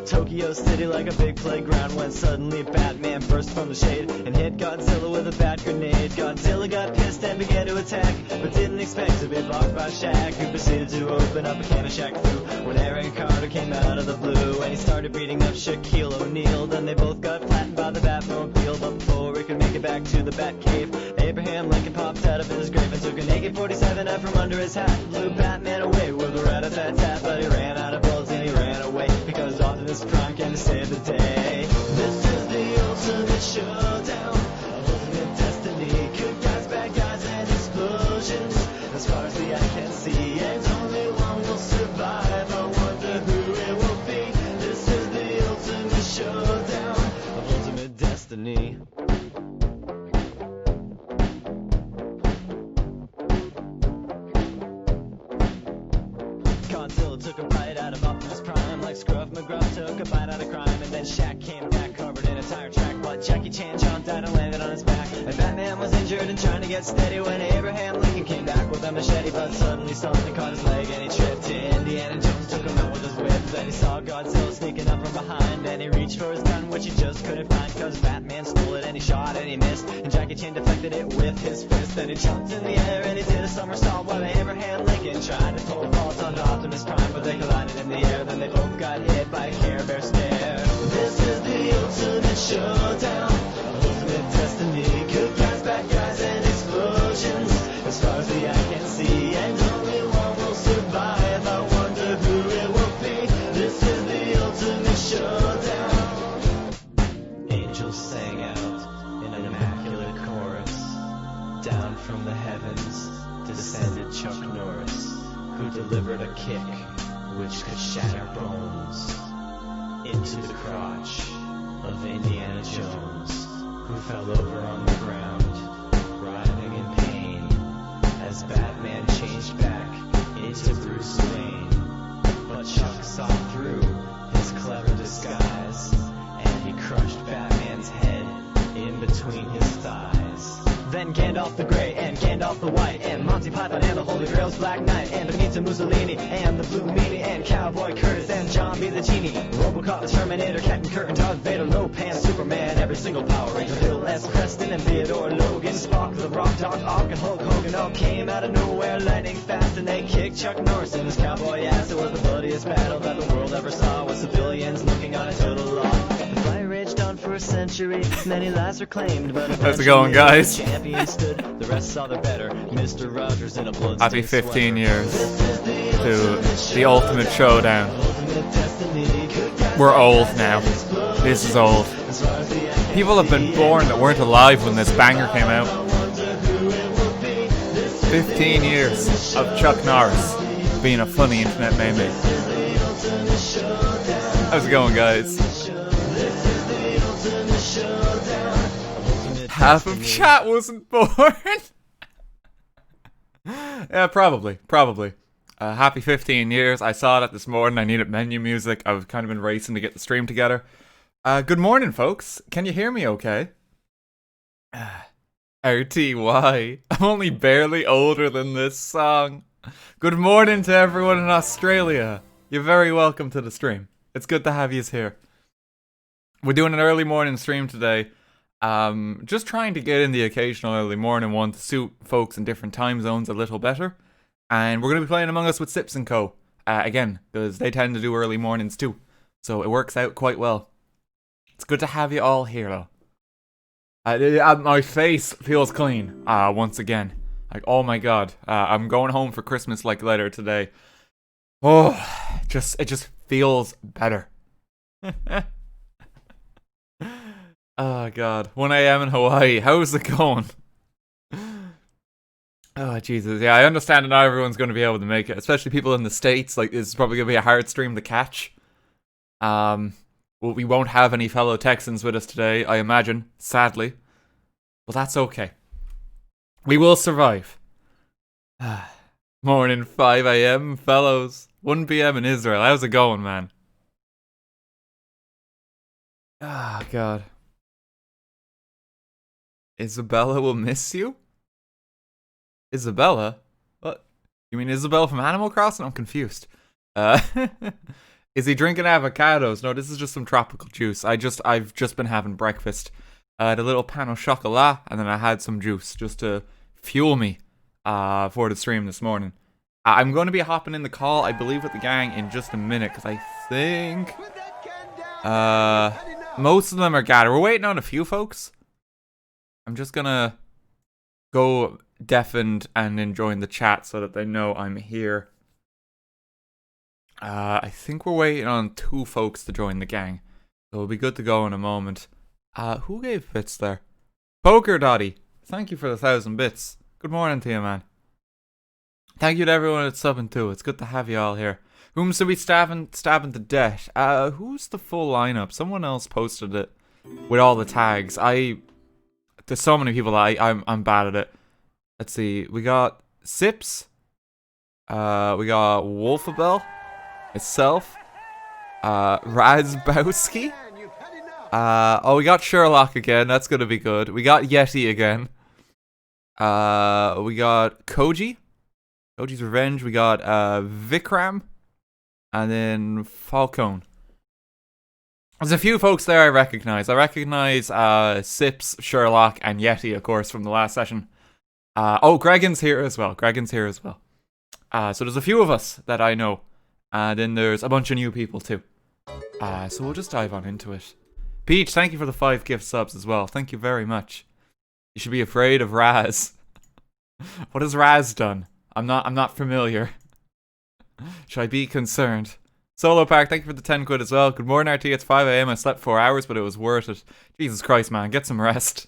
Tokyo City like a big playground when suddenly Batman burst from the shade and hit Godzilla with a bat grenade. Godzilla got pissed and began to attack, but didn't expect to be blocked by Shaq, who proceeded to open up a can of Shaq Fu when Aaron Carter came out of the blue and he started beating up Shaquille O'Neal. Then they both got flattened by the Batmobile, but before he could make it back to the Batcave, Abraham Lincoln popped out of his grave and took an AK-47 out from under his hat, blew Batman away with a rat-a-tat-tat, but he ran out of bullets and he ran away because Optimus Prime came to save the day. This is the ultimate showdown, ultimate destiny, good guys, bad guys, and explosions. As far as the eye can see, and only one will survive. I wonder who it will be. This is the ultimate showdown of ultimate destiny. Godzilla took a bite out of Optimus Prime like Scruff McGruff took a bite out of crime, and then Shaq came back covered in a tire track, but Jackie Chan jumped out and landed on his back, and Batman was injured and trying to get steady when Abraham Lincoln came back with a machete, but suddenly something caught his leg and he tripped. Indiana Jones took him out with his whip, then he saw Godzilla sneaking up from behind and he reached for his gun, which he just couldn't find because Batman stole it and he shot and he missed, and Jackie Chan deflected it with his fist. Then he jumped in the air and he did a somersault while Abraham Lincoln tried to pull fault on Optimus Prime, but they collided in the air. Then they both got hit by a Care Bear stare. This is the ultimate showdown, ultimate destiny, good guys, bad guys, and explosions. As far as the eye can see, and only one will survive. I wonder who it will be. This is the ultimate showdown. Angels sang out in an immaculate chorus. Down from the heavens descended Chuck Norris, who delivered a kick which could shatter bones into the crotch of Indiana Jones, who fell over on the ground, writhing in pain, as Batman changed back into Bruce Wayne. But Chuck saw through his clever disguise, and he crushed Batman's head in between his thighs. Then Gandalf the Grey and Gandalf the White and Monty Python and the Holy Grail's Black Knight and Benito Mussolini and the Blue Meanie and Cowboy Curtis and John B. the Genie, Robocop the Terminator, Captain Kirk and Darth Vader, Lopan, Superman, every single Power Ranger, Bill S. Preston and Theodore Logan, Spock, the Rock, Doc Ock and Hulk Hogan all came out of nowhere lightning fast and they kicked Chuck Norris in his cowboy ass. It was the bloodiest battle that the world ever saw, with civilians looking on a total loss. The fight raged on for a century, many lives were claimed, but how's it going, guys? Stood. The rest saw their better. Mr. Rogers in a blood. Happy 15 years to the ultimate showdown. We're old now. This is old. People have been born that weren't alive when this banger came out. 15 years of Chuck Norris being a funny internet meme. How's it going, guys? Half of chat wasn't born. Yeah, probably. Happy 15 years. I saw that this morning. I needed menu music. I was kind of been racing to get the stream together. Good morning, folks. Can you hear me okay? RTY. I'm only barely older than this song. Good morning to everyone in Australia. You're very welcome to the stream. It's good to have you here. We're doing an early morning stream today. Just trying to get in the occasional early morning one to suit folks in different time zones a little better. And we're going to be playing Among Us with Sips & Co. Again, because they tend to do early mornings too. So it works out quite well. It's good to have you all here though. My face feels clean, once again. Like, oh my god. I'm going home for Christmas like later today. Oh, it just feels better. Oh god, 1 a.m. in Hawaii. How's it going? Oh Jesus, yeah, I understand that not everyone's going to be able to make it, especially people in the States. Like, it's probably going to be a hard stream to catch. Well, we won't have any fellow Texans with us today, I imagine, sadly. But that's okay. We will survive. Morning, 5 a.m. fellows. 1 p.m. in Israel. How's it going, man? Ah, god. Isabella will miss you? Isabella? What? You mean Isabella from Animal Crossing? I'm confused. Is he drinking avocados? No, this is just some tropical juice. I've just been having breakfast. I had a little pan au chocolat, and then I had some juice just to fuel me for the stream this morning. I'm going to be hopping in the call, I believe, with the gang in just a minute, because I think most of them are gathered. We're waiting on a few folks. I'm just going to go deafened and enjoying the chat so that they know I'm here. I think we're waiting on 2 folks to join the gang. So we'll be good to go in a moment. Who gave bits there? Poker Dotty. Thank you for the 1,000 bits. Good morning to you, man. Thank you to everyone that's subbing too. It's good to have you all here. Whom should we stabbing to death? Who's the full lineup? Someone else posted it with all the tags. There's so many people that I'm bad at it. Let's see. We got Sips. We got Wolfabell. Myself. Razbowski. Oh, we got Sherlock again. That's gonna be good. We got Yeti again. We got Koji. Koji's Revenge. We got Vikram. And then Falcone. There's a few folks there I recognize. I recognize Sips, Sherlock, and Yeti, of course, from the last session. Oh, Gregan's here as well. So there's a few of us that I know. And then there's a bunch of new people too. So we'll just dive on into it. Peach, thank you for the 5 gift subs as well. Thank you very much. You should be afraid of Raz. What has Raz done? I'm not familiar. Should I be concerned? Solo Park, thank you for the 10 quid as well. Good morning, RT. It's 5 a.m. I slept 4 hours, but it was worth it. Jesus Christ, man. Get some rest.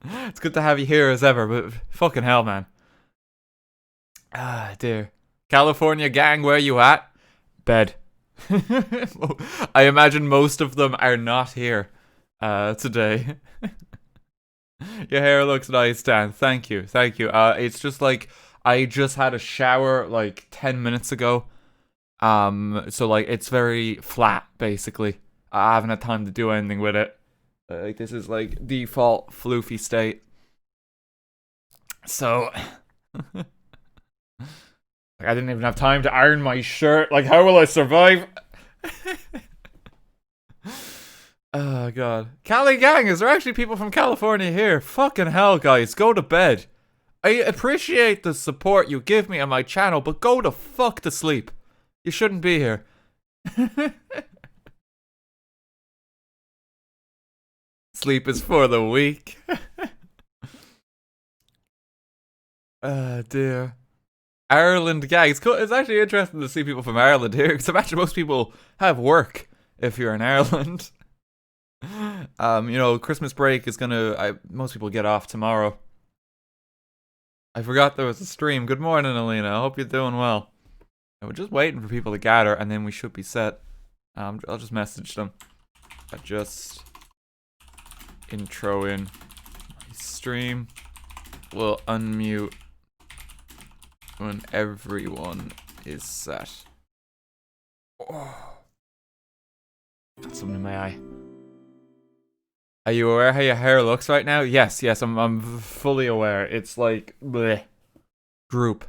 It's good to have you here as ever, but fucking hell, man. Ah, dear. California gang, where you at? Bed. I imagine most of them are not here today. Your hair looks nice, Dan. Thank you. It's just like I just had a shower like 10 minutes ago. So like it's very flat basically. I haven't had time to do anything with it. Like this is like default floofy state. So I didn't even have time to iron my shirt. Like, how will I survive? Oh, God. Cali gang, is there actually people from California here? Fucking hell, guys. Go to bed. I appreciate the support you give me on my channel, but go the fuck to sleep. You shouldn't be here. Sleep is for the weak. Oh, dear. Ireland gang. It's cool. It's actually interesting to see people from Ireland here, because I imagine most people have work if you're in Ireland. Christmas break is most people get off tomorrow. I forgot there was a stream. Good morning, Alina. I hope you're doing well. We're just waiting for people to gather, and then we should be set. I'll just message them. I just intro in my stream. We'll unmute when everyone is set. Oh. Got something in my eye. Are you aware how your hair looks right now? Yes, I'm fully aware. It's like bleh. Group.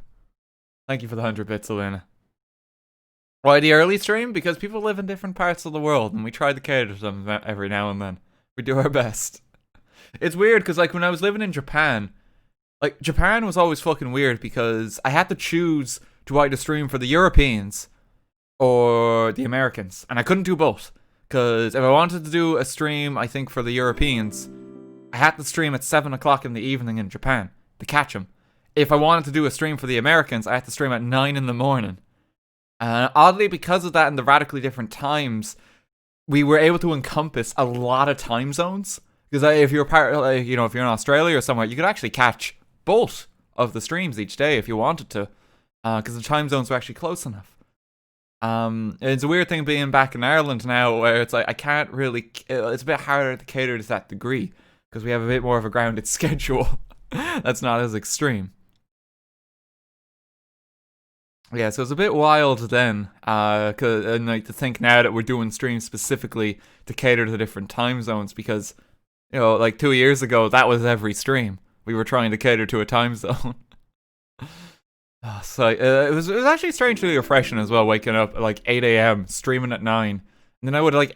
Thank you for the 100 bits, Elena. Why the early stream? Because people live in different parts of the world, and we try to cater to them every now and then. We do our best. It's weird because like when I was living in Japan. Like, Japan was always fucking weird because I had to choose to either stream for the Europeans or the Americans. And I couldn't do both. Because if I wanted to do a stream, I think, for the Europeans, I had to stream at 7 o'clock in the evening in Japan to catch them. If I wanted to do a stream for the Americans, I had to stream at 9 in the morning. And oddly, because of that and the radically different times, we were able to encompass a lot of time zones. Because if you're if you're in Australia or somewhere, you could actually catch both of the streams each day if you wanted to, because the time zones were actually close enough. It's a weird thing being back in Ireland now, where it's like I can't really. It's a bit harder to cater to that degree because we have a bit more of a grounded schedule. That's not as extreme. Yeah, so it's a bit wild then, and like to think now that we're doing streams specifically to cater to different time zones because, like 2 years ago that was every stream. We were trying to cater to a time zone. So it was actually strangely refreshing as well, waking up at like 8 a.m., streaming at 9. And then I would like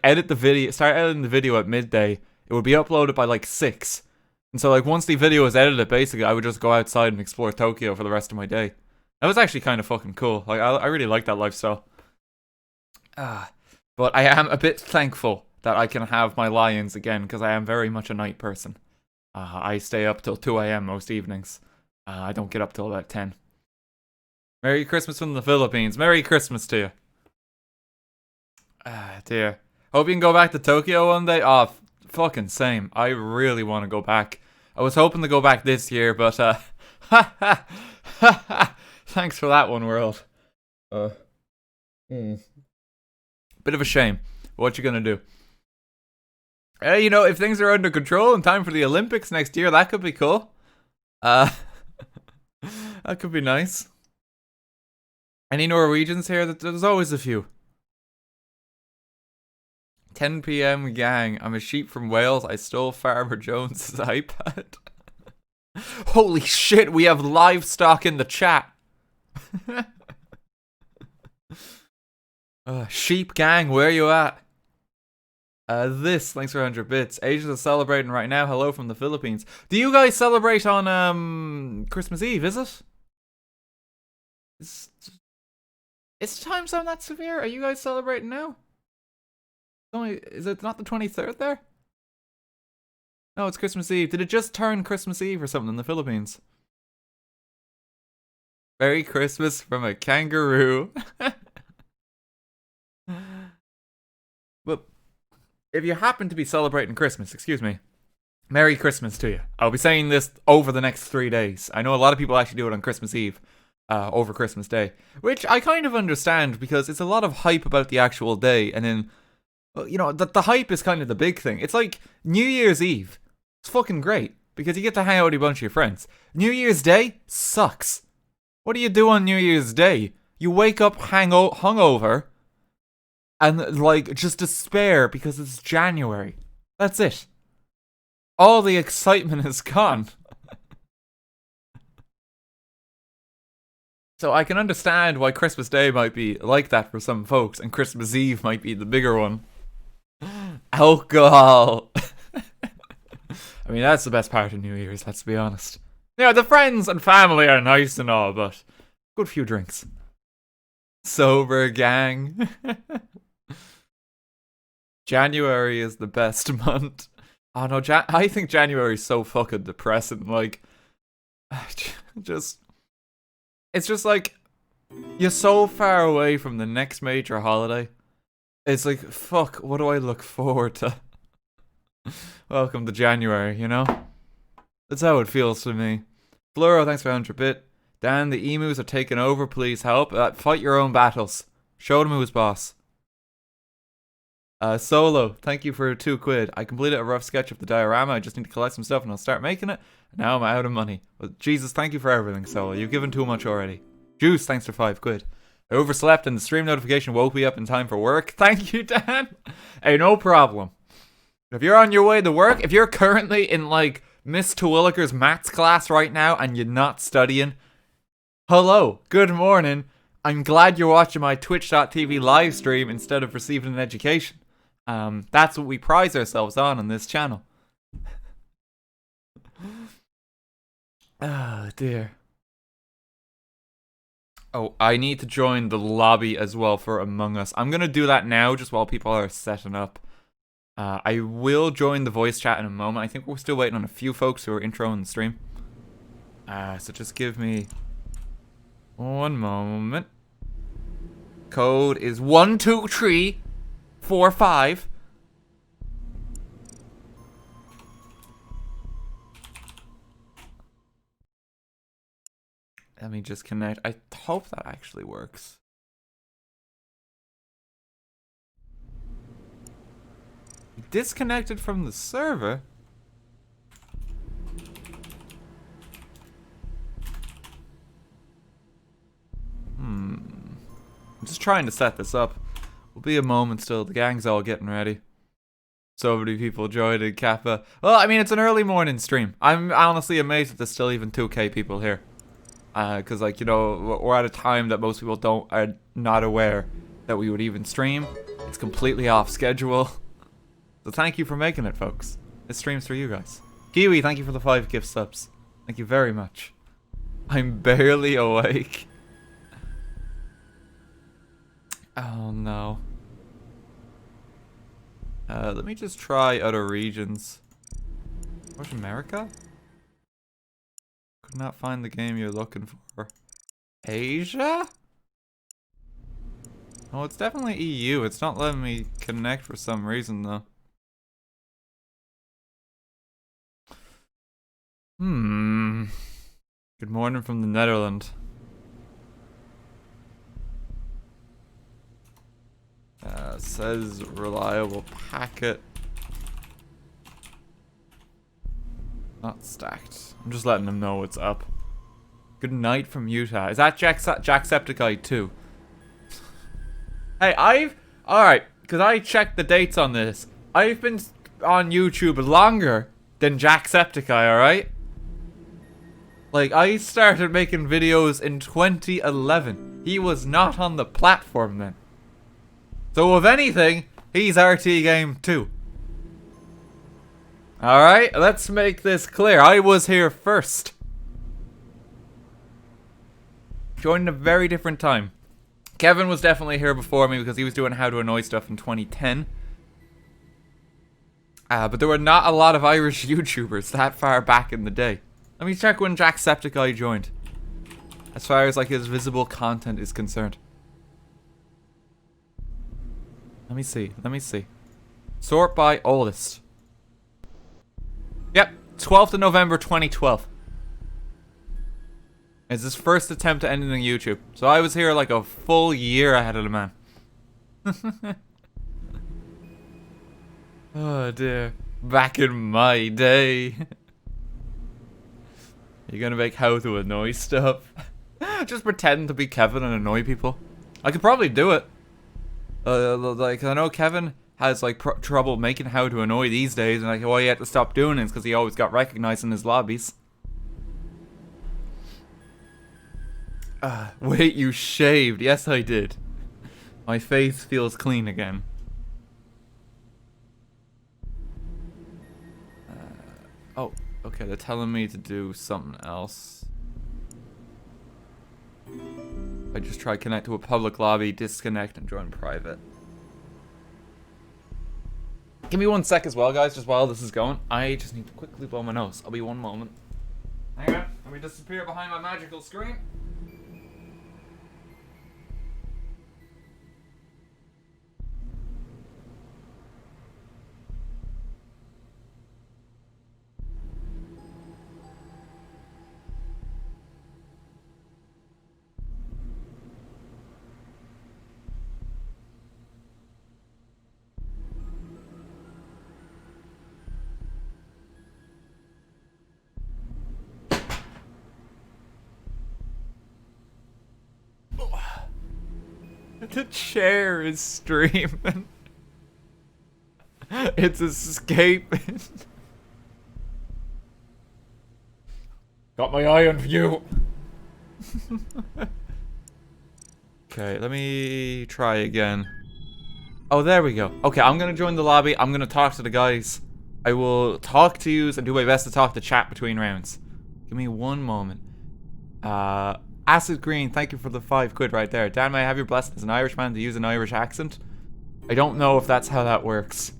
start editing the video at midday. It would be uploaded by like 6. And so like once the video was edited, basically, I would just go outside and explore Tokyo for the rest of my day. That was actually kind of fucking cool. Like I really like that lifestyle. But I am a bit thankful that I can have my lie-ins again, because I am very much a night person. I stay up till 2 a.m. most evenings. I don't get up till about 10. Merry Christmas from the Philippines. Merry Christmas to you. Dear. Hope you can go back to Tokyo one day. Oh, fucking same. I really want to go back. I was hoping to go back this year, but thanks for that one, world. Bit of a shame. What you gonna do? You know, if things are under control in time for the Olympics next year, that could be cool. That could be nice. Any Norwegians here? There's always a few. 10 p.m. gang. I'm a sheep from Wales. I stole Farmer Jones's iPad. Holy shit, we have livestock in the chat. Sheep gang, where you at? Thanks for 100 bits. Asians are celebrating right now. Hello from the Philippines. Do you guys celebrate on Christmas Eve, is it? Is the time zone that severe? Are you guys celebrating now? Is it not the 23rd there? No, it's Christmas Eve. Did it just turn Christmas Eve or something in the Philippines? Merry Christmas from a kangaroo. But if you happen to be celebrating Christmas, excuse me, Merry Christmas to you. I'll be saying this over the next 3 days. I know a lot of people actually do it on Christmas Eve, over Christmas Day, which I kind of understand because it's a lot of hype about the actual day, and then, you know, the hype is kind of the big thing. It's like New Year's Eve. It's fucking great because you get to hang out with a bunch of your friends. New Year's Day sucks. What do you do on New Year's Day? You wake up hungover and like just despair because it's January. That's it. All the excitement is gone. So I can understand why Christmas Day might be like that for some folks, and Christmas Eve might be the bigger one. Alcohol. I mean, that's the best part of New Year's, let's be honest. You know, the friends and family are nice and all, but good few drinks. Sober gang. January is the best month. Oh no, I think January is so fucking depressing. Like, it's just like, you're so far away from the next major holiday. It's like, fuck, what do I look forward to? Welcome to January, you know? That's how it feels to me. Fluro, thanks for 100 bit. Dan, the emus are taking over, please help. Fight your own battles. Show them who's boss. Solo, thank you for 2 quid. I completed a rough sketch of the diorama. I just need to collect some stuff and I'll start making it. Now I'm out of money. Well, Jesus, thank you for everything, Solo. You've given too much already. Juice, thanks for 5 quid. I overslept and the stream notification woke me up in time for work. Thank you, Dan. Hey, no problem. If you're on your way to work, if you're currently in like Miss Terwilliger's maths class right now and you're not studying, hello, good morning. I'm glad you're watching my twitch.tv live stream instead of receiving an education. That's what we prize ourselves on this channel. Oh dear. Oh, I need to join the lobby as well for Among Us. I'm gonna do that now just while people are setting up. I will join the voice chat in a moment. I think we're still waiting on a few folks who are introing the stream. So just give me 1 moment. Code is 12345. Let me just connect. I hope that actually works. Disconnected from the server? I'm just trying to set this up. Will be a moment still. The gang's all getting ready. So many people joining Kappa. Well, I mean, it's an early morning stream. I'm honestly amazed that there's still even 2k people here. Because, like, you know, we're at a time that most people are not aware that we would even stream. It's completely off schedule. So thank you for making it, folks. This stream's for you guys. Kiwi, thank you for the 5 gift subs. Thank you very much. I'm barely awake. Oh no. Let me just try other regions. North America? Could not find the game you're looking for. Asia? Oh, it's definitely EU. It's not letting me connect for some reason though. Good morning from the Netherlands. Says reliable packet. Not stacked. I'm just letting them know what's up. Good night from Utah. Is that Jacksepticeye too? Hey, alright, because I checked the dates on this. I've been on YouTube longer than Jacksepticeye, alright? Like, I started making videos in 2011. He was not on the platform then. So if anything, he's RTGame too. Alright, let's make this clear. I was here first. Joined a very different time. Kevin was definitely here before me because he was doing How to Annoy stuff in 2010. But there were not a lot of Irish YouTubers that far back in the day. Let me check when Jacksepticeye joined. As far as like his visible content is concerned. Let me see. Sort by oldest. Yep, 12th of November 2012. It's his first attempt at ending YouTube. So I was here like a full year ahead of the man. Oh dear. Back in my day. You're gonna make How to Annoy stuff. Just pretend to be Kevin and annoy people. I could probably do it. Like, I know Kevin has, like, trouble making How to Annoy these days, and, like, why he had to stop doing it is because he always got recognized in his lobbies. Wait, you shaved. Yes, I did. My face feels clean again. Oh, okay, they're telling me to do something else. I just try connect to a public lobby, disconnect, and join private. Give me 1 sec as well, guys, just while this is going. I just need to quickly blow my nose. I'll be 1 moment. Hang on, let me disappear behind my magical screen. The chair is streaming. It's escaping. Got my eye on you. Okay, let me try again. Oh, there we go. Okay, I'm gonna join the lobby. I'm gonna talk to the guys. I will talk to you and do my best to talk to chat between rounds. Give me 1 moment. Acid Green, thank you for the 5 quid right there. Dan, may I have your blessing as an Irishman to use an Irish accent? I don't know if that's how that works.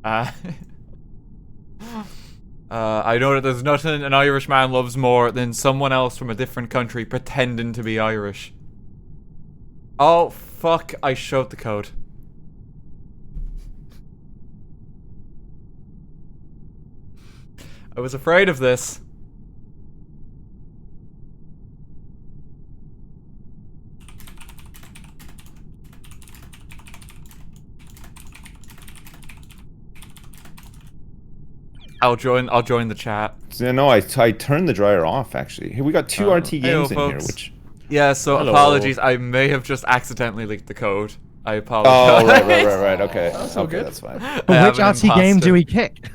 I know that there's nothing an Irishman loves more than someone else from a different country pretending to be Irish. Oh, fuck, I showed the code. I was afraid of this. I'll join the chat. No, I turned the dryer off actually. Hey, we got 2 RT games in here, which. Yeah, so Hello. Apologies. I may have just accidentally leaked the code. I apologize. Oh, right. Okay. That's all good. That's fine. But which RT game do we kick?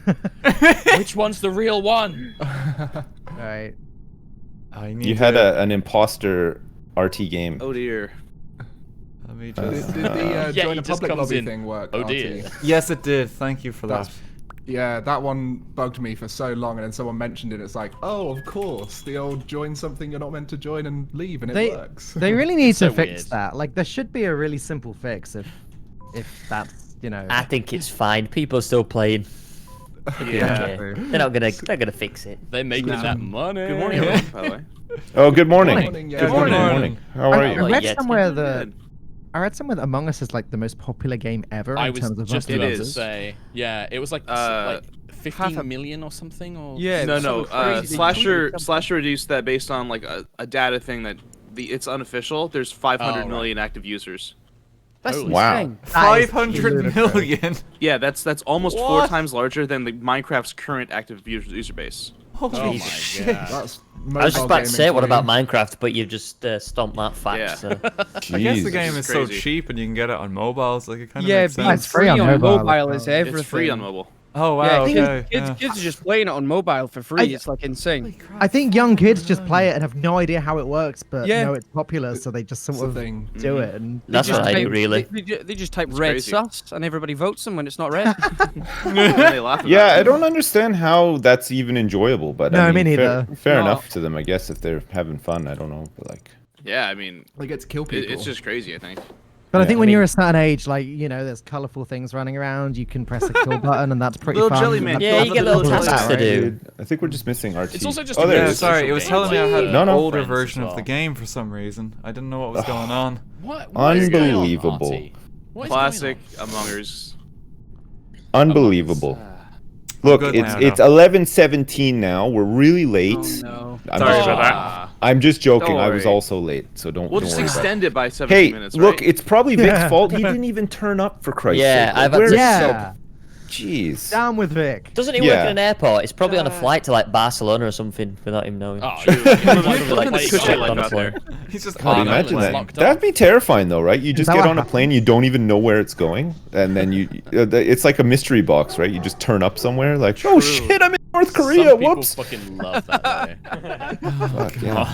Which one's the real one? Alright. You had an imposter RTGame. Oh dear. Let me Did just... the Yeah, join he a just public comes lobby in. thing work? Oh RT? dear. Yes, it did. Thank you for that. That's- Yeah, that one bugged me for so long, and then someone mentioned it. It's like, oh, of course, the old join something you're not meant to join and leave, and it works. They really need to so fix weird. that. Like, there should be a really simple fix if that's, you know. I think it's fine. People are still playing. Yeah. true. They're not gonna fix it. They're making that money. Good morning, everyone, by the way. Oh, good morning. Morning, yeah. Good morning. Good Good morning. morning. How are I you? read Yet. somewhere Good. that Among Us is like the most popular game ever I in was terms of just It about is. to say, yeah, it was like 15 million or something, or No, no. something crazy. Slasher reduced that based on like a data thing that it's unofficial. There's 500 right. million active users. That's Holy Wow. insane. 500 million. Yeah, that's almost What? 4 times larger than the Minecraft's current active user base. Holy Oh my shit. god. That's I was just about to say, what mobile about gaming Minecraft? But you've just stomped that fact. Yeah. So. I guess the Jesus. game is It's so crazy. cheap and you can get it on mobiles. Like, it kind of Yeah, makes but sense. it's free on mobile. is everything. It's free on mobile. Oh, wow, Yeah, okay. kids, yeah. kids are just playing it on mobile for free. It's like insane. I think young kids just play it and have no idea how it works, but Yeah. know it's popular, so they just It's sort the of thing. do it. And That's what I do, type- really. They just type red crazy. sus and everybody votes them when it's not red. And they laugh about Yeah, it. I don't understand how that's even enjoyable, but No, I mean, me neither. Fair No. enough to them, I guess, if they're having fun. I don't know, but like, Yeah, I mean, They get to kill people. it's just crazy. I think. But I Yeah, think I when mean- you're a certain age, like, you know, there's colourful things running around. You can press a kill button, and that's pretty Little fun. jelly man. Yeah, you get little Little tasks to right? do. dude, I think we're just missing RT. It's also just oh, a there weird it Yeah, is. sorry, it was telling me I had an No, no. older Friends version as of the well. game for some reason. I didn't know what was going on. What is going on, Unbelievable. Artie? What is Classic going Among Us. Unbelievable. Look, good it's now, it's though. 11:17 now. We're really late. Oh no. I'm Sorry just, about that. Ah. I'm just joking. Don't I was worry. also late, so don't. We'll don't just worry about it. extend it by 17 Hey, minutes. look, right? it's probably Vic's Yeah. fault. He didn't even turn up for Christ's Yeah, sake. I've Like, had where to is Yeah. Jeez. Down with Vic. Doesn't he Yeah. work in an airport? He's probably on a flight to like Barcelona or something without him knowing. Oh, Look you at like, the cushy like, life on a out there. He's just God, on imagine it. that. locked up. That'd be terrifying, though, right? You just that get what on a plane, you don't even know where it's going, and then it's like a mystery box, right? You just turn up somewhere, like, oh shit, I'm in North Korea. Some people Whoops. fucking love that. Fuck, yeah.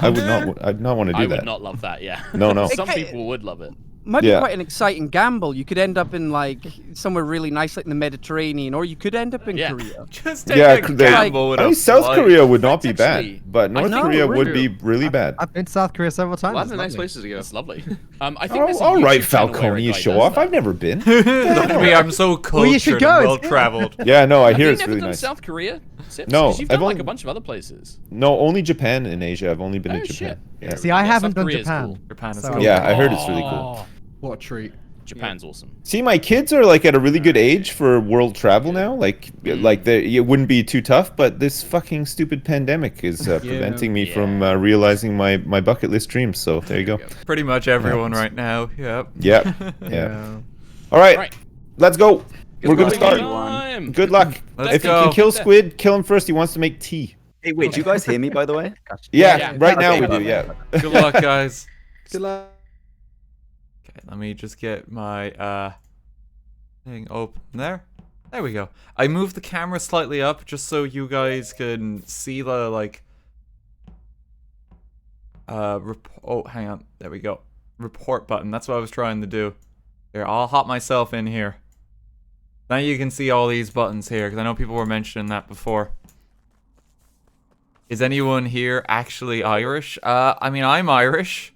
I'd not want to do I that. would not love that. Yeah. No, no. Some Okay. people would love it. Might Yeah. be quite an exciting gamble. You could end up in like somewhere really nice, like in the Mediterranean, or you could end up in Yeah. Korea. Just take Yeah, a gamble with I a mean, South flight. Korea would not be That's bad, actually- but North know, Korea would really. be really bad. I've been to South Korea several times. Lots of It's nice lovely. places to go. That's lovely. I think there's a All right, YouTube channel where a Falcone, you guy show does off. that. I've never been. Look at me, I'm so Well, you should cultured go, and it's good. well-traveled. Yeah, no, I hear Have you it's never really done nice. South Korea? Sips? No, 'Cause you've I've done like only- a bunch of other places. No, only Japan in Asia. I've only been Oh, to Japan. shit. Yeah. See, I Yeah, haven't South done Korea is Japan. cool. Japan is So- cool. Yeah, I heard it's really cool. Oh, What a treat. Japan's awesome. See, my kids are like at a really good age for world travel now. Like it wouldn't be too tough, but this fucking stupid pandemic is preventing me from realizing my bucket list dreams. So there you go. Pretty much everyone right now. Yep. Yeah, yeah. Yeah. All right, Right. let's go. We're gonna luck, start. Time. Good luck. Let's If you go. can kill Squid, kill him first. He wants to make tea. Hey, wait, do you guys hear me, by the way? Yeah, Yeah. right now Okay, we do. Yeah. Good luck, guys. Good luck. Okay, let me just get my thing open there. There we go. I moved the camera slightly up just so you guys can see the oh, hang on. There we go. Report button. That's what I was trying to do. Here, I'll hop myself in here. Now you can see all these buttons here because I know people were mentioning that before. Is anyone here actually Irish? I mean, I'm Irish.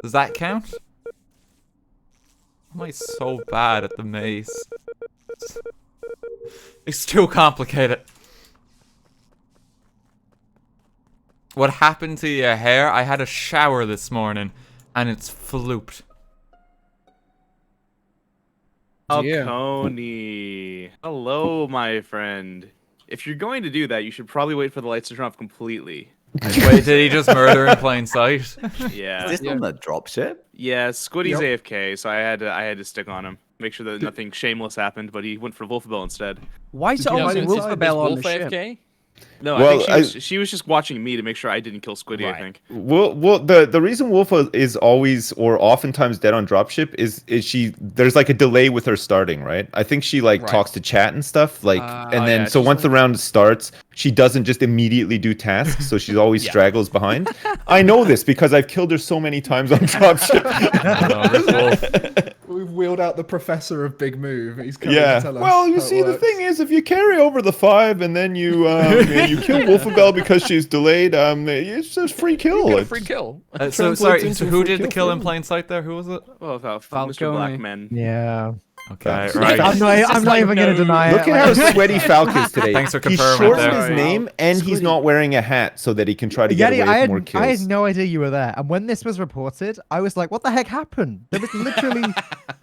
Does that count? Am I so bad at the maze? It's too complicated. What happened to your hair? I had a shower this morning, and it's flooped. Falcone. Hello, my friend. If you're going to do that, you should probably wait for the lights to turn off completely. Wait, did he just murder in plain sight? Yeah. Is this on the dropship? Yeah, Squiddy's AFK, so I had to stick on him. Make sure that nothing shameless happened, but he went for Wolfabell instead. Why is it Did you always hide Wolf inside? Bell on Wolf the ship? AFK? No, Well, I think she was just watching me to make sure I didn't kill Squiddy. I think. Well, the reason Wolf is always or oftentimes dead on dropship is there's like a delay with her starting, right? I think she talks to chat and stuff, and then so once the round starts, she doesn't just immediately do tasks, so she always straggles behind. I know this because I've killed her so many times on dropship. We've wheeled out the professor of Big Move. He's coming to tell us. Well, you see, the thing is, if you carry over the 5 and then you you kill Wolfabelle because she's delayed, it's just free kill. You get a free kill. So sorry, so who did the kill in plain sight there? Who was it? Well, Mr. Blackman. Yeah. Okay, right. I'm not even going to deny Look it. at how sweaty Falk is today. Thanks for He confirming shortened there. his name, and he's not wearing a hat so that he can try to get away with more kills. I had no idea you were there. And when this was reported, I was like, what the heck happened? There was literally...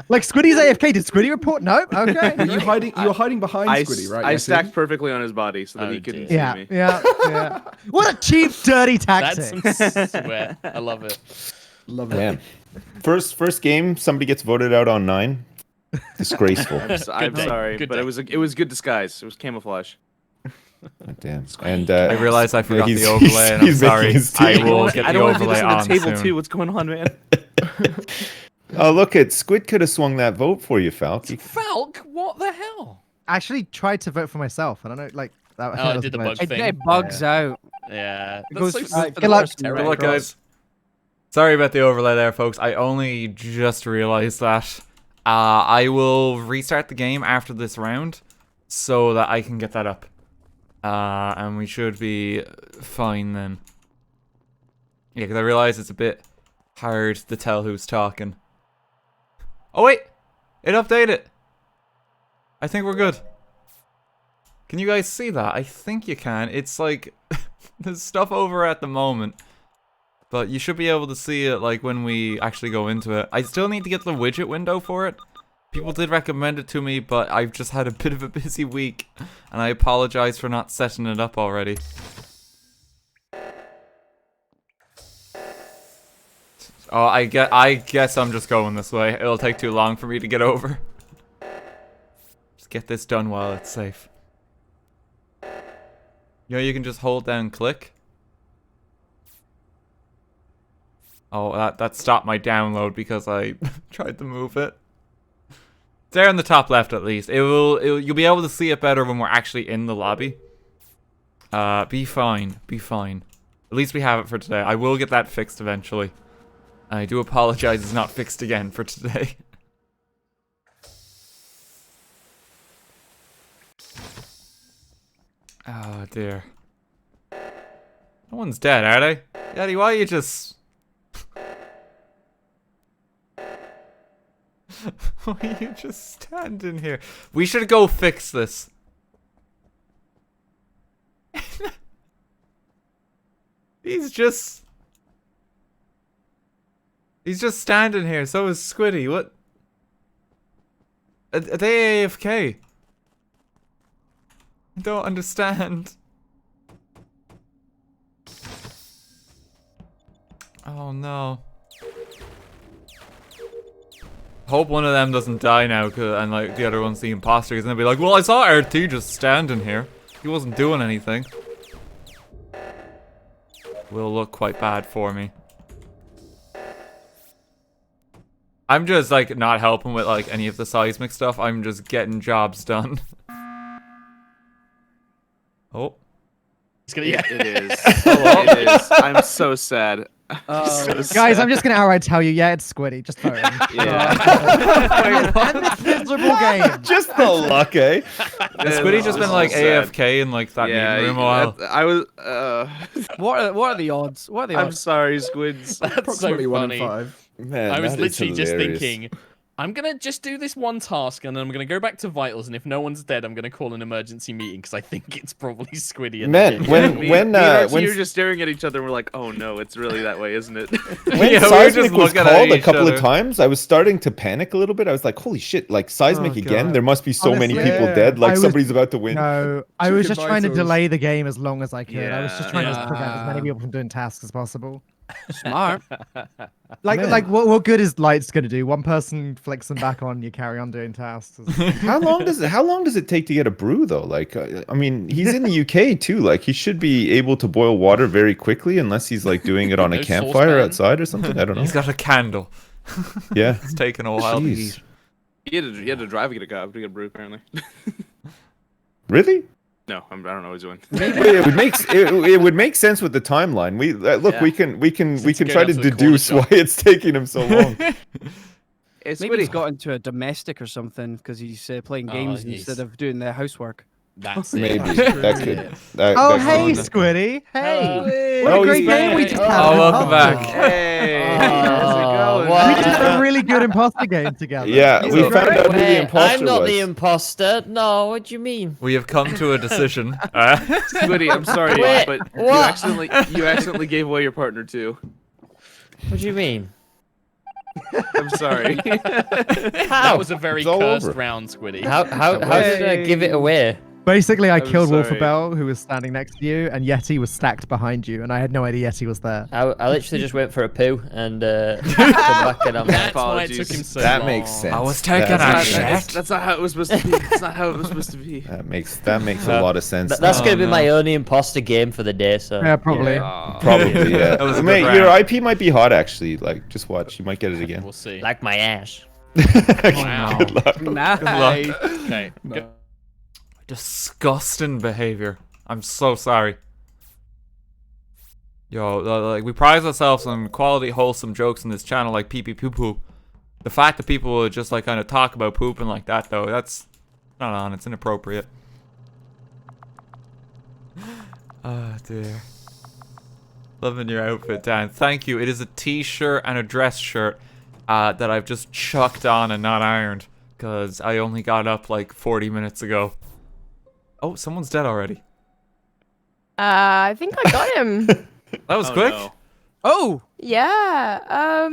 like, Squiddy's AFK. Did Squiddy report? No? Okay. You were hiding behind Squiddy, right? I stacked perfectly on his body so that he couldn't see me. Yeah. What a cheap, dirty tactic. That's some sweat. I love it. Love it. Man. First game, somebody gets voted out on 9. Disgraceful. I'm sorry, but it was good disguise. It was camouflage. Damn. And I realized I forgot the overlay, and I'm sorry. I will get the overlay on the table soon. too. What's going on, man? Oh, look at Squid could have swung that vote for you, Falk. Falk, what the hell? I actually tried to vote for myself. I don't know, like... That, I did the bug thing. It bugs out. Yeah. It goes, good luck, guys. Sorry about the overlay there, folks. I only just realized that. I will restart the game after this round so that I can get that up. And we should be fine then. Yeah, because I realize it's a bit hard to tell who's talking. Oh, wait! It updated! I think we're good. Can you guys see that? I think you can. It's like... there's stuff over at the moment. But you should be able to see it like when we actually go into it. I still need to get the widget window for it. People did recommend it to me, but I've just had a bit of a busy week. And I apologize for not setting it up already. Oh, I guess I'm just going this way. It'll take too long for me to get over. Just get this done while it's safe. You know, you can just hold down click. Oh, that stopped my download because I tried to move it. It's there in the top left at least. You'll be able to see it better when we're actually in the lobby. Be fine. Be fine. At least we have it for today. I will get that fixed eventually. I do apologize it's not fixed again for today. Oh dear. No one's dead, are they? Daddy, why are you just... why are you just standing here? We should go fix this. He's just standing here, so is Squiddy. What? Are they AFK? I don't understand. Oh no. Hope one of them doesn't die now, and like the other one's the imposter, and they'll be like, well, I saw RT just standing here. He wasn't doing anything. Will look quite bad for me. I'm just like not helping with like any of the seismic stuff. I'm just getting jobs done. Oh. It is. It is. I'm so sad. Guys, I'm just gonna outright tell you, yeah, it's Squiddy. Just vote him. Yeah. End this miserable game. Just the luck, eh? Has Squiddy just been like AFK in like that meeting room a while? I was. What are the odds? What are the odds? I'm sorry, Squids. That's Approximately so 1 in funny. 5. Man, I was that is literally just hilarious. thinking, I'm gonna just do this one task and then I'm gonna go back to vitals, and if no one's dead, I'm gonna call an emergency meeting because I think it's probably Squiddy. Man, when me and RT when were just staring at each other and we're like, oh no, it's really that way, isn't it? when Yeah, we were seismic just was looking at called a each couple other. of times, I was starting to panic a little bit. I was like, holy shit, like seismic Oh, again? God. There must be so many Honestly, people dead, like I was- somebody's about to win. No, I was Chicken just trying to vitals. delay the game as long as I could. I was just trying to Yeah. prevent as many people from doing tasks as possible. Smart. Like what good is lights gonna do? One person flicks them back on, you carry on doing tasks. How long does it take to get a brew though? Like, I mean, he's in the UK too. Like, he should be able to boil water very quickly, unless he's like doing it on a No campfire saucepan. outside or something. I don't know. He's got a candle. Yeah, It's taken a while to Jeez. heat. He had to drive to get a brew apparently. Really? No, I don't know what he's doing. It would make sense with the timeline. We look, Yeah. we can Since try going to out to the corner deduce shop. why it's taking him so long. It's Maybe he's got into a domestic or something because he's playing games he's- instead of doing the housework. That's it. Maybe That's that true. could. That, Oh, that hey, could- Squiddy. Hey. What Oh, a great he's game we back. just had. Oh, welcome back. Hey, how's it going? wow. We just had a really good imposter game together. Yeah, we found out who the Wait, imposter I'm not was. the imposter. No, what do you mean? We have come to a decision. Squiddy, I'm sorry, Wait, but what? you accidentally gave away your partner too. What do you mean? I'm sorry. That was a very It's all cursed over. round, Squiddy. How did I give it away? Basically, I I'm killed sorry. Wolfabell, who was standing next to you, and Yeti was stacked behind you, and I had no idea Yeti was there. I literally just went for a poo and come back and I'm That's why it Apologies. took him so That long. makes sense. I was taking That's- a that's- shit. That's not how it was supposed to be. That's not how it was supposed to be. That makes a lot of sense. That's now. gonna be my only imposter game for the day. So Yeah, probably. Probably, yeah. That was a good Mate, round. your IP might be hot actually. Like, just watch. You might get it again. We'll see. like my ass. Wow. Good luck. Nice. Okay. No. Disgusting behavior. I'm so sorry. Yo, like we prize ourselves on quality, wholesome jokes in this channel, like pee pee poo poo. The fact that people would just like kind of talk about pooping like that, though, that's not on. It's inappropriate. Oh dear. Loving your outfit, Dan. Thank you. It is a t-shirt and a dress shirt that I've just chucked on and not ironed because I only got up like 40 minutes ago. Oh, someone's dead already. I think I got him. That was quick. No. Oh, Yeah.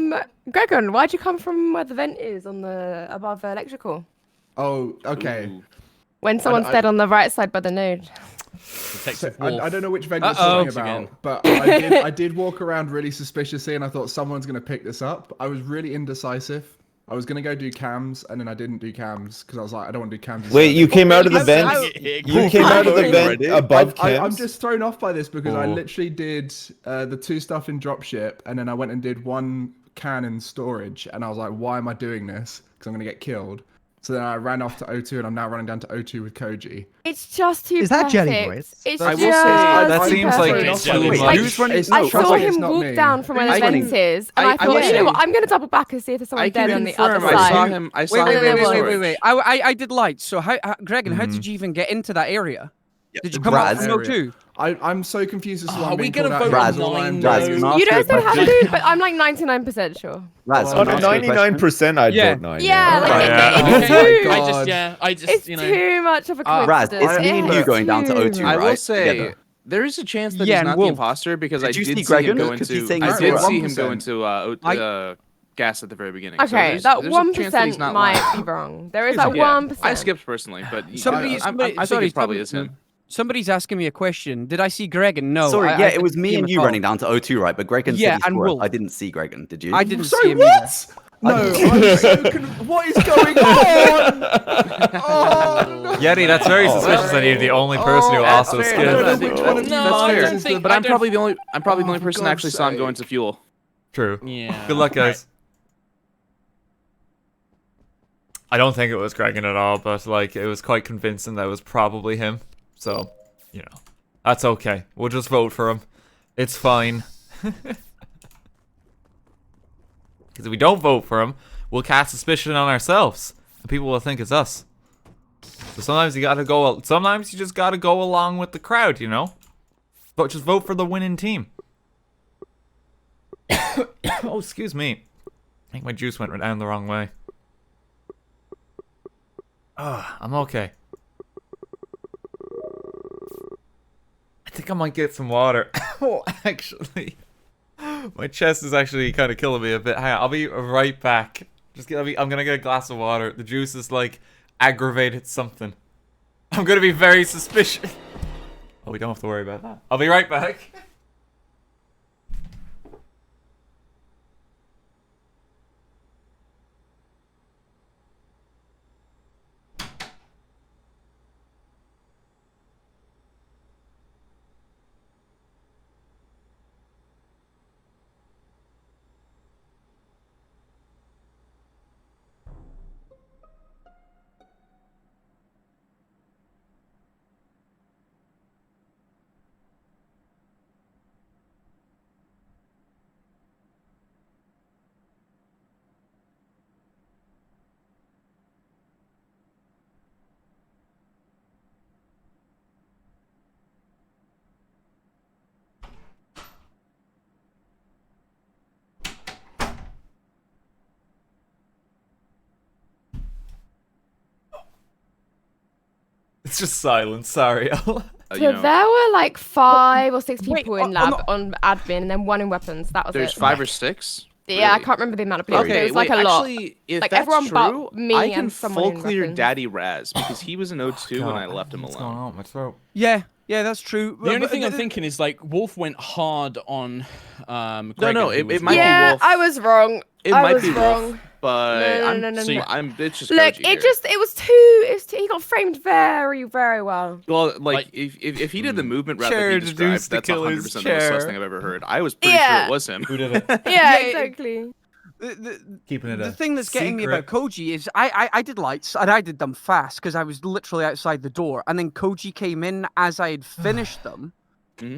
Gregor, why'd you come from where the vent is on the above the electrical? Oh, okay. Ooh. When someone's I- dead on the right side by the node. So, Detective I Wolf. don't know which vent you're Uh-oh. talking about, Again. but I did walk around really suspiciously, and I thought someone's gonna pick this up. I was really indecisive. I was gonna go do cams, and then I didn't do cams because I was like, I don't want to do cams. Wait, you came out of the vent? You came out of the vent Already? above I'm cams? just thrown off by this because I Oh. literally did the 2 stuff in dropship, and then I went and did 1 can in storage, and I was like, why am I doing this? Because I'm gonna get killed. So then I ran off to O2, and I'm now running down to O2 with Koji. It's just too Is that perfect. Jenny voice? It's I will just say, that too seems like perfect. it's too Wait, much. who's running? It's I not- saw trust me, him it's not walk me. down from where the I can- vent is, and I I thought, will you know what, say- I'm going to double back and see if there's someone I dead can on the confirm. other I saw side. him. I saw wait, him wait, in wait, wait, storage. wait, wait. I did lights. So Gregan, how did you even get into that area? Did you come out Raz. from O2? I'm so confused as to why Are I'm we being gonna called vote out. on All I'm nine doing is- no? You don't say how to question. do, but I'm like 99% sure. Raz, On can a I ask you a question? 99%, I'd Yeah. vote 9. Yeah, like, yeah. it's Oh my too, God. I just, it's you know. too much of a coincidence. Raz, it's me and you It's going down to O2, too- I will right? say Together. there is a chance that Yeah, he's and not the Wolf. imposter because I Did you did see see him Gregan? go 'Cause he's into. saying I he's did not. see him go 1%. into gas at the very beginning. so Okay, there's- that there's a chance that 1% he's not might lying. be wrong. There is Yeah. that 1%. I skipped personally, but Somebody- I think it probably is him. Somebody's asking me a question. Did I see Gregan? No. Sorry, I yeah, it didn't was see me him and at you all. running down to O2, right? But Gregan Yeah, said he and saw us. Wolf. I didn't see Gregan. Did you? I didn't Sorry, see him what? either. No, I'm so what is going on? Oh, no. Yeti, that's very suspicious that you're the only person who That's also fair. I don't know skipped. which one of you No, That's I fair. don't think- But I I'm don't- probably the only. I'm probably the Oh, only for person that actually God's saw him sake. go into fuel. True. Yeah. Good luck, guys. I don't think it was Gregan at all, but like it was quite convincing that it was probably him. So, you know, that's okay. We'll just vote for him. It's fine. Because if we don't vote for him, we'll cast suspicion on ourselves, and people will think it's us. So sometimes you gotta go. Sometimes you just gotta go along with the crowd, you know. But just vote for the winning team. Oh, excuse me. I think my juice went down the wrong way. I'm okay. I think I might get some water. Oh, actually. My chest is actually kind of killing me a bit. Hang on, I'll be right back. I'm gonna get a glass of water. The juice is like aggravated something. I'm gonna be very suspicious. Oh, we don't have to worry about that. I'll be right back. It's just silence. Sorry. So there were like 5 or 6 people in lab on admin, and then 1 in weapons. That was There's it. 5 or 6. Yeah, I can't remember the amount of people. Okay, it was like wait, a lot. actually, if Like that's everyone true, but me I can and someone full in clear weapons. Daddy Raz because he was in O2 when I left him What's going alone. on with my throat? Yeah, that's true. The only thing I'm thinking is like Wolf went hard on. No, Gregan, who it was might be Yeah, Wolf. I was wrong. It I might was be wrong. Wolf, but No. it's just Look, Koji it here. just it was too. He got framed very well. Well, like if he did the movement route that Chair he deduced described, to that's kill 100% his the most chair. sus thing I've ever heard. I was pretty sure it was him. Who did it? Yeah, exactly. Keeping it The a thing that's getting me secret. about Koji is I did lights and I did them fast because I was literally outside the door, and then Koji came in as I had finished them.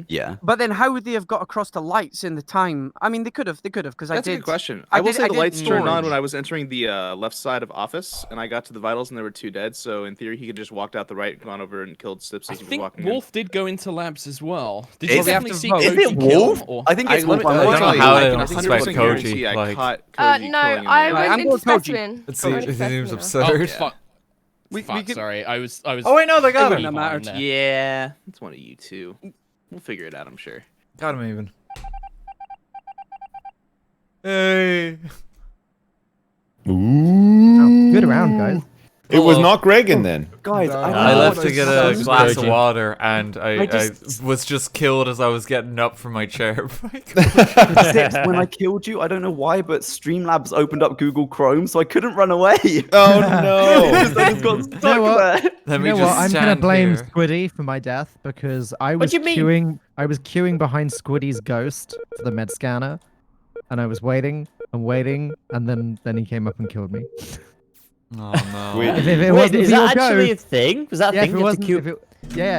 Yeah. But then how would they have got across the lights in the time? I mean, they could have, because I That's did. a good question. I I will did- say I the did lights turned on storage. when I was entering the left side of office, and I got to the vitals, and there were 2 dead. So in theory, he could just walked out the right, gone over, and killed Stips I as he was think walking Wolf did go into labs as well. Did Is you it- definitely see Is it Koji kill Wolf? him? Or... I think it's Wolf. I don't know how I they can don't suspect 100% guarantee Koji, I like- caught Koji No, killing him I there. went I'm into going Koji. specimen. It I went seems, into it seems specimen. absurd. Oh, fuck. We Fuck, could- sorry. I was. Oh wait, no, they got wouldn't him. have mattered. there. Yeah, it's one of you two. We'll figure it out, I'm sure. Got him even. Hey. Ooh. Good round, guys. It was not Gregan then. Guys, No. I left to get a so glass of dirty. water, and I just- was just killed as I was getting up from my chair. Six, when I killed you, I don't know why, but Streamlabs opened up Google Chrome, so I couldn't run away. Oh no. I just got stuck what? there. Let You me know just what? I'm gonna stand blame here. Squiddy for my death because I was do you mean? queuing behind Squiddy's ghost for the med scanner, and I was waiting and waiting, and then he came up and killed me. Oh no. Wait. If it Wait, wasn't is for your that actually a ghost, thing? Was that a yeah, thing? if it You have to wasn't, queue-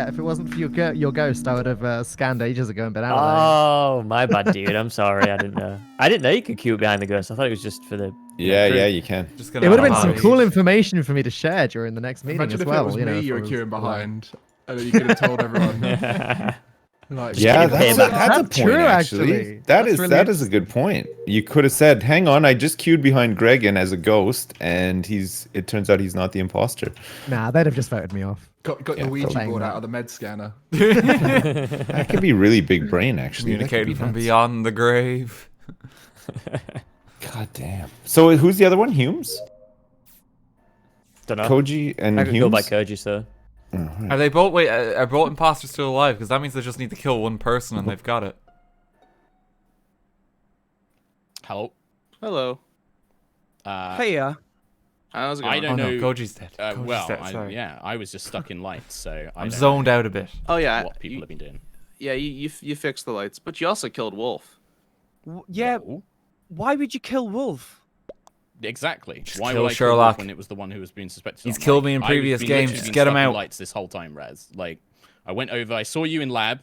if it wasn't for your ghost, I would have scanned ages ago and been out of Oh, my bad, dude. I'm sorry. I didn't know. I didn't know you could queue behind the ghost. I thought it was just for the. Yeah, crew. yeah, you can. Just there. gonna It would have been some hide. cool information for me to share during the next meeting Imagine as if well. it was you know, me you were if I queuing was alive. behind, and then you could have told everyone. Like, Yeah, kidding, that's, Pam. that's a That's point true, actually. actually. That That's is really that is a good point. You could have said, "Hang on, I just queued behind Gregan as a ghost, and it turns out he's not the imposter." Nah, they'd have just voted me off. got Yeah, the Ouija playing board that. out of the med scanner. That could be really big brain, actually. That could Communicating be from nuts. beyond the grave. God damn. So who's the other one? Humes, Don't know. Koji, and I could Humes. go by Koji, so. Oh, right. Are they both? Wait, are both imposters still alive? Because that means they just need to kill one person, and they've got it. Hello. Hello. Hiya. How's it I going? don't Oh no, know. Koji's dead. Koji's Well, dead. Sorry. yeah, I was just stuck in lights, so I I'm don't zoned know out a bit. Oh yeah, what people have been doing. yeah. You fixed the lights, but you also killed Wolf. Yeah. No. Why would you kill Wolf? Exactly. Just Why kill would I kill Sherlock. Wolf when it was the one who was being suspected? He's on? killed me in I was previous been games. literally Just been get him stuck in out. Lights this whole time, Raz. Like, I went over. I saw you in lab.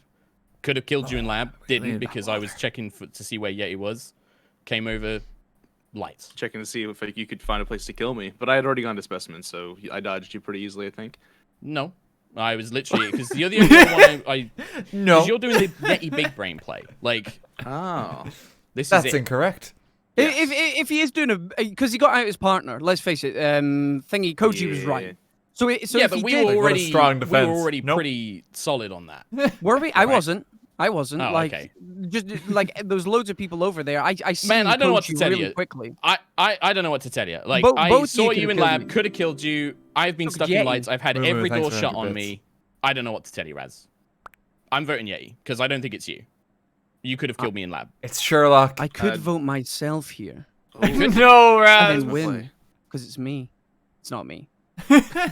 Could have killed you in lab. Didn't because I was checking to see where Yeti was. Came over. Lights. Checking to see if you could find a place to kill me, but I had already gone to specimen, so I dodged you pretty easily, I think. No. I was literally because you're the only one I No. because you're doing the Yeti big brain play. Like, Oh. this That's is it. incorrect. If he is doing a because he got out his partner, let's face it, thingy Koji was right. Yeah. So yeah, if but he we did, were Like, what a already strong we defense. were already Nope. pretty solid on that. were we? I Right. wasn't. Oh, like okay. just like there's loads of people over there. I see Man, I don't know what to Koji tell really you. quickly. I don't know what to tell you. Like, Both I of you saw could you have in killed lab, me. could have killed you. I've been So stuck could in Yeti. lights. I've had Moo, every thanks door for shut 100 on bits. me. I don't know what to tell you, Raz. I'm voting Yeti because I don't think it's you. You could have killed me in lab. It's Sherlock. I could vote myself here No, and Raz. then win because it's me. It's not me.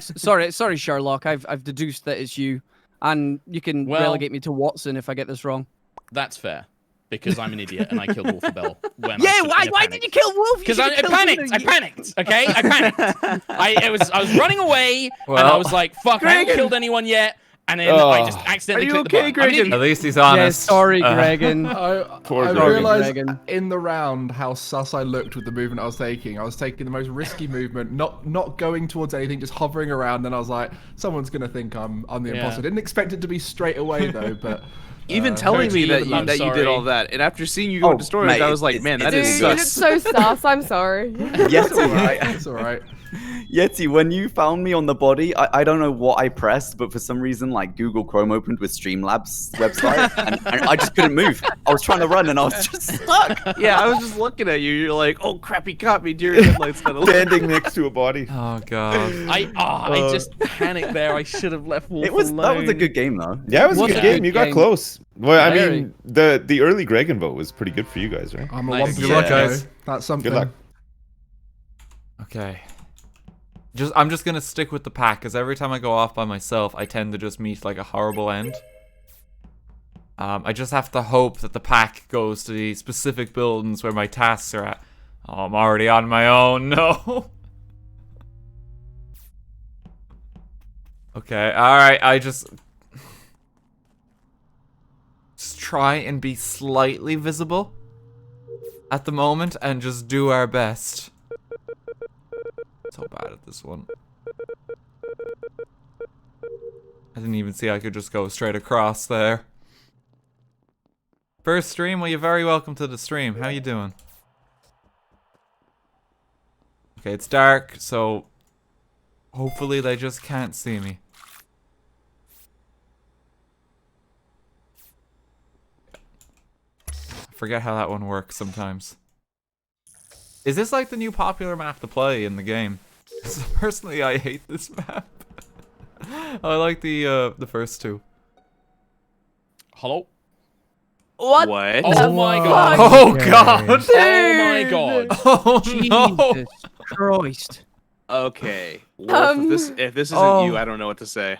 Sorry, Sherlock. I've deduced that it's you, and you can Well- relegate me to Watson if I get this wrong. That's fair because I'm an idiot and I killed Wolf Bell. When Yeah, why did you kill Wolf? Because I panicked. I panicked. Okay, I panicked. I was running away and I Well- was like, "Fuck, I haven't killed anyone yet." And then I just accidentally Are you clicked the okay, button. I'm an Gregan? idiot. At least he's Yeah, honest. sorry, Gregan. Poor I Gregan. realized Gregan. in the round how sus I looked with the movement I was taking. I was taking the most risky movement, not going towards anything, just hovering around. Then I was like, someone's gonna think I'm the Yeah. imposter. Didn't expect it to be straight away though, but Even telling me Koji, that I'm you did sorry. all that, and after seeing you go Oh, into storage, mate, I was like, it's- man, that Dude, is you look sus. so sus. I'm sorry. Yes, it's alright. It's alright. Yeti, when you found me on the body, I don't know what I pressed, but for some reason, like Google Chrome opened with Streamlabs website, and I just couldn't move. I was trying to run, and I was just stuck. Yeah, I was just looking at you. You're like, oh crap, he caught me. Deer headlights. Standing next to a body. Oh god. I just panicked there. I should have left Wolf That was alone. a good game though. Yeah, it was a Was good a game. good You got game. close. Well, I Very. mean, the early Gregan vote was pretty good for you guys, right? I'm a Nice. 1%. Good luck, guys. That's something. Good luck. Okay. I'm just gonna stick with the pack, because every time I go off by myself, I tend to just meet like a horrible end. I just have to hope that the pack goes to the specific buildings where my tasks are at. Oh, I'm already on my own. No. Okay. All right. I just try and be slightly visible at the moment and just do our best. So bad at this one. I didn't even see I could just go straight across there. First stream? Well, you're very welcome to the stream. How you doing? Okay, it's dark, so hopefully they just can't see me. I forget how that one works sometimes. Is this like the new popular map to play in the game? Personally, I hate this map. I like the first two. Hello? What? What? Oh my god. Oh Okay. god! Oh my god. Oh no! Jesus Christ. Okay. Wolf, if this isn't Oh. you, I don't know what to say.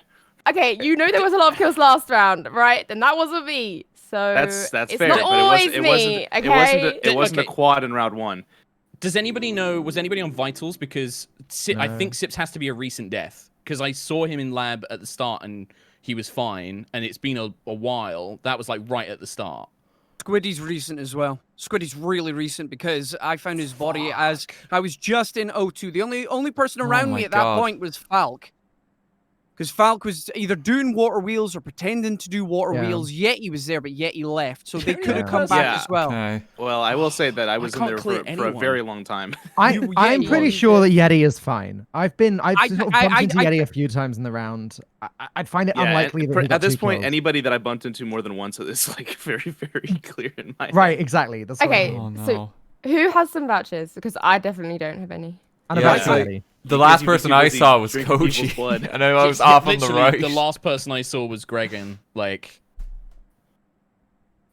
Okay, you know there was a lot of kills last round, right? Then that wasn't me. So That's it's fair, not but always it me. wasn't. Okay. It wasn't a Okay. quad in round one. Does anybody know, was anybody on Vitals? Because I No. think Sips has to be a recent death. Because I saw him in lab at the start and he was fine. And it's been a while. That was like right at the start. Squiddy's recent as well. Squiddy's really recent because I found his body as I was just in O2. The only person around my me at that God. point was Falk. Because Falk was either doing water wheels or pretending to do water Yeah. wheels. Yeti was there, but Yeti left. So they could have Yeah. come back Yeah. as well. Okay. Well, I will say that I was in can't there clear for a anyone. very long time. You- I'm Yeti pretty was sure there. that Yeti is fine. I've sort of I- bumped I- into I- Yeti a few times in the round. I'd find it Yeah, unlikely that he got at this 2 point, kills. anybody that I bumped into more than once is like very, very clear in my Right, head. exactly. That's what I Okay, mean. Oh no. so who has some vouchers? Because I definitely don't have any. And Yeah, about so- Yeti. The Because last you've been person too I busy saw was drinking people's Koji. blood. And I was Yeah, off on the literally, right. The last person I saw was Gregan. Like,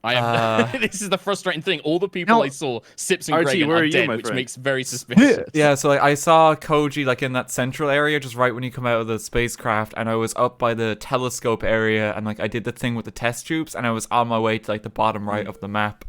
I have. This is the frustrating thing. All the people No. I saw, Sips and RT, Gregan, where are are you, dead, my which friend? makes very suspicious. Yeah, so like, I saw Koji like in that central area just right when you come out of the spacecraft, and I was up by the telescope area, and like I did the thing with the test tubes, and I was on my way to like the bottom right of the map.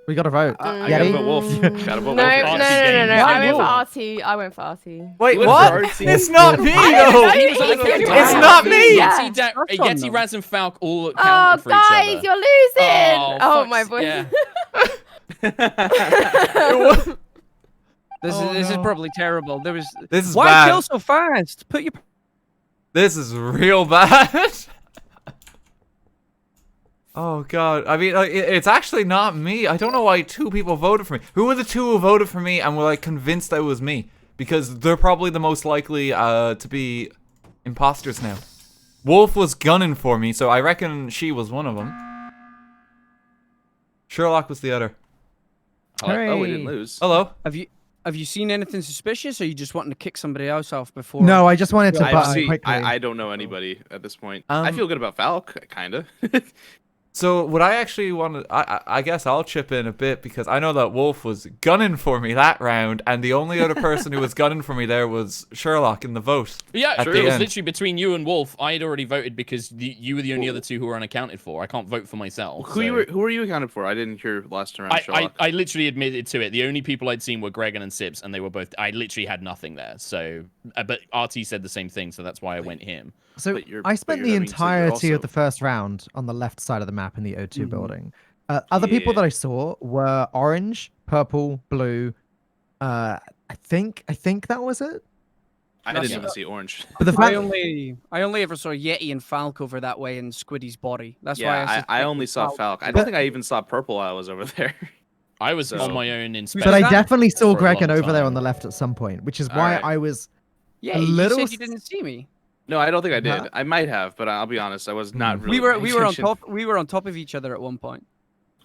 We got a vote. I gotta Yeti? vote Wolf. Gotta vote No, Wolf. no, here. no, no, RTGame. no. I went Why for RT. I went for RT. Wait, Who's what? RT? It's not me, I though. don't know. He was It's like, the It's only not one. me! Yeah. Yeti, That's on Yeti, them. Raz, and Falk all Oh, accounting for each guys, other. you're losing. Oh, my fuck's- boy. yeah. This is probably terrible. There was. This is Why bad. kill so fast? Put your. This is real bad. Oh god. I mean, like, it's actually not me. I don't know why 2 people voted for me. Who were the 2 who voted for me and were like convinced that it was me? Because they're probably the most likely to be imposters now. Wolf was gunning for me, so I reckon she was one of them. Sherlock was the other. Oh, we didn't lose. Hello. Have you seen anything suspicious, or are you just wanting to kick somebody else off before? No, I just wanted to button quickly. I don't know anybody at this point. I feel good about Falk, kinda. So what I actually want to, I guess I'll chip in a bit because I know that Wolf was gunning for me that round, and the only other person who was gunning for me there was Sherlock in the vote. Yeah, at it the was end. literally between you and Wolf. I had already voted because you were the only other 2 who were unaccounted for. I can't vote for myself. Who were you accounted for? I didn't hear last round. I literally admitted to it. The only people I'd seen were Gregan and Sips, and they were both. I literally had nothing there. So, but RT said the same thing, so that's why I went him. So But you're- I but spent you're- the that means that you're entirety also- of the first round on the left side of the map in the O2 building. Other people Yeah. that I saw were orange, purple, blue. I think that was it. I didn't even see orange. But the I fact, only ever saw Yeti and Falk over that way in Squiddy's body. That's why I Yeah, said I pick only saw Falk. Falk. I But- don't think I even saw purple while I was over there. I was So- on my own in space. but I that- definitely saw for a long Gregan over there time. on the left at some point, which is why Alright. I was Yeah, A you little said you didn't see me. No, I don't think I did. Huh? I might have, but I'll be honest, I was not really. We were paying on attention. top. We were on top of each other at one point.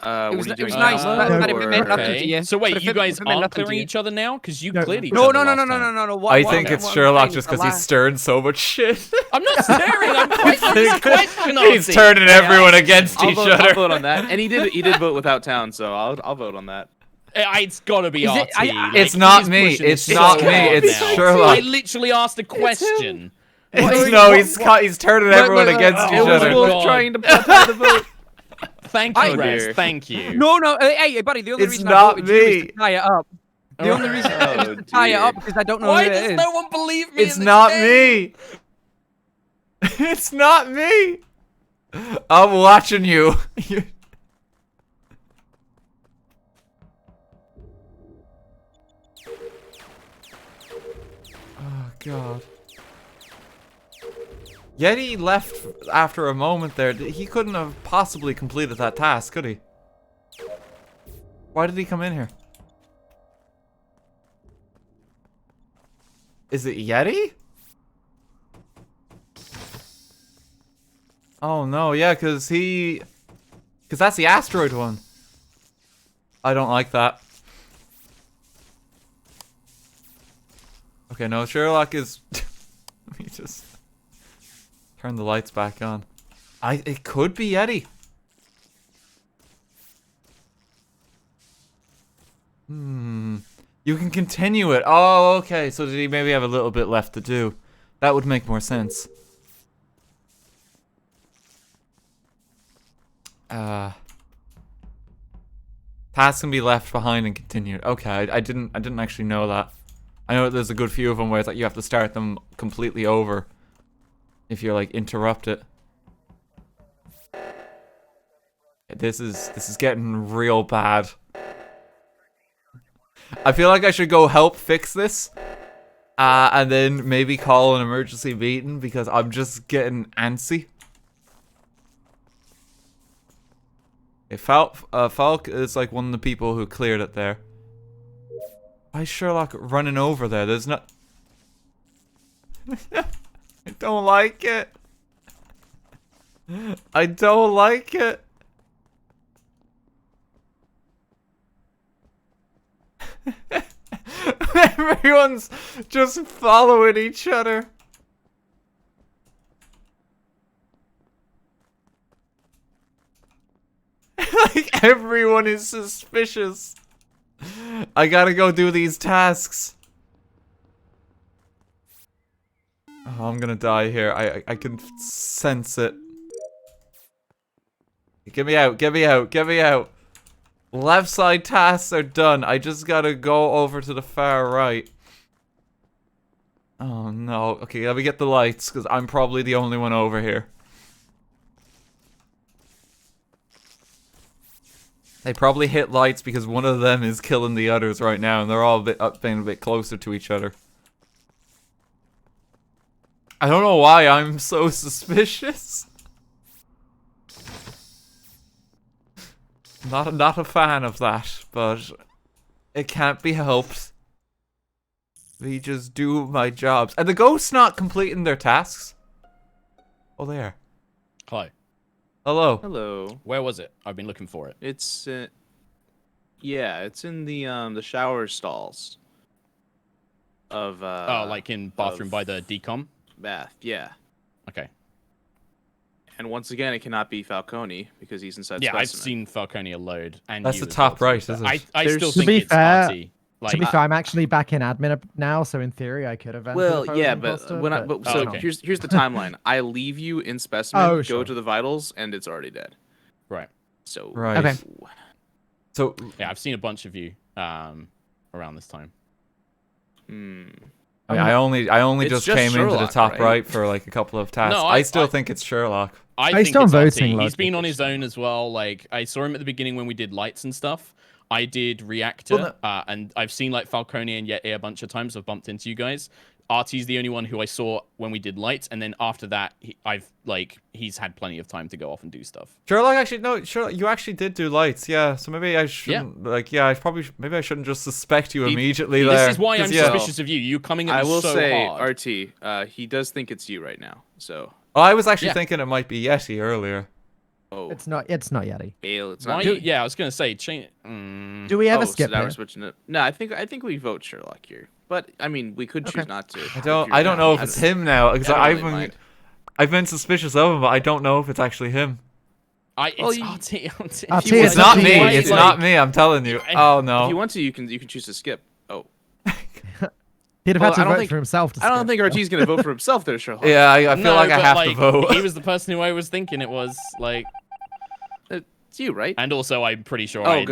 What was are you doing? nice. now, That or- it meant nothing to Okay. you. So But wait, if you it- guys if it meant are nothing to clearing you. each other now? Because you No, cleared each No, other no, no, last no, no, time. no, no. I What- think what- it's what I'm Sherlock saying is just the because he's last- stirring so much shit. I'm not staring. I'm questioning this question. He's Artie. turning everyone against I'll each vote, other. I'll vote on that. And he did vote without town, so I'll vote on that. It's gotta be Is RT. it- I- It's he not is me, pushing it's it not so me, hard it's now. Sherlock. I literally asked a question. No, he's turning everyone against each It was other. Wolf God. trying to put the vote. Thank Oh, you, Rez. dear. Thank you. No, hey, buddy. The only It's reason not I voted you is me. to tie it up. The only reason is Oh, to tie it dear. up because I don't know Why who it does is. no one believe me? It's in this not game? me. It's not me. I'm watching you. Oh god. Yeti left after a moment there. He couldn't have possibly completed that task, could he? Why did he come in here? Is it Yeti? Oh no, yeah, cause that's the asteroid one. I don't like that. Okay, no, Sherlock is. Let me just turn the lights back on. It could be Yeti. You can continue it. Oh, okay. So did he maybe have a little bit left to do? That would make more sense. Tasks can be left behind and continued. Okay, I didn't actually know that. I know there's a good few of them where it's like you have to start them completely over if you're like interrupt it. This is getting real bad. I feel like I should go help fix this. And then maybe call an emergency meeting because I'm just getting antsy. Falk is like one of the people who cleared it there. Why is Sherlock running over there? There's not... I don't like it. I don't like it. Everyone's just following each other. Like, everyone is suspicious. I gotta go do these tasks. Oh, I'm gonna die here. I can sense it. Get me out, get me out, get me out. Left side tasks are done. I just gotta go over to the far right. Oh no. Okay, let me get the lights, because I'm probably the only one over here. They probably hit lights because one of them is killing the others right now, and they're all being a bit closer to each other. I don't know why I'm so suspicious. Not a fan of that, but it can't be helped. We just do my jobs. And the ghosts not completing their tasks? Oh, they are. Hi. Hello. Hello. Where was it? I've been looking for it. It's yeah, it's in the shower stalls of Oh, like in bathroom by the decom? bath. Yeah. Okay. And once again, it cannot be Falcone because he's inside. Yeah, I've specimen. seen Falcone a load. And That's you the as top well, right, so isn't I it? still To think be it's fair- arty. Like, to be fair, I'm actually back in admin now, so in theory I could have entered Well, if I was yeah, an but imposter, when but so okay. here's the timeline. I leave you in specimen, Oh, go sure. to the vitals, and it's already dead. right. So Right. Okay. So, Yeah, I've seen a bunch of you around this time. I mean, I only It's just just came into the Sherlock, top right? right for like a couple of tasks. No, I I still think it's Sherlock. I Based think on it's voting RT. He's logic, been on it's his own as well. Like, I saw him at the beginning when we did lights and stuff. I did reactor, Well, and I've seen like Falcone and Yeti a bunch of times. I've bumped into you guys. Artie's the only one who I saw when we did lights, and then after that, he's had plenty of time to go off and do stuff. Sherlock actually no, Sherlock, you actually did do lights, yeah. So maybe I shouldn't maybe I shouldn't just suspect you immediately there. This is why I'm suspicious of you. You coming at me so hard. I will say, RT, he does think it's you right now. So. Oh, I was actually thinking it might be Yeti earlier. Oh. It's not Yeti. It's not. Yeah, I was gonna say. Do we ever skip so now it? we're switching it. No, I think we vote Sherlock here. But I mean, we could choose not to. I don't know if it's him now because I've been suspicious of him, but I don't know if it's actually him. It's It's not me. It's not me. I'm telling you. Oh no. If you want to, you can choose to skip. Oh. He'd have had to vote for himself. I don't think RT's gonna vote for himself there, Sherlock. Yeah, I feel like I have to vote. He was the person who I was thinking it was. Like. It's you, right? And also, I'm pretty sure good.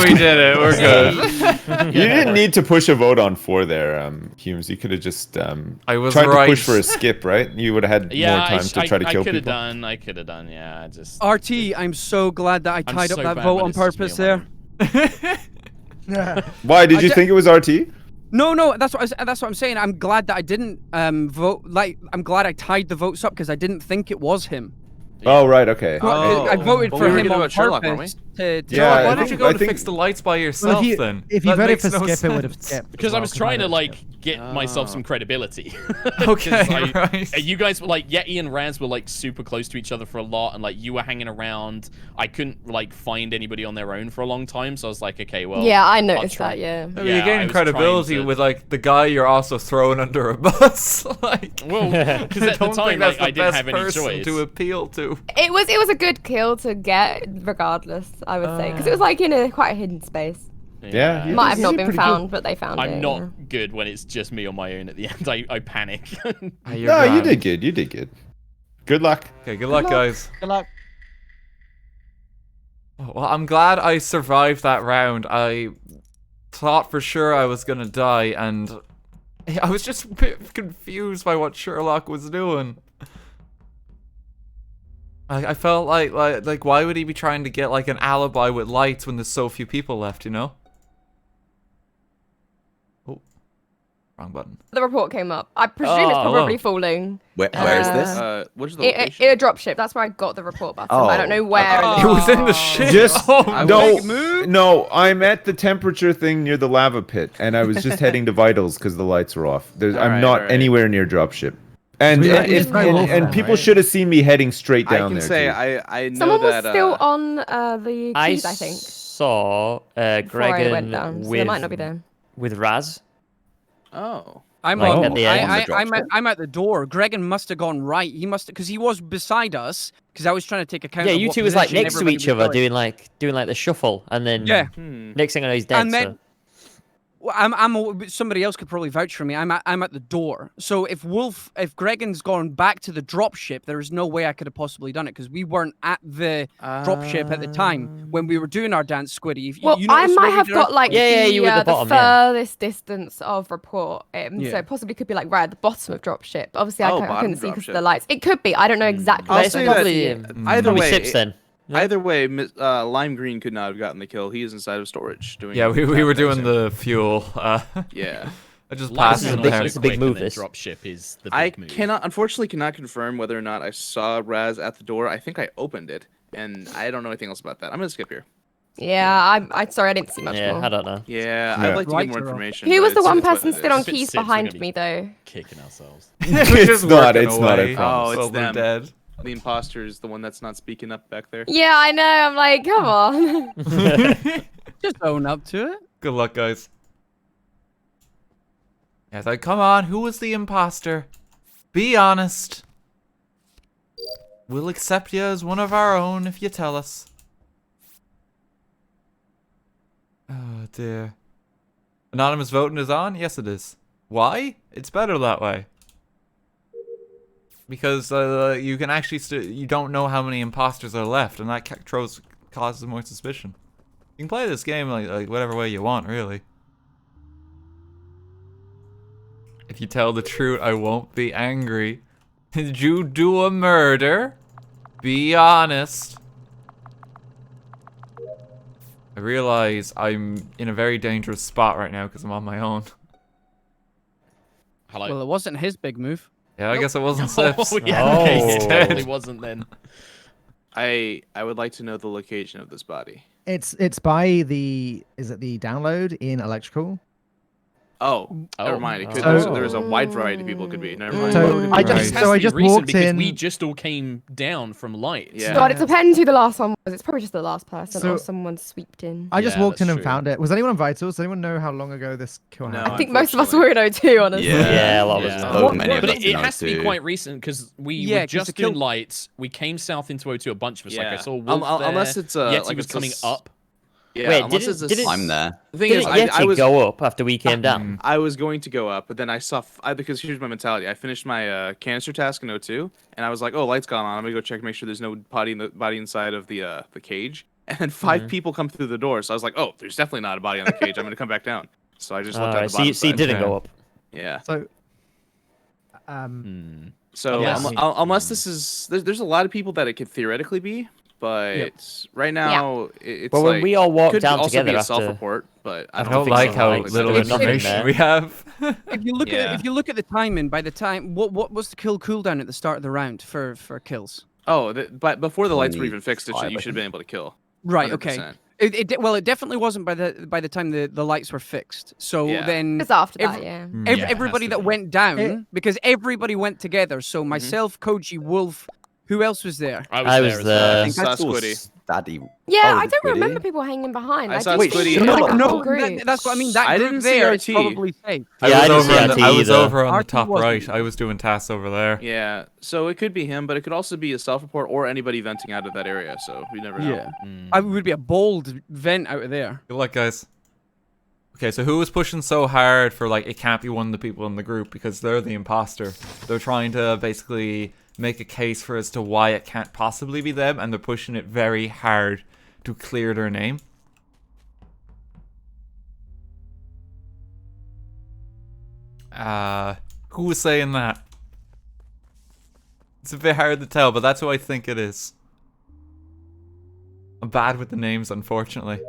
We did it. We're good. You didn't need to push a vote on 4 there, Humes. You could have just tried to push for a skip, right? You would have had more time to try to kill people. I could have done. Yeah, just. RT, I'm so glad that I tied up that vote on purpose there. Why did you think it was RT? No, that's what I'm saying. I'm glad that I didn't vote. Like, I'm glad I tied the votes up because I didn't think it was him. Oh, right, okay. I voted for him on Sherlock, purpose. Why did you go to fix the lights by yourself then? If you voted for skip, it would have skipped. Because I was trying to like get myself some credibility. Okay, right. You guys were like Yeti and Raz were like super close to each other for a lot, and like you were hanging around. I couldn't like find anybody on their own for a long time, so I was like, okay, well. Yeah, I noticed that. Yeah. I mean, you're gaining credibility with like the guy you're also throwing under a bus. Like, well, because at the time like, I didn't have any choice to appeal to. It was a good kill to get, regardless. I would say, because it was like in quite a hidden space. Yeah. Might have not been found, but they found it. I'm not good when it's just me on my own at the end. I panic. No, you did good. You did good. Good luck. Okay, good luck, guys. Good luck. Well, I'm glad I survived that round. I thought for sure I was gonna die, and I was just a bit confused by what Sherlock was doing. I felt like why would he be trying to get like an alibi with lights when there's so few people left, you know? Oh, wrong button. The report came up. I presume it's probably falling. Where is this? What's the location? In a dropship. That's where I got the report button. But I don't know where. It was in the ship. Just no. I'm at the temperature thing near the lava pit, and I was just heading to vitals because the lights were off. I'm not anywhere near dropship. And people should have seen me heading straight down there. I can say I know someone that was still on the keys, I think. Saw Greg went down, so they might not be there. With Raz. Oh. I'm at the end. I'm at the door. Gregan must have gone right. He must because he was beside us because I was trying to take account. Yeah, of you what two was like position next to everybody each was other, going. doing like the shuffle, and then next thing I know he's dead. And then, somebody else could probably vouch for me. I'm at the door. So if Gregan's gone back to the dropship, there is no way I could have possibly done it because we weren't at the dropship at the time when we were doing our dance, Squiddy. Well, I might have got like you were at the bottom, furthest distance of report. So it possibly could be like right at the bottom of dropship. Obviously, I couldn't see because of the lights. It could be. I don't know exactly. I'll say that either way. Ships then. Yeah. Either way, Lime Green could not have gotten the kill. He is inside of storage doing. Yeah, we were doing the fuel. Yeah. I just passed him there. It's a big move. This dropship is the big move. Unfortunately, cannot confirm whether or not I saw Raz at the door. I think I opened it, and I don't know anything else about that. I'm gonna skip here. Yeah, I'm sorry, I didn't see much more. I don't know. Yeah, I'd like to get more information. Who was the one person still on keys behind me, though? Kicking ourselves. It's not. It's not. I promise. Oh, it's them. Dead. The imposter is the one that's not speaking up back there. Yeah, I know. I'm like, come on. Just own up to it. Good luck, guys. Yeah, it's like, come on, who was the imposter? Be honest. We'll accept you as one of our own if you tell us. Oh, dear. Anonymous voting is on? Yes, it is. Why? It's better that way. Because you can actually you don't know how many imposters are left, and that causes more suspicion. You can play this game like whatever way you want, really. If you tell the truth, I won't be angry. Did you do a murder? Be honest. I realize I'm in a very dangerous spot right now because I'm on my own. Hello. Well, it wasn't his big move. Yeah, I guess it wasn't Sif's. Oh, yeah, Oh. okay, He's it dead. totally wasn't then. I would like to know the location of this body. It's by the download in electrical. Oh, never mind. It could, So- there's a wide variety of people it could be. Never mind. So I just It has to be recent walked because in. we just all came down from lights. Yeah. God, it depends who the last one was. It's probably just the last person So- or someone sweeped in. I just Yeah, walked in that's and true. found it. Was anyone on Vitals? Does anyone know how long ago this kill No, happened? I think most of us were in O2, honestly. Yeah, a lot of us. Yeah. know. So many of But us it know has to be too. quite recent because we Yeah, were 'cause just the kill- doing lights. We came south into O2, a bunch of us. Like I Yeah. saw Wolf Unless there. it's, Yeti like was it's a coming s- up. Yeah, Wait, unless didn't- it's a didn't- I'm there. The thing Didn't is, Yeti I was go up after we came down? I was going to go up, but then I saw because here's my mentality. I finished my canister task in O2, and I was like, "Oh, lights gone on. I'm gonna go check, make sure there's no body inside of the cage." And then 5 people come through the door, so I was like, "Oh, there's definitely not a body on the cage. I'm gonna come back down." So I just looked at Alright, the so bottom you, so you side. didn't Okay. go up. Yeah. So, So Unless- unless this is there's a lot of people that it could theoretically be, but right now it's Well, like when we all walked could down also together be a after- self-report, but I don't don't think like so. how Like, little there was nothing information there. we have. If you look Yeah. if you look at the timing, by the time what was the kill cooldown at the start of the round for kills? Oh, but before the lights were even 25, fixed, you I should have think. been able to kill. Right. Okay. 100%. It definitely wasn't by the time the lights were fixed. So Yeah. then It's after that, Every- yeah. Mm. Yeah, it has everybody to that be. went down It- because everybody went together. So myself, Koji, Wolf, who else was there? I was there. as there. well. I I think think I saw saw Squiddy. Daddy. Yeah, Oh, I was it don't remember Squiddy? people hanging behind. I I saw did Squiddy. see No, that no, whole group. that's what I mean. That I group didn't see there RT. is probably safe. I Yeah, I was didn't over see on the, RT I was either. over on the RT top wasn't. right. I was doing tasks over there. Yeah, so it could be him, but it could also be a self-report or anybody venting out of that area. So we never know. Yeah, I would be a bold vent out of there. Good luck, guys. Okay, so who was pushing so hard for, like, it can't be one of the people in the group because they're the imposter. They're trying to basically make a case for as to why it can't possibly be them, and they're pushing it very hard to clear their name. Who was saying that? It's a bit hard to tell, but that's who I think it is. I'm bad with the names, unfortunately.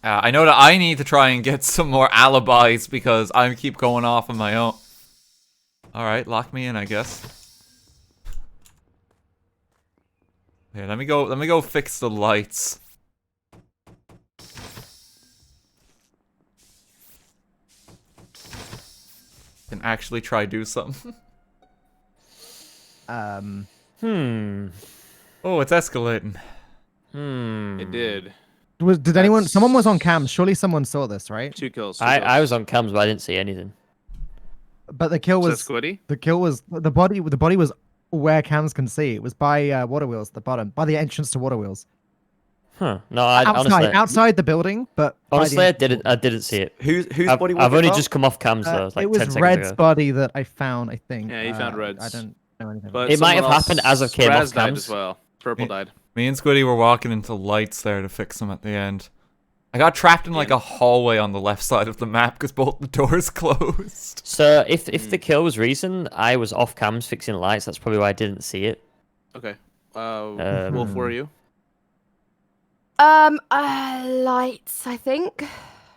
I know that I need to try and get some more alibis because I keep going off on my own. Alright, lock me in, I guess. Here, let me go fix the lights. Can actually try do something. Oh, it's escalating. It did. did anyone? Someone was on cam. Surely someone saw this, right? 2 kills. I was on cams, but I didn't see anything. But the kill Was was that Squiddy? the kill was the body. The body was where cams can see. It was by water wheels, the bottom, by the entrance to water wheels. Huh? No, I Outside, outside the building, but by the honestly, entrance. I didn't see it. Whose I've, body was I've it, only Carl? just come off cams though. Like it was 10 seconds Red's ago. body that I found. I think. Yeah, he found Red's. I don't know anything. But It might someone have happened else- as I came off Raz died cams. as well. Purple died. Me and Squiddy were walking into lights there to fix them at the end. I got trapped in like a hallway on the left side of the map because both the doors closed. So if the kill was recent, I was off cams fixing lights. That's probably why I didn't see it. Okay. Wolf, where are you? Lights, I think.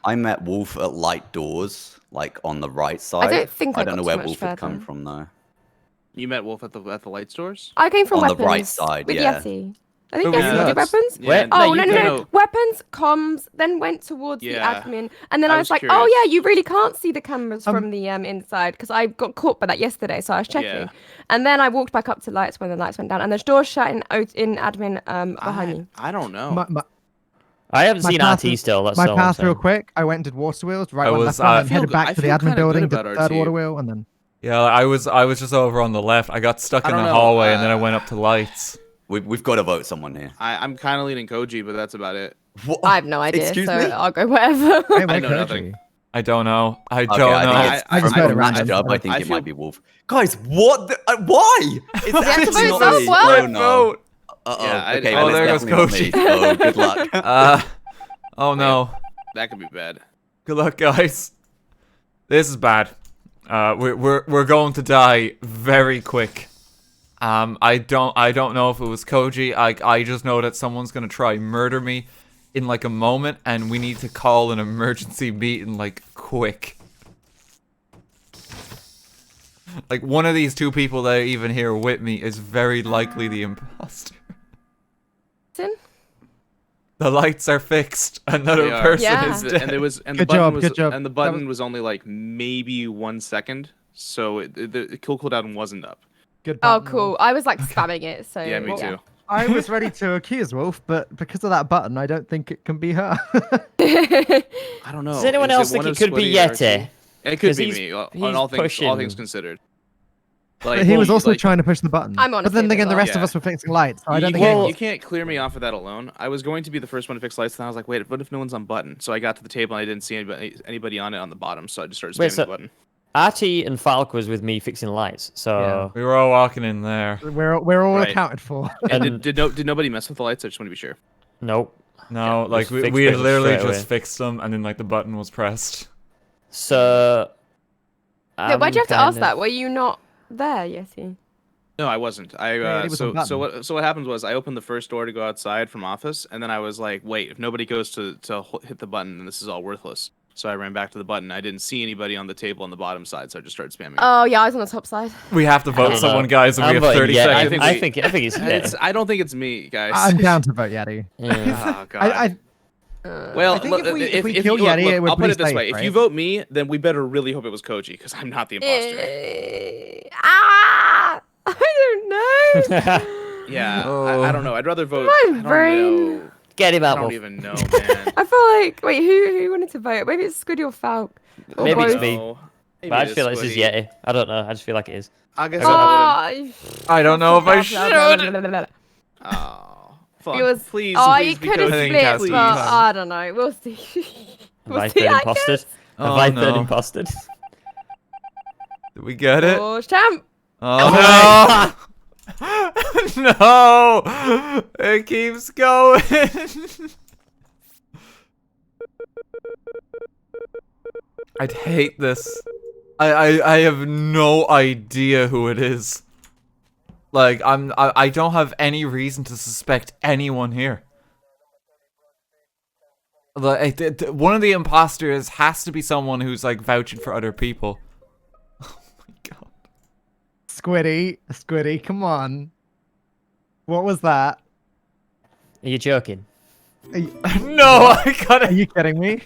I met Wolf at light doors, like on the right side. don't think I don't got know too where much Wolf had come further. from though. You met Wolf at the light stores? I came from On the weapons. right side, with yeah. Yeti. I think Oh, Yeti yeah. did weapons. Yeah, Oh, you no. Weapons, comms, then went towards Yeah. the admin. And then I I was was like, curious. oh, yeah, you really can't see the cameras from the inside because I got caught by that yesterday. So I was checking. Yeah. And then I walked back up to lights when the lights went down. And there's doors shut in admin behind me. I don't know. I haven't My seen path RT is- still. That's My all I'm path real saying. quick. I went and did water wheels, right I one, was, left one, I and headed feel back to the kinda admin good building, did about the third RT. water wheel, and then Yeah, I was just over on the left. I got stuck I in the don't know, hallway and then I went up to lights. We've got to vote someone here. I'm kind of leaning Koji, but that's about it. What? I have no idea. Excuse so me? I'll go wherever. Hey, I where know Koji? nothing. I don't know. I Okay, don't I know. think it's I just from voted matched random. up. I think I it feel- might be Wolf. Guys, what? Why? It's have to actually vote not me. someone? Oh, no. Vote. Uh-oh. Yeah, I- okay, oh, well, there it's goes definitely not me. Oh, good luck. Oh no. That could be bad. Good luck, guys. This is bad. We're going to die very quick. I don't know if it was Koji. I just know that someone's gonna try murder me in like a moment, and we need to call an emergency meeting like quick. Like one of these two people that are even here with me is very likely the imposter. The lights are fixed. Another person is dead. And there was and Good the button job, was and the button was only like maybe 1 second, so the kill cooldown wasn't up. Good. Oh, cool. I was like spamming it, so Yeah, me too. I was ready to accuse Wolf, but because of that button, I don't think it can be her. I don't know. Does anyone else think it could be Yeti? It could be me. He's On all pushing. things considered. But he was also trying to push the button. I'm But then honestly again, the rest of yeah. us were fixing lights. So I don't You think. can't clear me off of that alone. I was going to be the first one to fix lights, and I was like, wait, what if no one's on button? So I got to the table and I didn't see anybody on it on the bottom, so I just started spamming the button. Artie and Falk was with me fixing lights, so we were all walking in there. We're all Right. accounted for. And did nobody mess with the lights? I just want to be sure. Nope. No, Yeah, like just we fixed had it literally straight just away. fixed them, and then like the button was pressed. So. Wait, why'd you have to I'm ask kind that? of- Were you not there, Yeti? No, I wasn't. Yeah, it was on So button. what happened was I opened the first door to go outside from office, and then I was like, wait, if nobody goes to hit the button, then this is all worthless. So I ran back to the button. I didn't see anybody on the table on the bottom side, so I just started spamming. Oh, yeah, I was on the top side. We have to vote someone, guys, and we I'm have voting 30 Yeti. seconds. I think it's Yeti. I don't think it's me, guys. I'm down to vote Yeti. Oh god. Well, I think if we you- kill look, Yeti, look, it would I'll put be it this safe, way: if you right? vote me, then we better really hope it was Koji, because I'm not the imposter. I don't know. Yeah, Oh. I don't know. I'd rather vote. My I don't brain. know. Get him I out. don't Wolf. even know, man. I feel like wait, who wanted to vote? Maybe it's Squiddy or Falk. Or Maybe it's both. me. No. Maybe But I it just is feel like this is Squiddy. Yeti. I don't know. I just feel like it is. I guess Oh, I voted. I don't know if I should. Oh, fuck. It was. Please, Oh, please you be could have Koji. split, Please. but I don't know. We'll see. We'll Have I see, third I imposted? guess. Have Oh, I third no. imposted? Did we get it? Oh, champ. Oh no! No! It keeps going. I'd hate this. I have no idea who it is. Like I don't have any reason to suspect anyone here. Like one of the imposters has to be someone who's like vouching for other people. Oh my god. Squiddy, come on. What was that? Are you joking? No, I got Are it. you kidding me?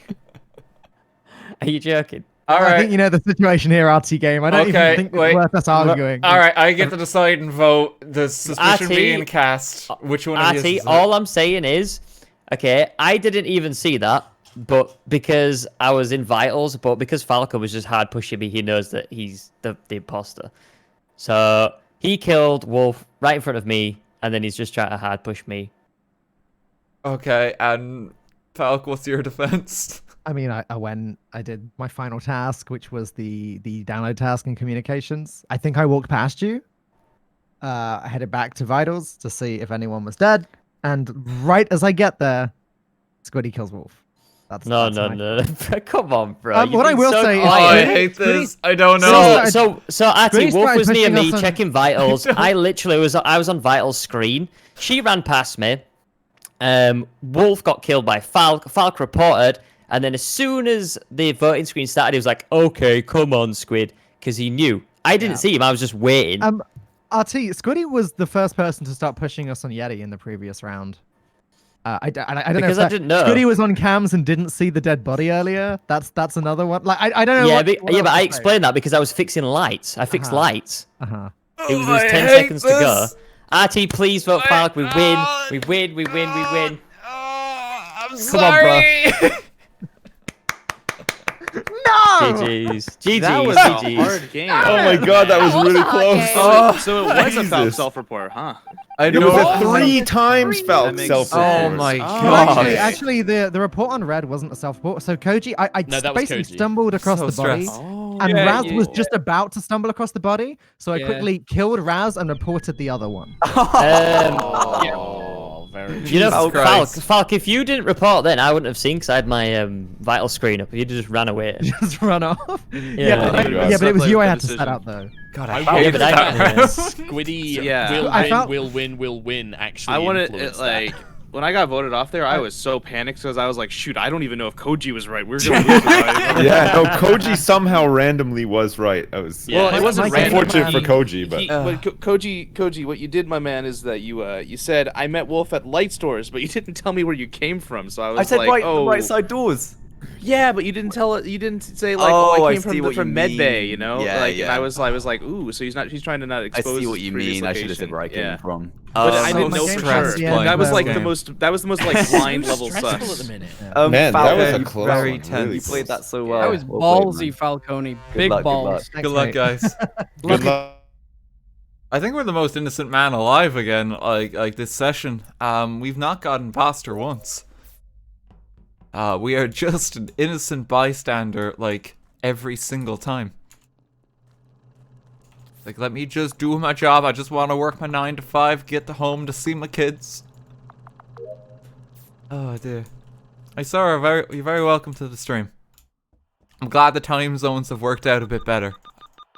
Are you joking? All I right. think you know the situation here, RTGame. I don't Okay, even think wait. it's worth us arguing. All right, I get to decide and vote. The suspicion Artie- being cast. Which one of these Artie, is it? all I'm saying is, okay, I didn't even see that, but because I was in vitals, but because Falco was just hard pushing me, he knows that he's the imposter. So he killed Wolf right in front of me, and then he's just trying to hard push me. Okay, and Falk, what's your defense? I mean, I did my final task, which was the download task in communications. I think I walked past you. I headed back to vitals to see if anyone was dead, and right as I get there, Squiddy kills Wolf. That's No. Come on, bro. You've what I been will so say is- Oh, quiet. I hate this. I don't So, know. Artie, Grace Wolf started was near pushing me us on- checking vitals. I literally I was on vitals screen. She ran past me. Wolf got killed by Falk. Falk reported, and then as soon as the voting screen started, he was like, "Okay, come on, Squid," because he knew. I didn't see him. I was just waiting. RT, Squiddy was the first person to start pushing us on Yeti in the previous round. I don't know. Because if I didn't know. Squiddy was on cams and didn't see the dead body earlier. That's another one. Like I don't know. Yeah, what but else I to say. explained that because I was fixing lights. I fixed lights. Uh-huh. It was I 10 hate seconds to go. this. RT, please vote Falk. We win. We win. We win. We win. I'm Come sorry. on, bro. No! GG's. GG's. That was a GG's. hard game. Oh my god, that was That was really a hard close. game. Oh, So it was a Falk Jesus. self-report, huh? I It was know. a 3 times Falk That makes self-report. Oh my Oh, god. Actually, the report on Red wasn't a self-report. So Koji, I No, that was basically Koji. stumbled across So the body, stressed. and Yeah, Raz was just about to stumble across the body, so I Yeah. quickly killed Raz and reported the other one. Um, Oh, very. You know, Jesus Falk, if you didn't report then, I wouldn't have seen because I had my vital screen up. You just ran away. Just run off. Yeah, but it was you I had to set up though. God, I hate wanted that. that Squiddy Yeah. will win, actually. I wanted it influenced like that. when I got voted off there, I was so panicked because I was like, shoot, I don't even know if Koji was right. We're going to lose. Yeah, no, Koji somehow randomly was right. I was Well, it wasn't random. unfortunate for Koji, but Koji, what you did, my man, is that you said I met Wolf at light stores, but you didn't tell me where you came from. So I was said like, the right side doors. Yeah, but you didn't say like, I came from Medbay, you know? Yeah, like, yeah. And I was like, ooh, so he's trying to not I expose. see what you mean. I should have said where I came from. But I so didn't know for sure. stressed playing That was this like game. that was the most like blind level Stressful sus. at the minute. man, that was a you close very one. tense. Really You played close. that so well. That was Well played, ballsy, man. Falcone. Good Big luck, good balls. luck. Thanks, Good luck, mate. guys. Good luck. I think we're the most innocent man alive again. Like this session. We've not gotten past her once. We are just an innocent bystander, like every single time. Like, let me just do my job. I just want to work my 9 to 5, get to home to see my kids. Oh dear. Hey, Sarah, you're very welcome to the stream. I'm glad the time zones have worked out a bit better.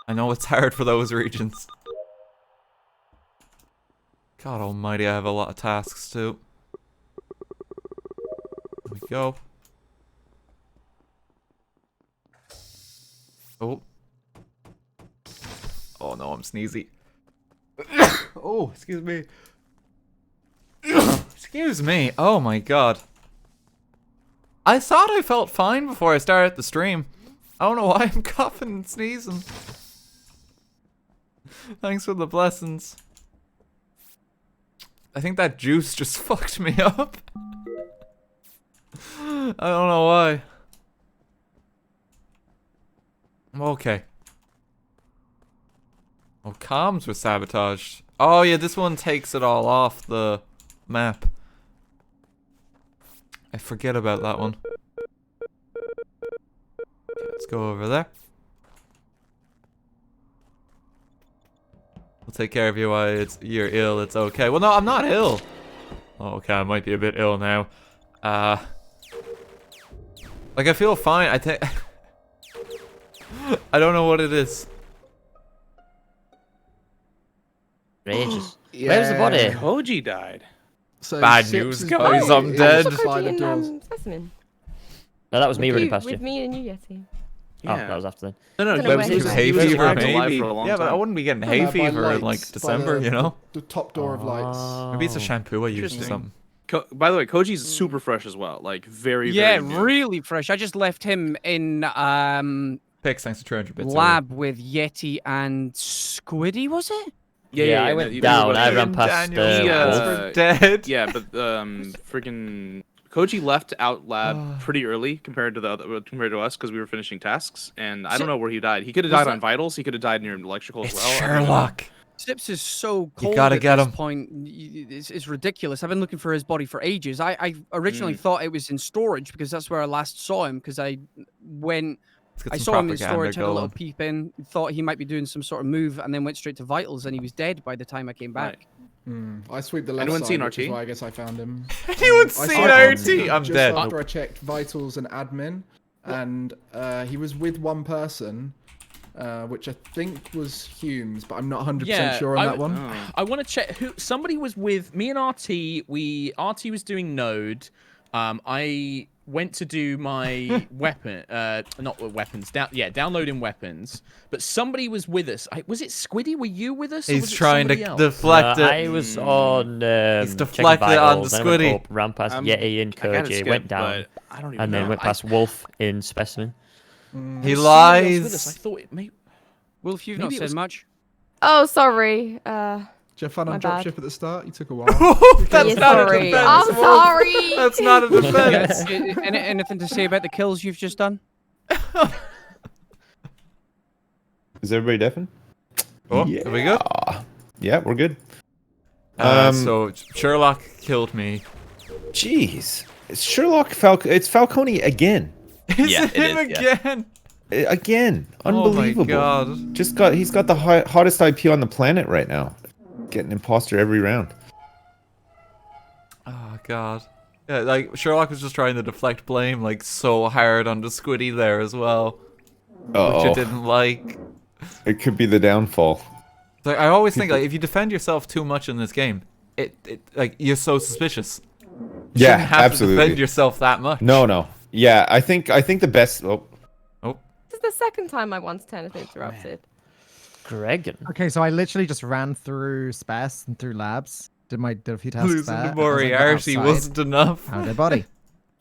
I know it's hard for those regions. God almighty, I have a lot of tasks too. There we go. Oh. Oh no, I'm sneezy. Oh, excuse me. Excuse me. Oh my god. I thought I felt fine before I started the stream. I don't know why I'm coughing and sneezing. Thanks for the blessings. I think that juice just fucked me up. I don't know why. I'm okay. Oh, comms were sabotaged. Oh yeah, this one takes it all off the map. I forget about that one. Okay, let's go over there. We'll take care of you while you're ill. It's okay. Well, no, I'm not ill. Oh, okay, I might be a bit ill now. Like I feel fine. I think I don't know what it is. Rages. Where's the body? Koji died. So Bad Sips news, is guys, back. I'm It's dead. just slide Koji the doors. and Specimen. No, that was me With running you- past you. With me and you, Yeti. Oh, that was after then. No, Don't know he where was, he hay he was fever, alive maybe. for a long Yeah, but I time. wouldn't be getting No, hay no, by fever in like lights, by December, the- you know? The top door of lights. Maybe it's a shampoo I used or Interesting. something. By the way, Koji's super fresh as well. Like very, Yeah, very new. really fresh. I just left him in Pix, thanks to 200 bits. lab with Yeti and Squiddy, was it? Yeah, I went down. I ran past Daniel, dead. Yeah, but freaking Koji left out lab pretty early compared to us because we were finishing tasks, and I don't know where he died. He could have died on vitals. He could have died near electrical as It's well. I don't know. Sherlock. Sips is so cold gotta at get this him. point. It's ridiculous. I've been looking for his body for ages. I originally thought it was in storage because that's where I last saw him. Because I went, Let's get I some saw him in propaganda storage, had a little going. peep in, thought he might be doing some sort of move, and then went straight to vitals, and he was dead by the time I came back. I sweep the left Anyone side, seen which is RT? why I guess I found him. Anyone I seen saw RT? him I'm just dead. after I checked vitals and admin, and he was with one person, which I think was Humes, but I'm not 100% sure on that one. I want to check who. Somebody was with me and RT. RT was doing Node. I went to do my downloading weapons. But somebody was with us. Was it Squiddy? Were you with us? Or He's was it trying to somebody else? deflect it. I was on. He's deflected it on the Squiddy. Ran past Yeti and I gotta Koji, skip, went down, but I don't even and then know. went past Wolf in Specimen. He Somebody else with us. I lies. thought it may. Wolf, you've Maybe not it said was- much. Oh, sorry. Did you have fun My on bad. dropship at the start? You took a while. That's Yeah, not a sorry. defense. I'm Wolf. sorry. That's not a defense. Anything to say about the kills you've just done? Is everybody deafened? Oh, there we go. Yeah, we're good. So Sherlock killed me. Jeez, it's Sherlock It's Falcone again. Is Yeah, it it him is, yeah. again? Again, unbelievable. Oh my god. He's got the hottest IP on the planet right now, getting imposter every round. god. Yeah, like Sherlock was just trying to deflect blame like so hard on the Squiddy there as well, which I didn't like. It could be the downfall. Like I always think like if you defend yourself too much in this game, it like you're so suspicious. You shouldn't have absolutely. to defend yourself that much. No. Yeah, I think the best. This is the second time I once turn has interrupted. Gregan. Okay, so I literally just ran through Spes and through labs. Did a few tasks Losing there. to Moriarty wasn't enough. How's their body?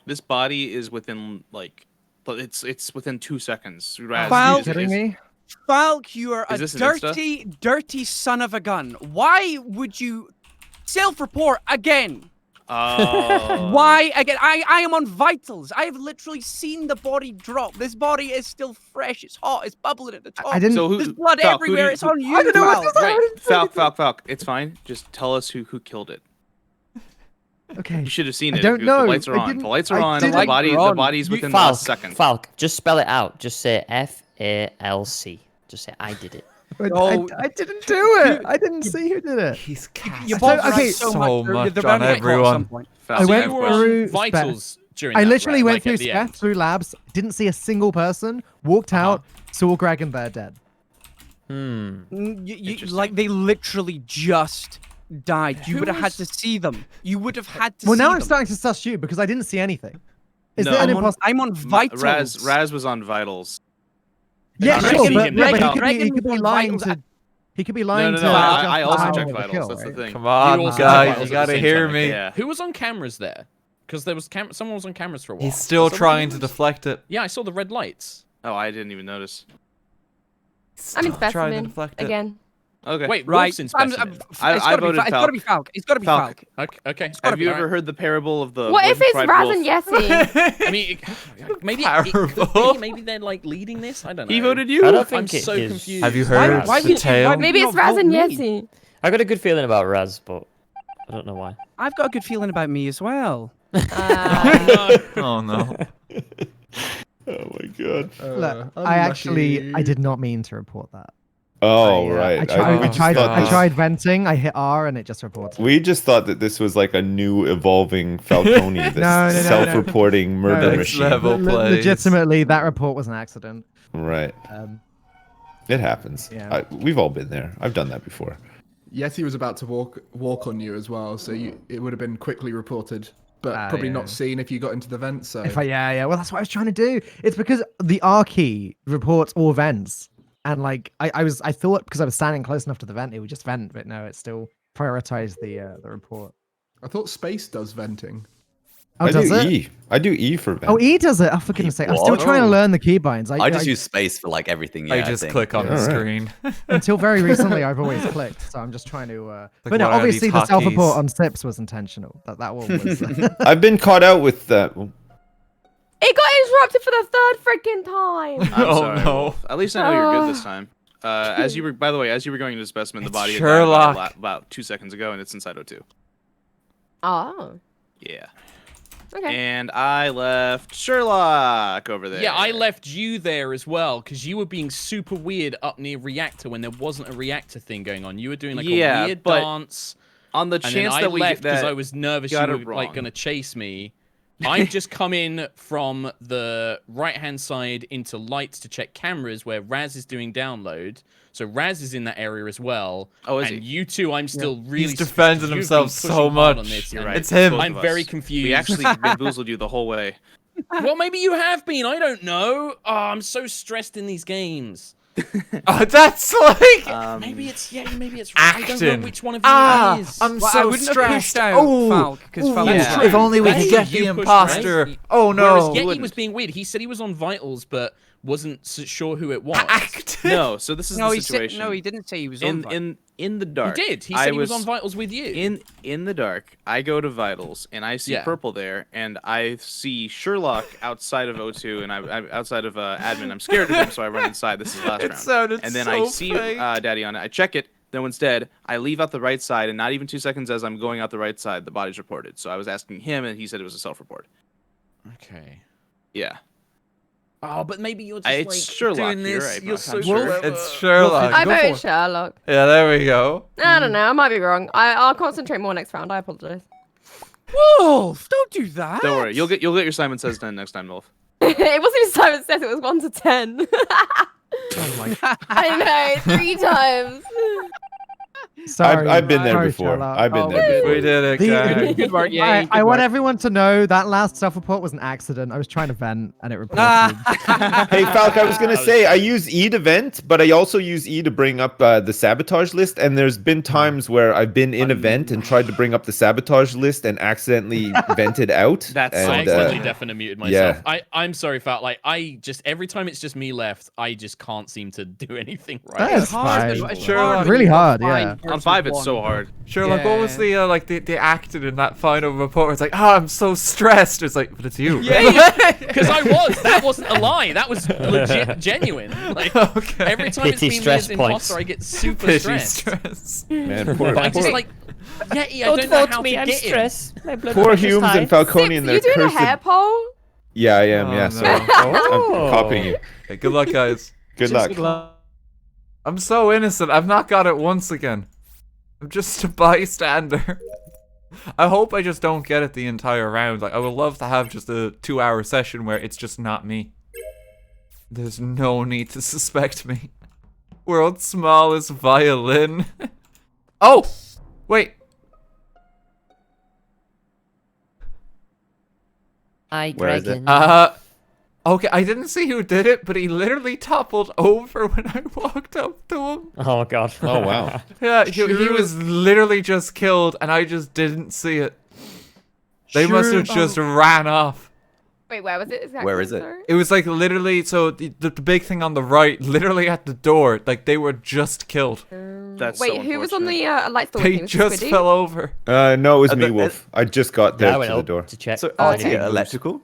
This body is within like, but it's within 2 seconds. Raz, Falk, Are you kidding me? Falk, you are a this an Insta? dirty son of a gun. Why would you self-report again? Oh. Why again? I am on vitals. I have literally seen the body drop. This body is still fresh. It's hot. It's bubbling at the top. I didn't. So There's blood Falk, who everywhere. did- It's on you. I don't know what Falk. Wait, Falk. It's fine. Just tell us who killed it. Okay. You should have seen I it. don't The know. lights are I on. didn't- The lights are I on. didn't- The body's within the last second. Falk, just spell it out. Just say F-A-L-C. Just say I did it. I didn't do it. I didn't see who did it. He's You I both don't- okay, ran so you're much bound on to get caught at everyone. some point. Falk, I you went have You a were question. through on vitals during I that, literally right? went Like, through at the end. Speth, through labs, didn't see a single person, walked out, saw Greg and they're dead. Like they literally just died. You would have had to see them. You would have had to Well, see now them. I'm starting to suss you because I didn't see anything. Is No, there an I'm on- impossible? I'm on vitals. Raz was on vitals. Yeah, Greg sure, and but, him yeah, didn't but count. he could be Greg lying and to. He could be No, lying no, to. no. I justify also the checked kill, vitals. That's the right? thing. Come on, You also guys, checked you vitals gotta at the same hear time, me. Yeah. Who was on cameras there? Because there was someone was on cameras for a while. He's still Was someone trying to cameras? deflect it. Yeah, I saw the red lights. Oh, I didn't even notice. I'm in Still trying to specimen deflect it. again. Okay. Wait, Right. Wolf's in I'm- specimen. I voted It's gotta be Falk. It's gotta be Falk. Falk. Okay. Have you alright. ever heard the parable of the? What if it's fried Raz wolf? and Yeti? I mean, maybe it could Terrible. be. Maybe they're like leading this. I don't know. He voted you. I don't I'm think it so is. confused. Have you heard Why the would you- tale? why- Maybe it's not Raz and vote me. Yeti. I got a good feeling about Raz, but I don't know why. I've got a good feeling about me as well. Oh no. Oh my god. Look, I'm I actually, lucky. I did not mean to report that. Oh I right. tried, We just thought I this- tried venting. I hit R and it just reported. We just thought that this was like a new evolving Falcone, this No. self-reporting murder Next machine. level. plays. Legitimately, that report was an accident. Right. Um, It happens. Yeah. We've all been there. I've done that before. Yeti was about to walk on you as well, so it would have been quickly reported, but probably yeah. not seen if you got into the vent. So yeah. Well, that's what I was trying to do. It's because the R key reports all vents, and like I thought because I was standing close enough to the vent, it would just vent, but no, it still prioritized the report. I thought space does venting. Oh, I does do it? E. I do E for vent. Oh, E does it. Oh, for goodness sake! I'm still What? trying to learn the keybinds. I just use space for like everything. Yeah, I just think. click on the Alright. screen. Until very recently, I've always clicked, so I'm just trying to. But no, what are obviously these the self-report hotkeys? on Sips was intentional. That one was. I've been caught out with that. It got interrupted for the third freaking time. I'm Oh, sorry, no. Wolf. At least I know you're good this time. As you were, by the way, as you were going into specimen, the It's body had Sherlock. died about 2 seconds ago, and it's inside O2. Oh, Yeah. okay. And I left Sherlock over there. Yeah, I left you there as well because you were being super weird up near reactor when there wasn't a reactor thing going on. You were doing like Yeah, a weird but dance. on the And then chance I that we left because that I was nervous you got were it like wrong. gonna chase me. I've just come in from the right-hand side into lights to check cameras where Raz is doing download. So Raz is in that area as well. Oh, is and he? you two, I'm still really He's defending suspicious. You've himself been so pushing hard on much. this, You're and right. It's him. both I'm of very us. confused. We actually bamboozled you the whole way. Well, maybe you have been. I don't know. Oh, I'm so stressed in these games. Oh, that's like Maybe it's maybe it's right. I don't acting. know which one of you it is. I'm Well, I so wouldn't have pushed stressed. out Oh, Falk, 'cause Falk yeah. was If only we That's could you get the pushed imposter. Raz. Oh Whereas no. Yeti was being weird. He said he was on vitals, but wasn't sure who it was. Acting. No, so this is No, the he said situation. no. He didn't say he was on. in the He dark. did. He I said he was on vitals with you. In the dark, I go to vitals and I see Yeah. purple there, and I see Sherlock outside of O2 and I'm outside of admin. I'm scared of him, so I run inside. This is last It round. sounded And then so I see fake. Daddy on it. I check it. No one's dead. I leave out the right side, and not even 2 seconds as I'm going out the right side, the body's reported. So I was asking him, and he said it was a self-report. Okay. Yeah. Oh, but maybe you're just It's like Sherlock doing here, this. I'm You're so sure. clever. It's Sherlock. I Go for voted it. Sherlock. Yeah, there we go. I don't know. I might be wrong. I'll concentrate more next round. I apologize. Wolf, don't do that. Don't worry, you'll get your Simon Says 10 next time, Wolf. It wasn't even Simon Says, it was 1 to 10. Oh my. I know, 3 times. Sorry, I've been there sorry, before. Sherlock. I've been there before. We did it, guys. Good work, yeah. I want everyone to know that last self-report was an accident. I was trying to vent and it reported. Hey, Falk, I was going to say, I use E to vent, but I also use E to bring up the sabotage list. And there's been times where I've been in a vent and tried to bring up the sabotage list and accidentally vented out. That's and, I accidentally definitely muted myself. yeah. I'm sorry, Fat. Like, I just, every time it's just me left, I just can't seem to do anything right. That's hard. fine. It's Sure, hard. really hard, Find yeah. On 5, it's so hard. Sherlock, what was the the acting in that final report? It's like, oh, I'm so stressed. It's like, but it's you. Yeah, because I was. That wasn't a lie. That was legit, genuine. Like, Okay. every time Pity it's me stress as points. imposter, I get super Pity stressed. stress. Man, poor, But I just poor, like, yeah, I Don't don't know vote how me, to I'm get him. stressed. My blood poor pressure's Humes high. and Falcone and Sips, their you doing a cursed... hair poll? Yeah, I am. Oh, yeah, no. sorry. Oh. I'm copying you. Okay, good luck, guys. Good luck. I'm so innocent. I've not got it once again. I'm just a bystander. I hope I just don't get it the entire round. Like, I would love to have just a 2-hour session where it's just not me. There's no need to suspect me. World's smallest violin. Oh! Wait. Hi, Where is Dragon. Okay, I didn't see who did it, but he literally toppled over when I walked up to him. Oh, God. Oh, wow. Yeah, he was literally just killed, and I just didn't see it. They must have just ran off. Wait, where was it exactly? Where is it? Sorry? It was like literally, so the big thing on the right, literally at the door, like they were just killed. That's Wait, so who was on the unfortunate. light store? They with you? Was it just Squiddy? fell over. No, it was me, the- Wolf. I just got Yeah, I there went to the up door. to check. So Oh, RT, okay. electrical?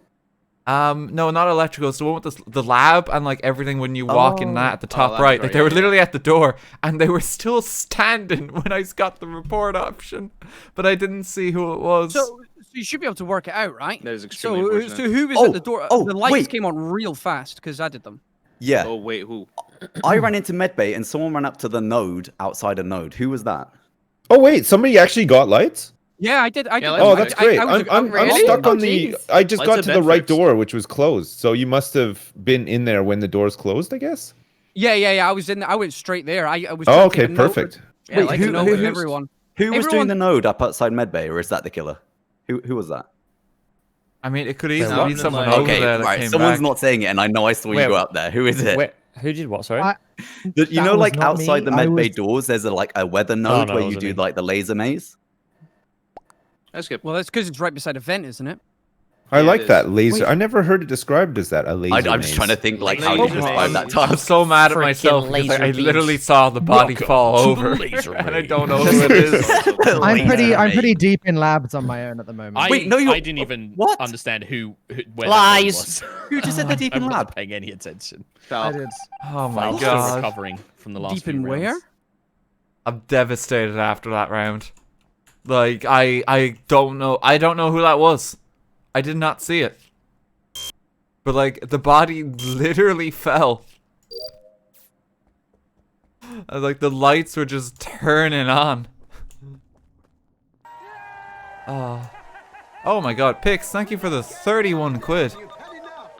No, not electrical. It's the one with the lab and like everything when you walk in that at the top that's right. right, Like they were yeah, literally at the door and they were still standing when I got the report option, but I didn't see who it was. So you should be able to work it out, right? That is extremely So unfortunate. who was Oh, at the door? oh, The lights wait. came on real fast because I did them. Yeah. Oh, wait, who? I ran into medbay and someone ran up to the node outside a node. Who was that? Oh, wait, somebody actually got lights? Yeah, I did. I did. Yeah, them. Oh, I- that's great. I'm Really? stuck Oh, on the... jeez. I just Lights got are to the bed right fixed. door, which was closed. So you must have been in there when the doors closed, I guess? Yeah. I was in. I went straight there. I was. Oh, trying to take okay, a note perfect. with- Yeah, Wait, like take who- a note who- with who's- everyone. Who was doing Everyone- the node up outside medbay, or is that the killer? Who was that? I mean, it could easily not be in someone like- over Okay, there that right. came Someone's back. not saying it, and I know I saw you Wait, go up there. Who is it? Wait, who did what? Sorry. I- You That know, was like not outside me. the I medbay was- doors, there's like a weather node no, where it you wasn't do me. like the laser maze. That's good. Well, that's because it's right beside a vent, isn't it? I Yeah, like it that is. laser. I never heard it described as that, a laser I'm just trying to think like how you Laser describe maze. that I'm task. so mad at Freaking myself because laser I beams. literally saw the body Welcome fall to the over, laser and I maze. don't know who it is. I'm pretty. I'm Laser pretty maze. deep in labs on my own at the moment. Wait, no, you're- I didn't even what? understand who where Lies. That one was. Who just said they're deep I in wasn't lab? paying any attention. I did. Oh my I'm still god. recovering from the last Deep few in where? rounds. I'm devastated after that round. Like I don't know. I don't know who that was. I did not see it. But like the body literally fell. Like the lights were just turning on. Oh my god, Pix, thank you for the 31 quid.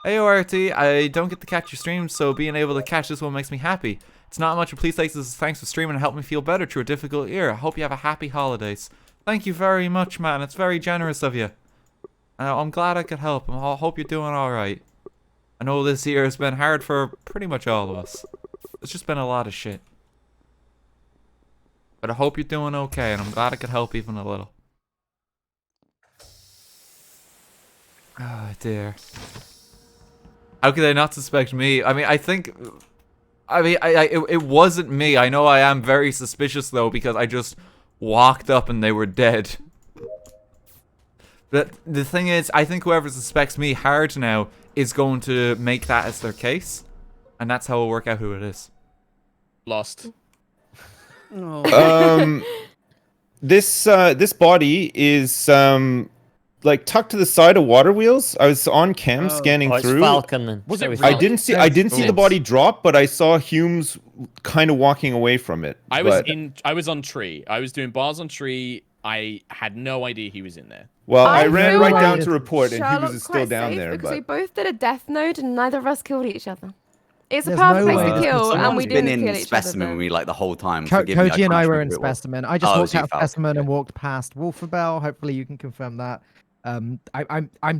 AORT, I don't get to catch your streams, so being able to catch this one makes me happy. It's not much, but please take this as thanks for streaming and help me feel better through a difficult year. I hope you have a happy holidays. Thank you very much, man. It's very generous of you. I'm glad I could help. I hope you're doing alright. I know this year has been hard for pretty much all of us. It's just been a lot of shit. But I hope you're doing okay, and I'm glad I could help even a little. Oh dear. How could they not suspect me? I mean, it wasn't me. I know I am very suspicious though because I just walked up and they were dead. But the thing is, I think whoever suspects me hard now is going to make that as their case, and that's how we'll work out who it is. Lost. Oh. This body is like tucked to the side of water wheels. I was on cam scanning Oh, it's through. Falcon. Then. Was So it it's I Falcon? didn't see the body drop, but I saw Humes kind of walking away from it. I was but- I was on tree. I was doing bars on tree. I had no idea he was in there. Well, I I ran feel right like down to report, and he Sherlock's was still quite down safe there. because we But both did a death node and neither of us killed each other. It's a There's perfect no place way to this kill, is- and we Someone's been didn't kill in each specimen other. with me like the whole time. Forgive me, I Koji and can't I were remember in who it was. specimen. I just Oh, it walked was you, out of Falk. specimen and Okay. walked past Wolfabel. Hopefully you can confirm that. I'm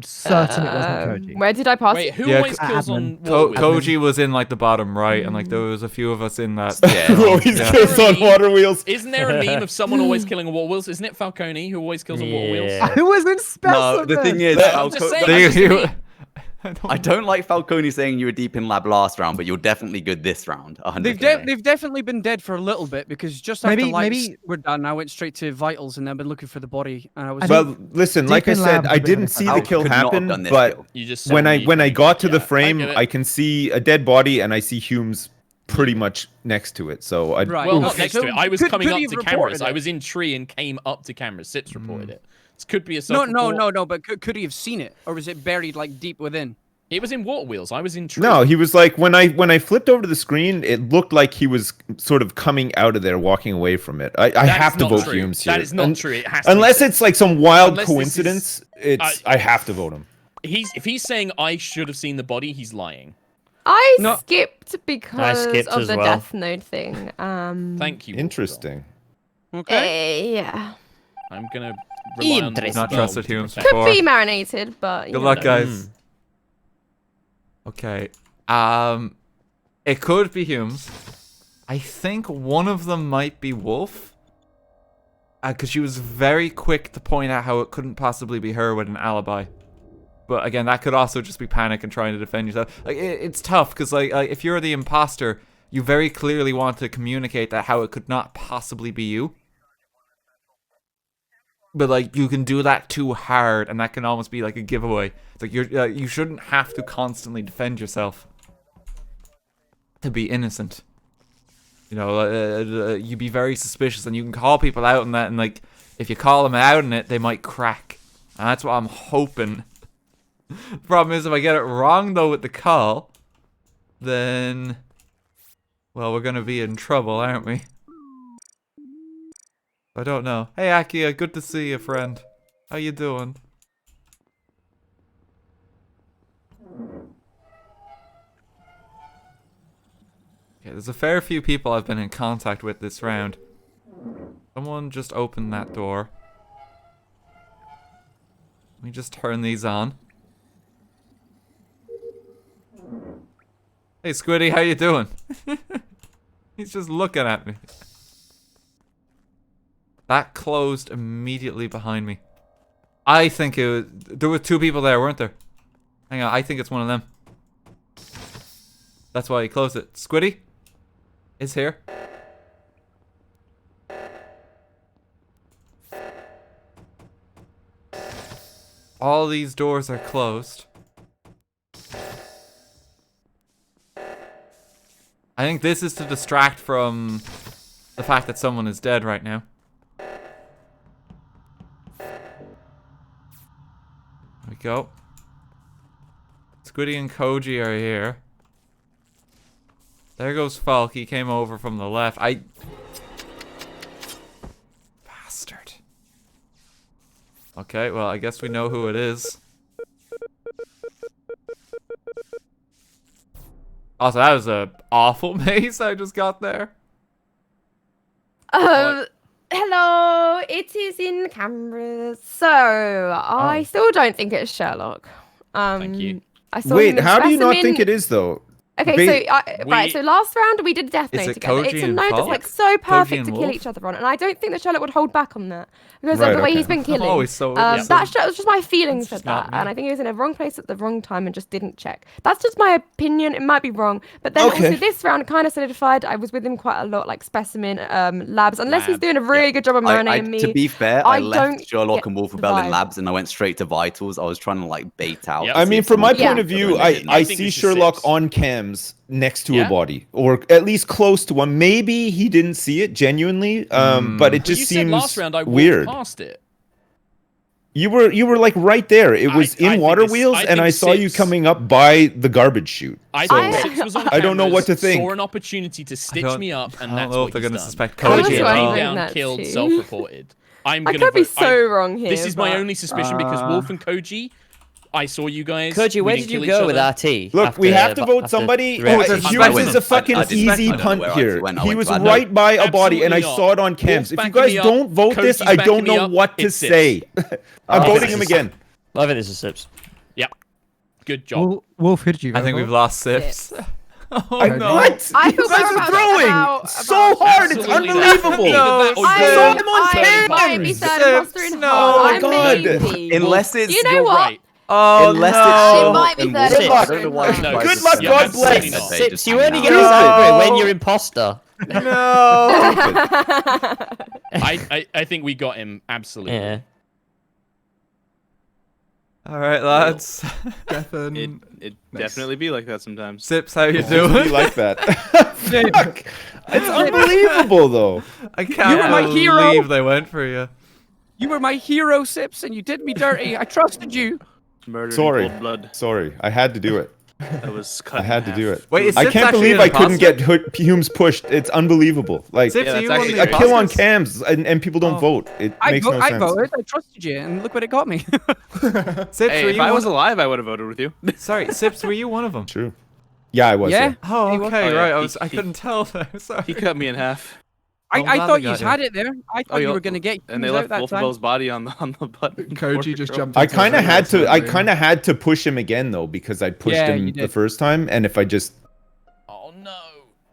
certain it wasn't Koji. Where did I pass Wait, you? who Yeah, always kills admin. on Water Wheels? Koji was in like the bottom right, and like there was a few of us in that. who always Yeah. kills on water wheels? Isn't there a meme of someone always killing on Water Wheels? Isn't it Falcone who always kills on Water Wheels? Yeah. I was in specimen. No, the thing is, I'm just saying, They- I'm just saying. I don't like Falcone saying you were deep in lab last round, but you're definitely good this round. 100%. They've definitely been dead for a little bit because just after lights were done, I went straight to vitals and I've been looking for the body. And I was Well, listen, like I said, I didn't see the kill happen, but when I got to the frame, I can see a dead body and I see Humes pretty much next to it. So I Well, not next to it. I was coming up to cameras. I was in tree and came up to cameras. Sips reported it. This could be a no. But could he have seen it, or was it buried like deep within? It was in Water Wheels. I was in tree. No, he was like when I flipped over to the screen, it looked like he was sort of coming out of there, walking away from it. I have to vote Humes here. That is not true. It has to unless be it's like some wild Unless coincidence. I have to vote him. If he's saying I should have seen the body, he's lying. I skipped because of as the well. death node thing. Thank you. Interesting. Okay. Yeah. I'm gonna rely on Not trusted Humes Could before. be marinated, but you Good know. luck, guys. Okay. It could be Humes. I think one of them might be Wolf. Because she was very quick to point out how it couldn't possibly be her with an alibi. But again, that could also just be panic and trying to defend yourself. Like it's tough because like if you're the imposter, you very clearly want to communicate that how it could not possibly be you. But like you can do that too hard, and that can almost be like a giveaway. It's like you shouldn't have to constantly defend yourself to be innocent. You know, you'd be very suspicious, and you can call people out on that, and like if you call them out on it, they might crack. And that's what I'm hoping. The problem is if I get it wrong though with the call, then well, we're gonna be in trouble, aren't we? I don't know. Hey Akia, good to see you, friend. How you doing? Okay, there's a fair few people I've been in contact with this round. Someone just opened that door. Let me just turn these on. Hey Squiddy, how you doing? He's just looking at me. That closed immediately behind me. I think it was... There were two people there, weren't there? Hang on, I think it's one of them. That's why he closed it. Squiddy is here. All these doors are closed. I think this is to distract from the fact that someone is dead right now. There we go. Squiddy and Koji are here. There goes Falk. He came over from the left. Bastard. Okay, well, I guess we know who it is. Also, that was a awful maze I just got there. Hello, it is in cameras. So, I still don't think it's Sherlock. Thank you. I saw Wait, him in how do you not specimen. think it is though? Okay, right, so last round we did Death Is Note it together. Koji It's a and node that's Falk? like so Koji perfect and to kill Wolf? each other on, and I don't think that Sherlock would hold back on that because Right, of the way okay. he's been killing. always so- That was just my feelings for just not that, me. and I think he was in the wrong place at the wrong time and just didn't check. That's just my opinion. It might be wrong, but then Okay. also this round kind of solidified. I was with him quite a lot, like specimen labs, unless he's doing a really good job of marinating me. To be fair, I I left don't Sherlock get and the Wolfabell in vibe. labs, and I went straight to vitals. I was trying to like bait out. Yep. to I see mean, if from my someone point did of view, it. I think see this is Sherlock 6. on cams next to Yeah. a body, or at least close to one. Maybe he didn't see it genuinely, but it But you just said seems last round I walked weird. past it. You were like right there. It was I in Water think Wheels, and think I saw you 6 coming up by the garbage chute. I So think 6 was on I don't know what to cameras, think. Saw an opportunity to stitch me up, and I don't that's know what if they're he's gonna done. suspect I was Koji at wondering all. Came down, that killed, too. self-reported. I'm I gonna could be vote. so wrong here. This is my but- only suspicion because Wolf and Koji, I saw you guys. Koji, where we did didn't you kill go each with other. RT? Look, we have to vote after somebody. the reaction? Humes is a fucking I didn't- easy I don't know punt where here. RT went. I He went was to Admin. right by a body, and I Absolutely saw it not. on cams. If you backing guys me up. don't vote this, Koji's I don't backing me know up. what to It's Sips. say. I'm Okay. voting him again. I think this is Sips. Yep. Good job. Wolf, who did you go I think for? we've lost Sips. Oh I- no! What? I You feel guys better are about- throwing about- so hard. It's Absolutely not. unbelievable. Either that or I, you're saw him on I might be cams. third imposter in No. hard. Oh my I'm God. maybe. Unless it's You know You're what? right. Oh unless no! it's She Sherlock might be and third Wolf. imposter I don't know in why hard. you No. guys Good are luck, so God upset bless. that they Sips, just you hang only out. get us angry when you're imposter. No! I think we got him absolutely. Yeah. All right, lads. Gethin. It Nice. definitely be like that sometimes. Sips, how you Be doing? like that. Fuck. It's unbelievable, though. I can't You were my believe hero. they went for you. You were my hero, Sips, and you did me dirty. I trusted you. Murdered Sorry. in cold blood. Sorry, I had to do it. That was cut I had to do it. Wait, is I Sips can't actually believe an I couldn't imposter? get Humes pushed. It's unbelievable. Like Sips, Yeah, are that's you one of actually the a kill on imposters? cams and people don't Oh. vote. It I, makes vo- no I sense. voted. I trusted you, and look what it got me. Sips, Hey, were if you I was one... alive, I would have voted with you. Sorry, Sips, were you one of them? True. Yeah, I was. Yeah. Oh, He was- okay, Oh, yeah, right. I he- couldn't tell there. Sorry. He cut me in half. I'm I glad thought they you got you. had it there. I thought you yeah. were going to get And they Hughes out left that time. Wolfabel's body on the button. Koji just jumped. I into kind of everyone had else to. I voting. kind of had to push him again though because I pushed Yeah, him you the did. first time, and if I just Oh no.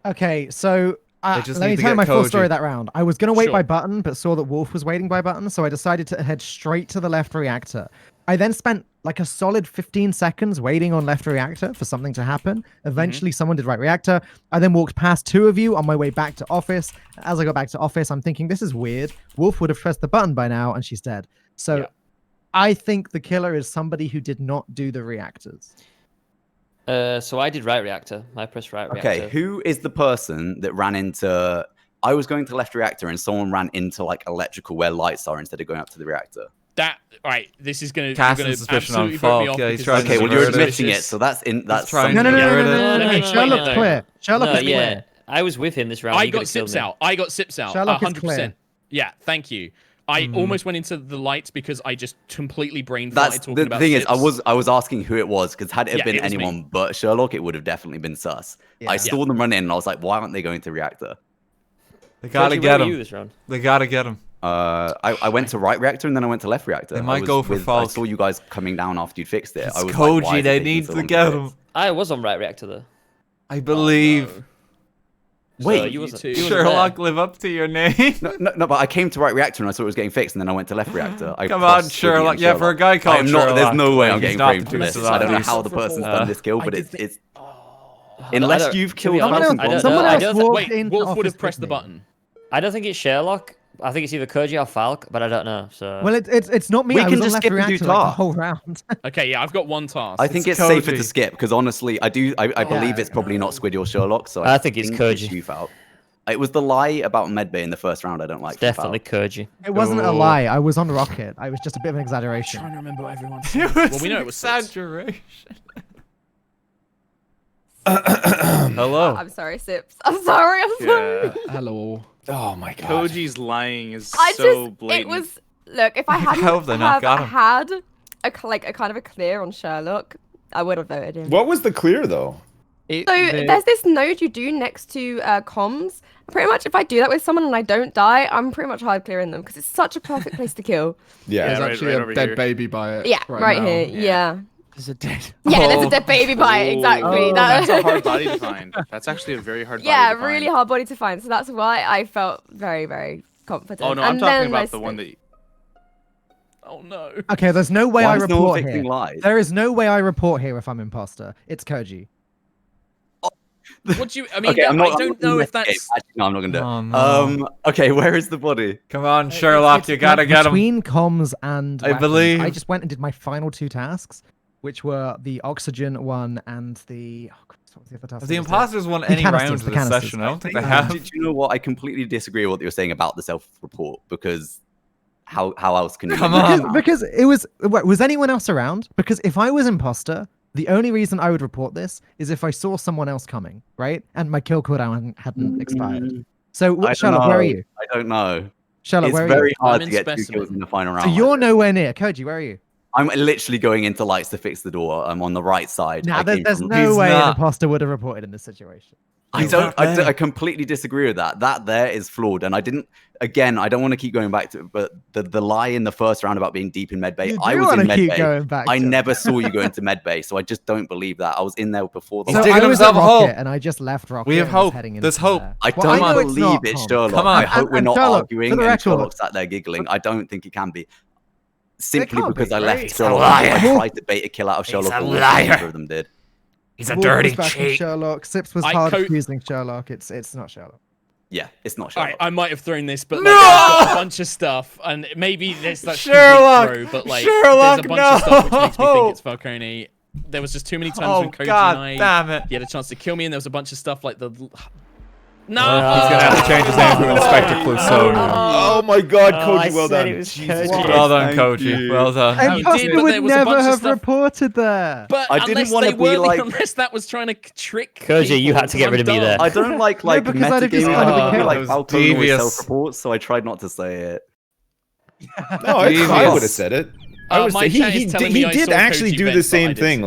Okay, so They just let need me to tell you get my full Koji. story of that round. I was going to wait Sure. by button, but saw that Wolf was waiting by button, so I decided to head straight to the left reactor. I then spent like a solid 15 seconds waiting on left reactor for something to happen. Eventually, someone did right reactor. I then walked past two of you on my way back to office. As I got back to office, I'm thinking, this is weird. Wolf would have pressed the button by now, and she's dead. So Yeah. I think the killer is somebody who did not do the reactors. So I did right reactor. I pressed right reactor. Okay, who is the person that ran into? I was going to left reactor and someone ran into like electrical where lights are instead of going up to the reactor. That right. This is gonna. Casting you're gonna suspicion on absolutely vote me Falk. off Yeah, he's because trying this to Okay, is well you're Suspicious. admitting it, so that's trying something. to No, no, no, get no, rid no, of- no, no, No, no. no, no, Sherlock's no. clear. Sherlock No, is yeah. clear. I was with him this round. I He got could've killed Sips me. out. I got Sips out. Sherlock is 100%. clear. Yeah, thank you. I almost went into the lights because I just completely brain farted That's talking the about thing is, Sips. I was asking who it was because had it Yeah, been it was me. anyone but Sherlock, it would have definitely been sus. Yeah. I saw them run in and I was like, why aren't they going to reactor? They gotta Koji, get where were you him. this round? They gotta get him. I went to right reactor and then I went to left reactor. They I might was go for I Falk. saw you guys coming down after you'd fixed it. It's I was like, why Koji. is it They taking need so to long get fix? him. I was on right reactor though. I believe. Wait, So you you wasn't. too. you wasn't Sherlock, there. live up to your name. No, but I came to right reactor and I saw it was getting fixed, and then I went to left reactor. I Come on, crossed Iggy Sherlock. and Yeah, for a guy I called am not. There's Sherlock, no way like, I'm he's getting not framed the for this. best I don't know at how least. the person's Uh, done this kill, but I it's did unless don't- you've to be killed honest, Malcolm I don't Bond. know. Someone I else don't- walked Wait, into Wolf would office have pressed with the me. button. I don't think it's Sherlock. I think it's either Koji or Falk, but I don't know. So Well, it's not me. We I can was on just left skip and do reactor like the tasks. whole round. Okay, yeah, I've got one task. I think It's it's safer Koji. to skip because honestly, I believe it's probably not Squiddy or Sherlock. So I think it's Koji. you felt. It was the lie about medbay in the first round. I don't like. definitely Koji. It wasn't a Oh. lie. I was on Rocket. I was just a bit of an exaggeration. trying to remember what everyone It said. was Well, we know an it was Sips. exaggeration. Hello. I'm sorry, Sips. I'm sorry. Yeah. Hello. Oh my god. Koji's lying is I so just blatant. it was look if I hadn't How have they not got him? had a kind of a clear on Sherlock, I would have voted him. What was the clear though? So there's this node you do next to comms. Pretty much, if I do that with someone and I don't die, I'm pretty much hard clearing them because it's such a perfect place to kill. Yeah. There's right- actually right a over dead here. baby by it. Yeah, right now. here. Yeah. Is it dead? Yeah, there's Oh. a dead baby by it. Exactly. Oh, That- that's a hard body to find. That's actually a very hard body yeah, to find. really hard body to find. So that's why I felt very, very confident. Oh no, and I'm talking then I about the one said- that. Oh no. Okay, there's no way Why I is no one report fixing here. lies? There is no way I report here if I'm imposter. It's Koji. What do you? I mean, Okay, that- I'm not. I don't know if that's. Actually, no, I'm not gonna do it. Oh, no. Okay, where is the body? Come on, Sherlock. It's You gotta like get him. between comms and I weapons. believe. I just went and did my final two tasks, which were the oxygen one and the. Oh, Christ, what was the other task? Have the I just did? imposters won The any canisters, rounds the of this canisters. session? I don't think they Do have. you know what? I completely disagree with what you're saying about the self-report because how else can you? Come do on. that? Because it was anyone else around? Because if I was imposter, the only reason I would report this is if I saw someone else coming, right? And my kill cooldown hadn't expired. So, I don't Sherlock, where are know. you? I don't know. Sherlock, It's where are very you? hard I'm to in get 2 specimen. kills in the final So round. you're nowhere near. Koji, where are you? I'm literally going into lights to fix the door. I'm on the right side. Now, I came there's from- no He's way an not. imposter would have reported in this situation. I completely disagree with that. That there is flawed, and I didn't. Again, I don't want to keep going back to it, but the lie in the first round about being deep in medbay. You I do was in wanna keep medbay. going back I to it. never saw you go into medbay, so I just don't believe that. I was in there before the. So digging I was himself at a hole. Rocket, and I just left Rocket. We have and was hope. heading There's into hope. there. I Well, don't know it's believe not, it's Tom. Sherlock. Come on. I hope we're And not Sherlock, arguing for the and record- Sherlock sat there giggling. I don't think it can be. Simply can't because be, I right? left He's a Sherlock. liar. I tried to bait a kill out of Sherlock. a but liar. neither of them did. He's a Wolf dirty was backing cheat. Sherlock. Sips was I hard co- accusing Sherlock. It's not Sherlock. Yeah, it's not All Sherlock. right, I might have thrown this, but like, No! I've got a bunch of stuff, and maybe that's Sherlock! complete throw, but like, Sherlock, there's a bunch of stuff which makes me no! think it's Falcone. There was just too many times when Oh Koji god and I, damn it! he had a chance to kill me, and there was a bunch of stuff like the. No, He's gonna have to change his name to Inspector Clouseau. Oh my God, Oh, Koji, I well said done. it was Jesus Koji. Christ, Well done, thank Koji. you. Well done. you Imposter did, but would there was a never bunch of have stuff- reported there. But I didn't unless wanna they be were, like- unless that was trying to trick. Koji, you people, had to get 'cause rid of I'm me there. dumb. I don't like because I'd have just metagaming. kind of I don't been like killed. Falcone always Devious. self-reports, so I tried not to say it. No, I Devious. would have said it. my chat is telling me I did saw actually Koji do vent, the but same I didn't. thing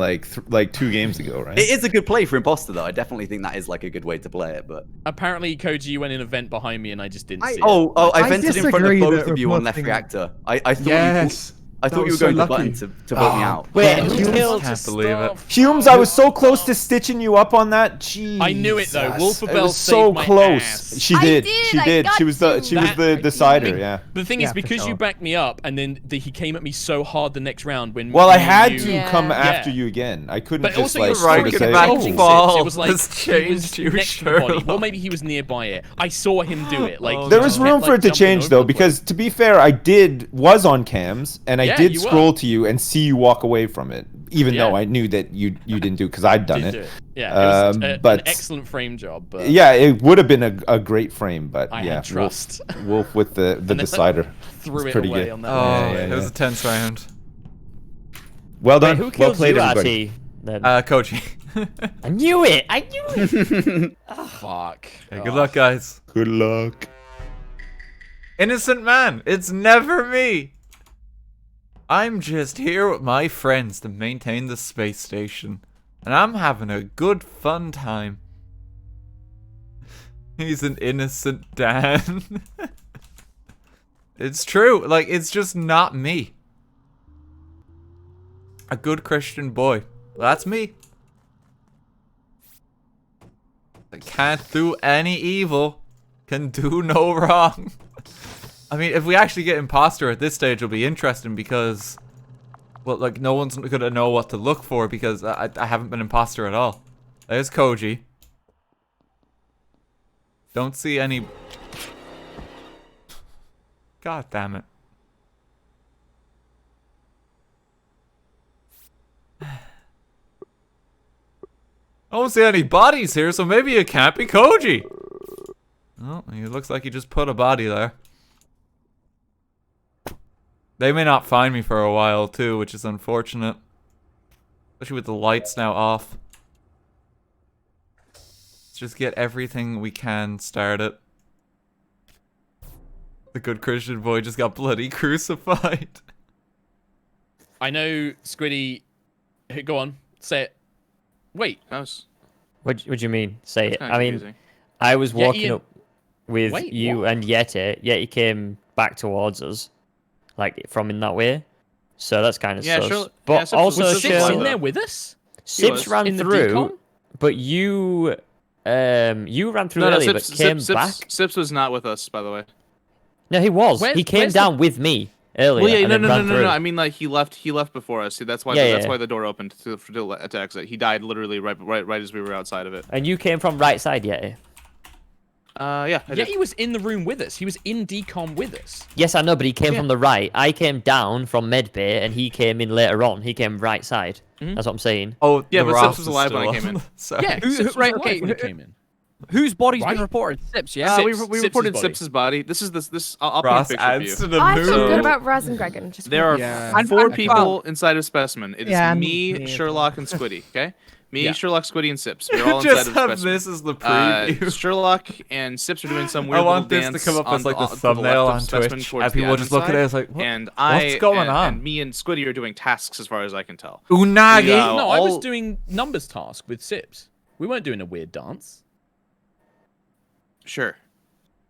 like 2 games ago, right? It is a good play for imposter, though. I definitely think that is like a good way to play it. But Apparently, Koji went in a vent behind me, and I just didn't see it. I I vented in front of disagree both that of you on left reporting- reactor. I thought Yes. I That thought you were was so going to lucky. button to vote me out. Wait, Oh, who you killed? Can't believe it. Humes, I was so close to stitching you up on that. Jeez. I knew it, though. Wolf of It Bell was so saved my close. ass. She I did. did, She I did. got She was the you. she was That- the decider. Yeah. The thing Yeah, is, for because sure. you backed me up, and then he came at me so hard the next round when. Well, I me and had you- to Yeah. come Yeah. after you again. I couldn't But just also, like your sort of right say, back oh. It fall was like has he was changed you, next to the body. Sherlock. Well, maybe he was nearby it. I saw him do it. Like Oh, he There no. was just room kept, for like, it to jumping change over though, the place. because to be fair, I was on cams and I Yeah, did you were. scroll to you and see you walk away from it, even Yeah. though I knew that you didn't do because I'd done Didn't it. do it. Yeah, it was an but excellent frame job. But yeah, it would have been a great frame, but I yeah, had trust. Wolf with the then decider. threw It's it pretty away good. on that. Oh, one. Yeah, it was yeah. a tense round. Well Wait, done. who Well killed played, you, everybody. Archie? Then? Koji. I knew it. I knew it. Fuck. Hey, good luck, guys. Good luck. Innocent man, it's never me. I'm just here with my friends to maintain the space station, and I'm having a good fun time. He's an innocent Dan. It's true, like, it's just not me. A good Christian boy. That's me. I can't do any evil, can do no wrong. I mean, if we actually get imposter at this stage, it'll be interesting because, well, like, no one's gonna know what to look for because I haven't been imposter at all. There's Koji. Don't see any... God damn it. I don't see any bodies here, so maybe it can't be Koji. Oh, it looks like he just put a body there. They may not find me for a while too, which is unfortunate. Especially with the lights now off. Let's just get everything we can started. The good Christian boy just got bloody crucified. I know, Squiddy. Go on, say it. Wait, That was What do you mean? Say it. kinda I mean, confusing. I was Yeah, walking Ian- up with Wait, you what? and Yeti. Yeti came back towards us, like from in that way. So that's kind of Yeah, sus. sure. But Yeah, Sips also, was was Sips Sherlock- in there with us? Sips was. ran In the through, decom? but you ran through No, earlier, Sips, but came Sips, back. Sips was not with us, by the way. No, he was. Where's- he came where's the- down with me earlier. Well, yeah, and no, then no, ran no. through. I mean, like he left before us. See, that's why. Yeah, That's yeah. why the door opened to exit. He died literally right as we were outside of it. And you came from right side, Yeti. Yeah. I Yeah, did. he was in the room with us. He was in decom with us. Yes, I know, but he came Yeah. from the right. I came down from medbay, and he came in later on. He came right side. Mhm. That's what I'm saying. Oh, Yeah, the but Sips Ross was is alive when I still came in. on. Sorry. Yeah, Who- Sips was right, alive okay, when he who- came in. Whose body's been Right? reported? Sips, yeah? we Sips' reported body. Sips' body. This is this. I'll paint a Ross picture for adds you. to the I feel mood. good about Raz and Gregan. Just There are Yeah. And- four and- people inside of Specimen. It is Yeah, and me, me as Sherlock, and Squiddy. Okay. Me, Yeah. Sherlock, Squiddy, and Sips. We're all inside Just of the have specimen. this as the preview. Sherlock and Sips are doing some weird I want little this to dance come up as like the to thumbnail left on of specimen Twitch, towards and the people just admin look at it side. as like, what's going on? And me and Squiddy are doing tasks as far as I can tell. Unagi. No, I was all- doing numbers task with Sips. We weren't doing a weird dance. Sure.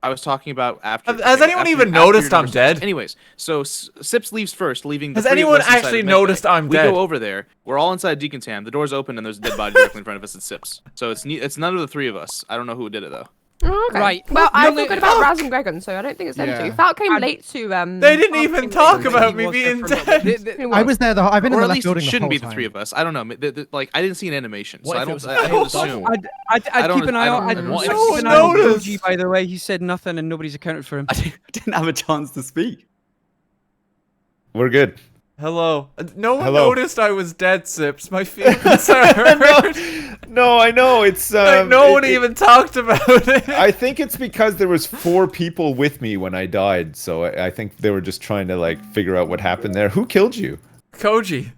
I was talking about after. Has anyone even noticed I'm dead? Anyways, so Sips leaves first, leaving. Has the three of anyone us inside actually of noticed Medbay. I'm we dead? go over there. We're all inside Decontam. The door's open and there's a dead body directly in front of us. It's Sips. So it's none of the three of us. I don't know who did it though. Oh, okay. Right. Well, I No, feel no, good about Falk. Raz and Gregan, so I don't think it's them Yeah. two. Falk came late to. They didn't Falk even came talk later. about He me was there being for a little dead. bit. I was there. I've been in Or the at left least building it the shouldn't whole be the time. three of us. I don't know. Like I didn't see an animation, so What I if it don't. was I a don't double? assume. I'd keep an eye on. I don't I'd know. keep No an one eye on noticed. Koji, by the way, he said nothing and nobody's accounted for him. I didn't have a chance to speak. We're good. Hello. No one Hello. noticed I was dead, Sips. My feelings are hurt. No, I know it's. Like, no one even talked about it. I think it's because there was 4 people with me when I died, so I think they were just trying to like figure out what happened there. Who killed you? Koji.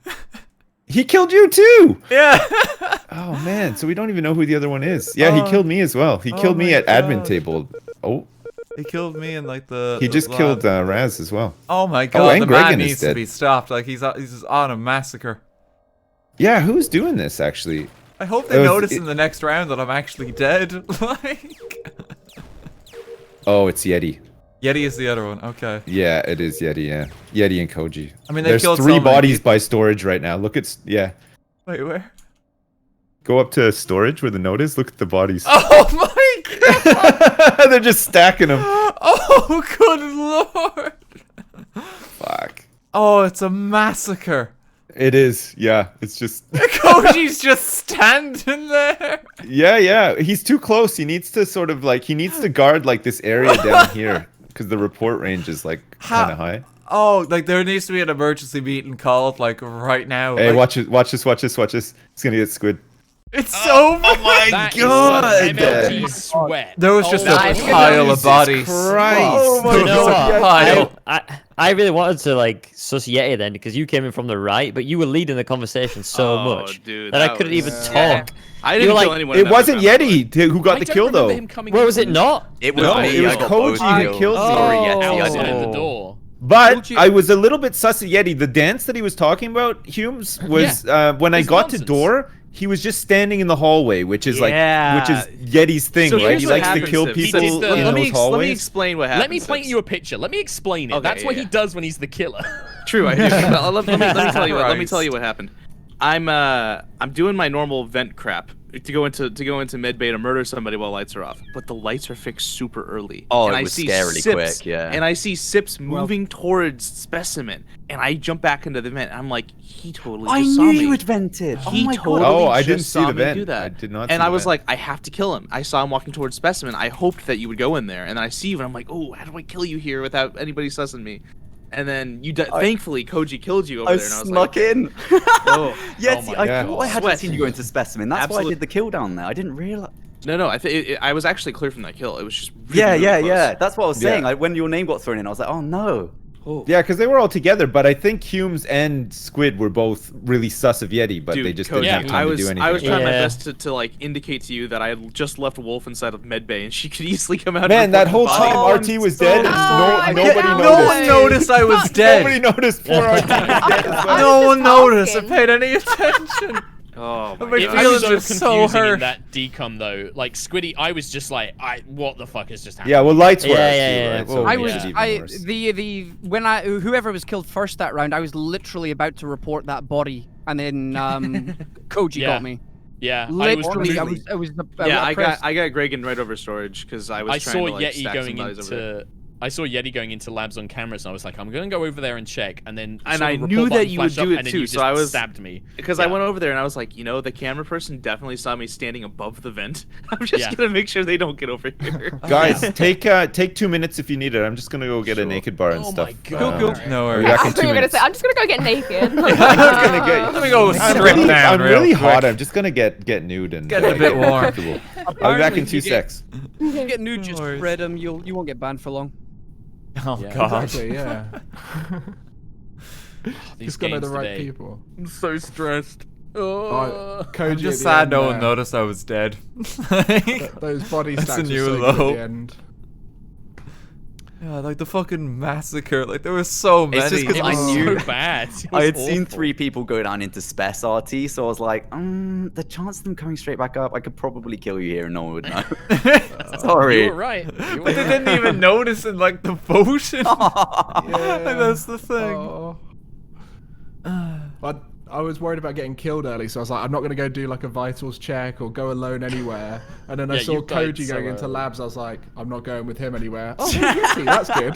He killed you too. Yeah. Oh man, so we don't even know who the other one is. Yeah, he Oh. killed me as well. He killed me my at admin God. table. Oh, He killed me in like the. he just lab. killed Raz as well. Oh my god, and the man Gregan is needs to dead. be stopped. Like he's on a massacre. Yeah, who's doing this actually? I hope It they was- notice it- in the next round that I'm actually dead. Like. Oh, it's Yeti. Yeti is the other one. Okay. Yeah, it is Yeti. Yeah, Yeti and Koji. I mean, they there's killed 3 so many bodies people. by storage right now. Look at yeah. Wait, where? Go up to storage where the note is. Look at the bodies. Oh my god! They're just stacking them. Oh, good lord! Fuck. Oh, it's a massacre. It is. Yeah, it's just. Koji's just standing there. Yeah. He's too close. He needs to sort of like he needs to guard like this area down here because the report range is like kind of high. Oh, like there needs to be an emergency meeting called like right now. Hey, like, watch it! Watch this! Watch this! Watch this! It's gonna get squid. It's so my That is God. some MLG sweat. There was just Oh a my pile of bodies. Christ! Oh my You know God. what? Pile. I really wanted to like sus Yeti then because you came in from the right, but you were leading the conversation so Oh, much dude, that I that couldn't even was- talk. I You didn't were kill like, anyone. in It that wasn't round, by the way. Yeti who got I the don't kill remember though. him coming Where in was it from- not? It was No, me. it was I got Koji both who kills. killed me. Sorry, Oh. Yeti. I Outside didn't. the door. But Koji- I was a little bit sus of Yeti. The dance that he was talking about, Humes, was when I It's got nonsense. to door, he was just standing in the hallway, which is Yeah. which is Yeti's thing, So right? here's He what likes to happens, kill Sips. people He did the- in let me those let me hallways. explain what happened. Let me paint you a picture. Let me explain it. Okay, That's what yeah. he does when he's the killer. True. Let me tell you. Let me Christ. tell you what happened. I'm doing my normal vent crap to go into medbay to murder somebody while lights are off, but the lights are fixed super early. Oh, and it I was see scarily Sips, quick, yeah. And I see Sips moving towards specimen, and I jump back into the vent. And I'm like, he totally I just saw knew me. you had vented. He oh my totally god. Oh, I just didn't see saw the me vent. do that. I did not see And I the was vent. like, I have to kill him. I saw him walking towards specimen. I hoped that you would go in there, and then I see you, and I'm like, oh, how do I kill you here without anybody sussing me? And then you, thankfully, Koji killed you over I there, and I was snuck like, in. oh. Yes, my I God. thought I hadn't Sweat. seen you go into specimen. That's why I Absolute- did the kill down there. I didn't realize. No, I was actually clear from that kill. It was just really, Yeah, really yeah, close. yeah. That's what I was Yeah. saying. Like, when your name got thrown in, I was like, oh no. Yeah, because they were all together, but I think Humes and Squid were both really sus of Yeti, but Dude, they just Cody, didn't have time I was to do anything. I was trying my Yeah. best to like indicate to you that I had just left Wolf inside of medbay, and she could easily come out. Man, and that report whole the body. time RT was dead, and I nobody found noticed. No one noticed I was Nobody dead. noticed poor RT was dead as well. No one noticed. I talking. paid any attention. Oh my My It god. feelings was so are so confusing hurt. in that decom though. Like Squiddy, I was just like, what the fuck has just happened? Yeah, well, lights were Yeah, out yeah, too, yeah. right? Well, So I it was makes it even I worse. the when I whoever was killed first that round, I was literally about to report that body, and then Koji Yeah. got me. Yeah, Literally, I I was Yeah, I pressed. got Gregan right over storage because I was I trying saw to like Yeti stack some going bodies over there. into. I saw Yeti going into labs on cameras, and I was like, I'm gonna go over there and check, and then And saw I the knew report that button you would flash up, do it and then too, you so just I was- stabbed me Because I Yeah. went over there and I was like, you know, the camera person definitely saw me standing above the vent. I'm just Yeah. gonna make sure they don't get over here. Guys, take 2 minutes if you need it. I'm just gonna go get a naked bar and Oh stuff. my God. Cool. No I'll be worries. back I in thought 2 you were gonna minutes. say, I'm just gonna go get naked. I'm gonna get. Let me go I'm strip really, down I'm real really quick. hot. I'm just gonna get nude and Get a bit warm. comfortable. I'll be back in Apparently, 2 you get- secs. You get nude, just worries. spread them. You won't get banned for long. Oh Yeah. god. Exactly, yeah. These Just gonna know the games right today. people. I'm so stressed. Oh. Koji I'm at just the sad end no one there. noticed I was dead. Those body That's a stacks were new so good low. at the end. Yeah, like the fucking massacre. Like there were so many. It's just because It I was knew so bad. It I was had seen awful. 3 people go down into Spess RT, so I was like, the chance of them coming straight back up, I could probably kill you here and no one would know. Sorry. You were right. You were But they right. didn't even notice in like the potion. Yeah. Like, that's the thing. Oh. But I was worried about getting killed early, so I was like, I'm not going to go do like a vitals check or go alone anywhere. And then I Yeah, saw you died Koji so going into early. labs. I was like, I'm not going with him anywhere. Oh, hey, Yeti, that's good.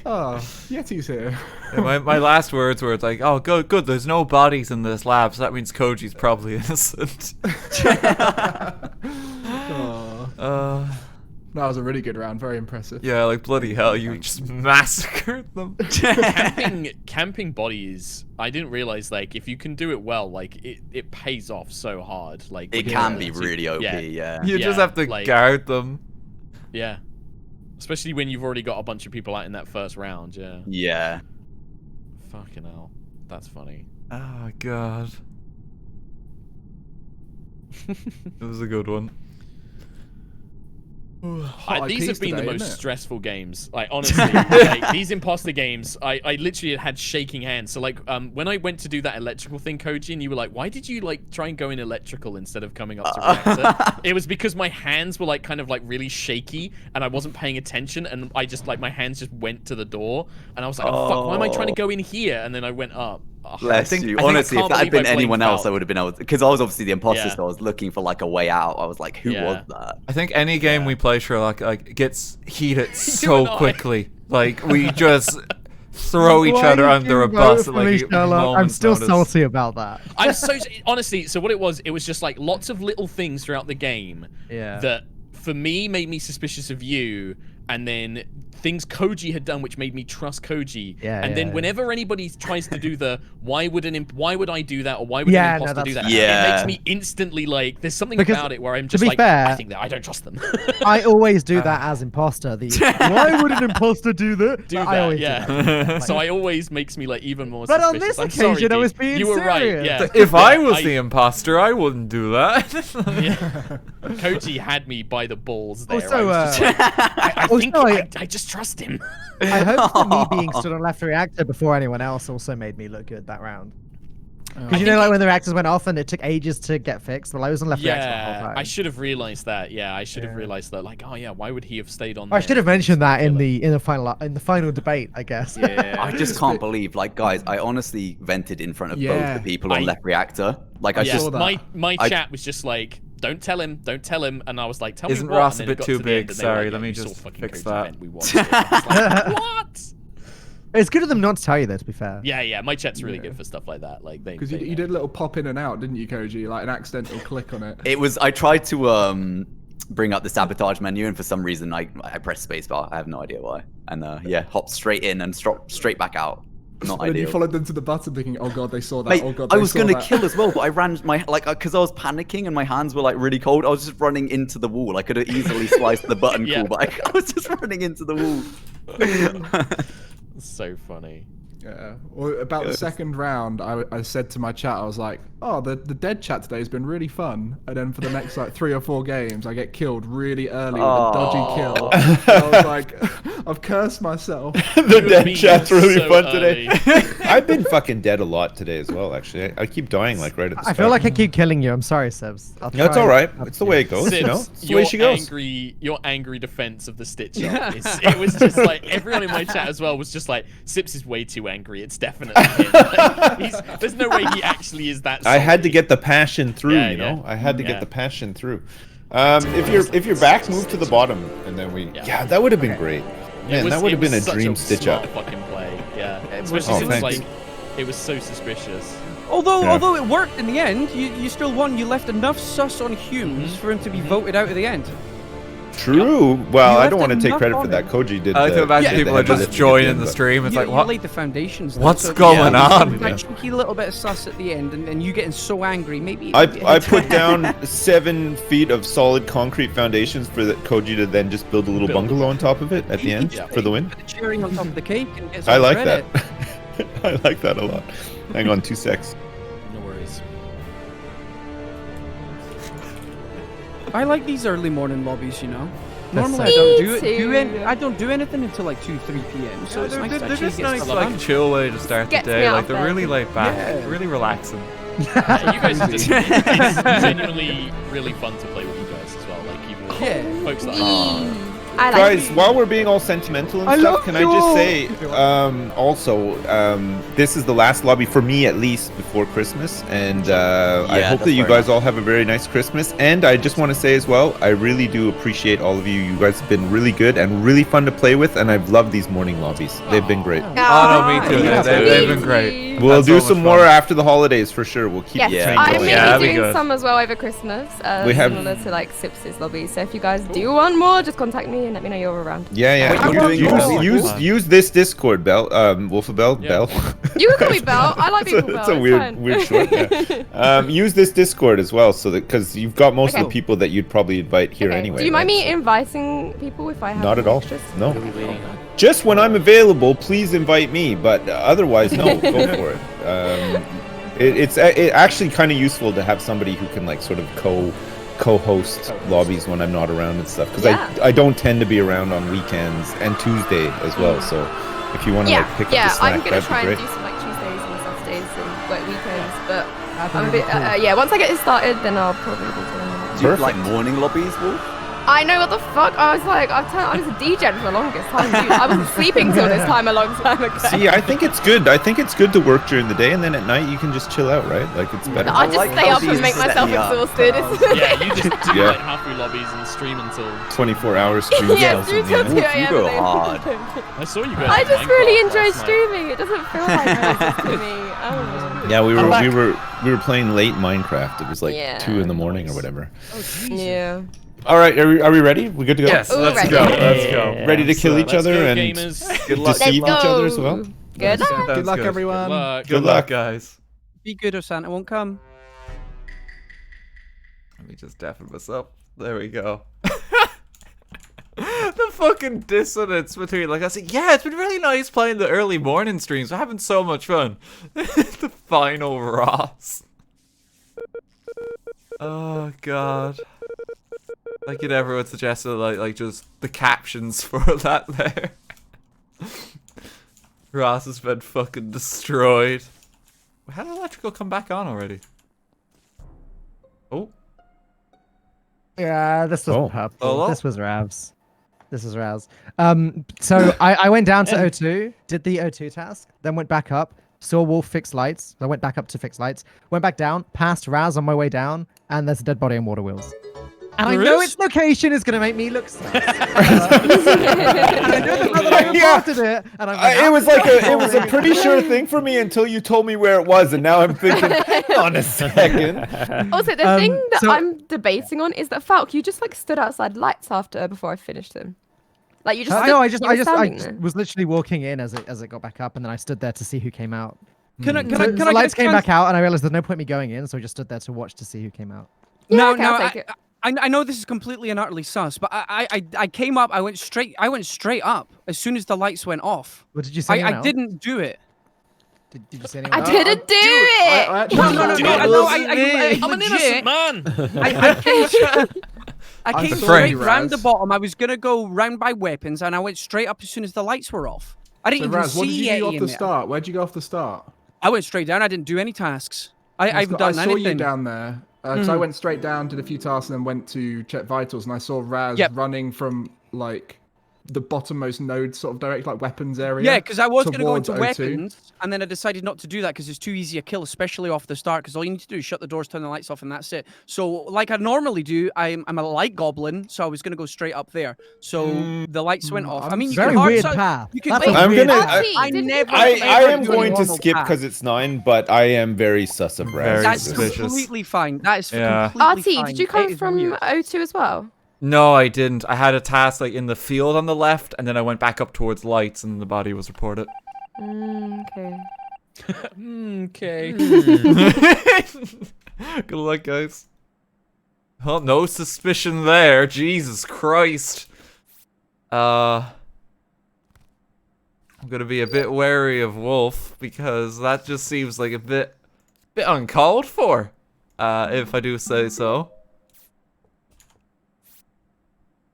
Oh, Yeti's here. Yeah, my last words were like, oh, good, there's no bodies in this lab, so that means Koji's probably innocent. Oh. That was a really good round. Very impressive. Yeah, like bloody hell, you just massacred them. Camping bodies, I didn't realize, like, if you can do it well, like, it pays off so hard. Like, It when can you- be really OP, yeah. You just have to like- guard them. Yeah. Especially when you've already got a bunch of people out in that first round, yeah. Yeah. Fucking hell. That's funny. Oh god. It was a good one. Hot These have IPs been the today, most isn't it? stressful games. Like, honestly, like, these imposter games, I literally had shaking hands. So, like, when I went to do that electrical thing, Koji, and you were like, why did you, like, try and go in electrical instead of coming up to reactor? It was because my hands were, like, kind of, like, really shaky, and I wasn't paying attention, and I just, like, my hands just went to the door, and I was like, oh, fuck, why am I trying to go in here? And then I went up. Oh, Bless think- you. I think- Honestly, I if can't that had believe been I blamed anyone else, Falk. I would have been able to. Because I was obviously the imposter, Yeah. so I was looking for like a way out. I was like, who was that? I think any game we play, Sherlock, like gets heated and so I. quickly. Like we just throw each Why other did under you a vote bus for at like me, a Sherlock? I'm moment's still notice. salty about that. I'm so honestly. So what it was just like lots of little things throughout the game Yeah. that for me made me suspicious of you, and then things Koji had done which made me trust Koji. Yeah, and then yeah. whenever anybody tries to do the why would I do that, or why would Yeah, an no, imposter do that, that's- Yeah. it makes me instantly like there's something Because, about it where I'm to just be like fair, I think that I don't trust them. I always do that as imposter. Why would an imposter do that? do I that, always yeah. do that. So I always makes me like even more But on suspicious. this I'm sorry, occasion, I was dude. being You were right, serious. yeah. If I was I- the imposter, I wouldn't do that. Yeah. Koji had me by the balls there. Also, I was just like, I think also, I just trust him. I hope that me being stood on left reactor before anyone else also made me look good that round. Because you know, like when the reactors went off and it took ages to get fixed. Well, I was on left reactor the whole Yeah, time. I should have realized that. Yeah, I should have realized that. Like, oh yeah, why would he have stayed on? I there? should have mentioned that in the final debate, I guess. Yeah. I just can't believe, like, guys, I honestly vented in front of both Yeah. the people on I- left reactor. Like, I Yeah, just saw that. my I- chat was just like, don't tell him, and I was like, tell Isn't me what? Ross And a then it bit got too to the end big? and they were Sorry, like, let me "You saw just fucking fix Koji that." event, we watched it." I was like, what? It's good of them not to tell you, though, to be fair. Yeah, my chat's really good for stuff like that. Like they Because you know. did a little pop in and out, didn't you, Koji? Like an accidental click on it. It was. I tried to bring up the sabotage menu, and for some reason, I pressed spacebar. I have no idea why. And yeah, hopped straight in and straight back out. Not And then you ideal. followed them to the button, thinking, "Oh God, they saw that. Mate, oh God, I they was saw gonna that." kill as well, but I ran because I was panicking and my hands were like really cold. I was just running into the wall. I could have easily sliced the button Yeah. cool, but I was just running into the wall. So funny. Yeah. Well, about the second round, I said to my chat, I was like, "Oh, the dead chat today has been really fun." And then for the next like 3 or 4 games, I get killed really early with a dodgy kill. And I was like, I've cursed myself. The You dead and me chat's are really so fun today. early. I've been fucking dead a lot today as well, actually. I keep dying like right at the I start. feel like I keep killing you. I'm sorry, Sebs. No, it's all right. It's the way it goes, Sips, you know. It's the way she goes. Your angry defense of the stitch up. It was just like everyone in my chat as well was just like, Sips is way too angry. It's definitely him. Like, there's no way he actually is that. I had to salty. get the passion through, Yeah, you know. yeah. I had to Yeah. get the passion through. If you're back, move to the bottom, and then we. Yeah, that would have been great. Man, that would have been a dream stitch smart up. fucking play. Yeah, was especially Oh, since thanks. like it was so suspicious. Although it worked in the end, you still won. You left enough sus on Humes for him to be voted out at the end. True. Well, You I left don't want to take enough credit on for that. him. Koji did. I like to imagine did the people are heavy just lifting at joining end, the but- stream. It's You, like, you what? laid the foundations. though, What's so going yeah, on? That cheeky little bit of sus at the end, and you getting so angry, maybe. I put down 7 feet of solid concrete foundations for the Koji to then just build a little bungalow on top of it at the end for the win. Put the cherry on top of the cake and get some I like credit. that. I like that a lot. Hang on 2 secs. No worries. I like these early morning lobbies, you know. That's Normally so- I don't Me I don't do anything until like 2, 3 p.m. So it's nice to they're actually just get nice, stuff like done. chill way to start the Gets me day. out Like of they're bed. really laid back, Yeah. really relaxing. Yeah, you guys are just it's genuinely really fun to play with you guys as well. Like even Yeah. folks that I like Guys, while we're being all sentimental and stuff, can I just say, also, this is the last lobby for me at least before Christmas, and I Yeah, hope that that's you fair guys all have a very nice Christmas. And I just want to say as well, I really do appreciate all of you. You guys have been really good and really fun to play with, and I've loved these morning lobbies. They've been great. Oh no, me too. Yeah, They've been great. We'll That's do so some much more fun. after the holidays for sure. We'll keep Yes, the Yeah. train I'm going. maybe Yeah, that'd be doing good. some as well over Christmas, We have- similar to like Sips's lobby. So if you guys do want more, just contact me and let me know you're around. Yeah. Wait, you're doing all- Use this Discord, Bell. Wolfabell, Yeah. Bell. You can call me Belle. I like being called It's Belle. a It's weird fine. short. Yeah. Use this Discord as well, so that because you've got most of Okay. the people that you'd probably invite here Okay. anyway. Do you mind right? me So- inviting people if I have Not at any all. extras? No. Okay. Just when I'm available, please invite me. But otherwise, no. Go for it. It's actually kind of useful to have somebody who can like sort of co-host lobbies when I'm not around and stuff, because Yeah. I don't tend to be around on weekends and Tuesday as well. So if you want to Yeah, like pick up yeah. the slack, I'm gonna that'd try be and great. do some like Tuesdays and Saturdays and like weekends, but I'm a bit. Yeah, once I get it started, then I'll probably be doing it. Do you like morning lobbies, Wolf? I know what the fuck. I was like, I was a DJ for the longest time. Dude. I wasn't sleeping till this time a long time ago. See, I think it's good. I think it's good to work during the day, and then at night you can just chill out, right? Like it's better. I just like stay how up and these make set myself me up. exhausted. Yeah, you just do Yeah. like halfway lobbies and stream until 24-hour streams. Yeah, or stream something, till 2 yeah. a.m. go and then- hard. I saw you guys. I in just Minecraft really enjoy last night. streaming. It doesn't feel like this to me. Oh. Yeah, I'm back. we were playing late Minecraft. It was like Yeah. 2 in the morning or whatever. Yeah. All right, are we ready? We good to go? Yes, Ooh, let's ready. go. Let's go. Yeah. Ready to kill each Let's other go, and gamers. Good luck. deceive each Let's other as go. well? Good luck. Sounds Good luck, good. everyone. Good luck. Good luck, guys. Be good or Santa won't come. Let me just deafen myself. There we go. The fucking dissonance between, like, I said, yeah, it's been really nice playing the early morning streams. We're having so much fun. The final Ross. Oh, God. Like, everyone suggested, like just the captions for that there. Ross has been fucking destroyed. How did electrical come back on already? Oh. Yeah, this was Oh. purple. Hello? This was Ravs. This is Ravs. So I went down to O2, did the O2 task, then went back up, saw Wolf fix lights. I went back up to fix lights, went back down, passed Raz on my way down, and there's a dead body on water wheels. And I There know is? its location is going to make me look sad. I know the fact that I reported it, and I'm It was a pretty sure thing for me until you told me where it was, and now I'm thinking, hang on a second. Also, the thing that so- I'm debating on is that Falk, you just like stood outside lights before I finished them. Like you just. no, I stood- just you were standing I there. was literally walking in as it got back up, and then I stood there to see who came out. Can I So can the I lights get a came chance- back out, and I realized there's no point me going in, so I just stood there to watch to see who came out. Yeah, No, okay, no, I'll take it. I know this is completely and utterly sus, but I came up. I went straight up as soon as the lights went off. What did you say? I didn't do it. Did you say anyone I else? didn't do it. I actually No, no, no, Do no, it, no, Wilson. I'm I'm an innocent man. I came I'm straight afraid, round the Raz. bottom. I was gonna go round by weapons, and I went straight up as soon as the lights were off. I didn't So even Raz, what did see you do off any the in there. start? Where'd you go off the start? I went straight down. I didn't do any tasks. I haven't I done saw anything. you down there. Because I went straight down, did a few tasks, and then went to check vitals, and I saw Raz Yep. running from like the bottommost node sort of direct, like weapons area. Yeah, because I was going to go towards into O2. weapons, and then I decided not to do that because it's too easy a kill, especially off the start. Because all you need to do is shut the doors, turn the lights off, and that's it. So, like I normally do, I'm a light goblin, so I was going to go straight up there. So the lights went off. I mean, you Very can hard weird side- path. You can That's go a I'm weird gonna- path. Archie, I didn't never- you I ever am do a going to normal skip path? because it's 9, but I am very sus of Raz. Very That's suspicious. completely fine. That is Yeah. completely Artie, fine. did you It come is from weird. O2 as well? No, I didn't. I had a task like in the field on the left, and then I went back up towards lights, and the body was reported. Okay. Okay. Good luck, guys. Oh, no suspicion there. Jesus Christ. I'm gonna be a bit wary of Wolf because that just seems like a bit uncalled for. If I do say so.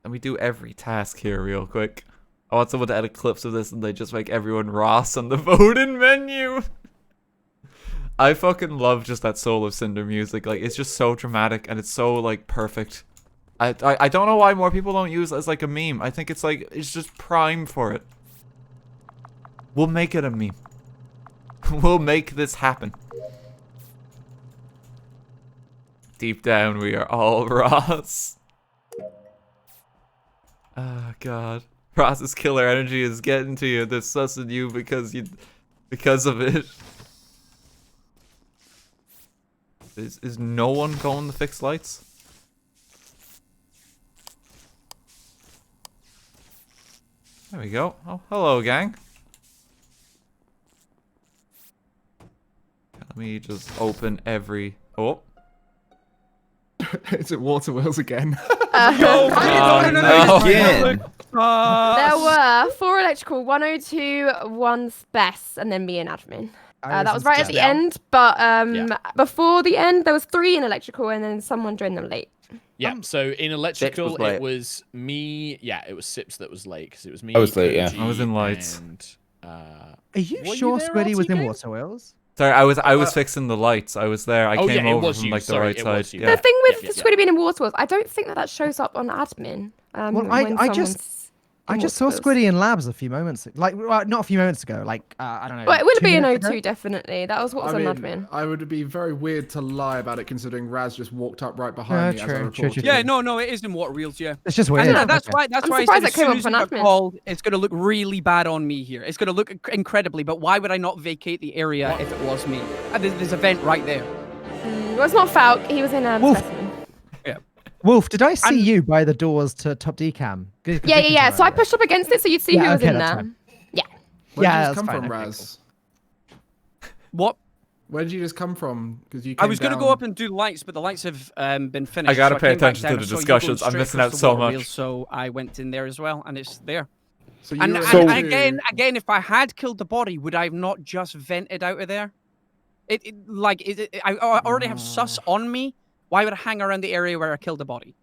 Let me do every task here real quick. I want someone to edit clips of this and they just make everyone Ross on the voting menu. I fucking love just that Soul of Cinder music. Like, it's just so dramatic and it's so, like, perfect. I don't know why more people don't use it as, like, a meme. I think it's, like, it's just prime for it. We'll make it a meme. We'll make this happen. Deep down, we are all Ross. Oh, God. Ross's killer energy is getting to you. They're sussing you because of it. Is no one going to fix lights? There we go. Oh, hello, gang. Let me just open every... Oh. Is it Water Wheels again? No. Again. There were 4 electrical, 102, 1 spec, and then me and admin. That was right at the end, but before the end, there was 3 in electrical, and then someone joined them late. Yeah, so in electrical, late. it was me. Yeah, it was Sips that was late, because it was me. I was late, yeah. Koji, I was in lights. And, Are you were sure there, Squiddy was in RTGame? Water Wheels? Sorry, I was fixing the lights. I was there. I Oh, came yeah, it over was from you. like the Sorry, right it side. was you. Yeah. The thing with Yep. Squiddy being in Water Wheels, I don't think that shows up on admin. Well, I just saw Squiddy in labs a few moments, like well, not a few moments ago, like I don't know. Well, it would 2 be an minutes ago? O2, definitely. That was what was I on mean, admin. I would be very weird to lie about it, considering Raz just walked up right behind me as I true, reported. true. Yeah, no, it is in Water Wheels, yeah. It's just weird. And that's Okay. why. That's I'm why I surprised said as that came soon up as on we got admin. called, it's going to look really bad on me here. It's going to look incredibly. But why would I not vacate the area if it was me? There's a vent right there. Well, it's not Falk. He was in Wolf. specimen. Wolf, did I see you by the doors to top decam? Yeah. So I pushed up against it so you'd see who was okay, in that's there. fine. Yeah. Where did Yeah, you that's just come fine, from, okay, Raz? What? Where did you just come from? Because you. I was going going to go up and do lights, but the lights have been finished. I gotta so pay came back attention down to and the saw you discussions. going I'm missing straight out across so the water much. wheel, so I went in there as well, and it's there. So you And, were and, able and to- again, if I had killed the body, would I have not just vented out of there? I already have sus on me. Why would I hang around the area where I killed the body?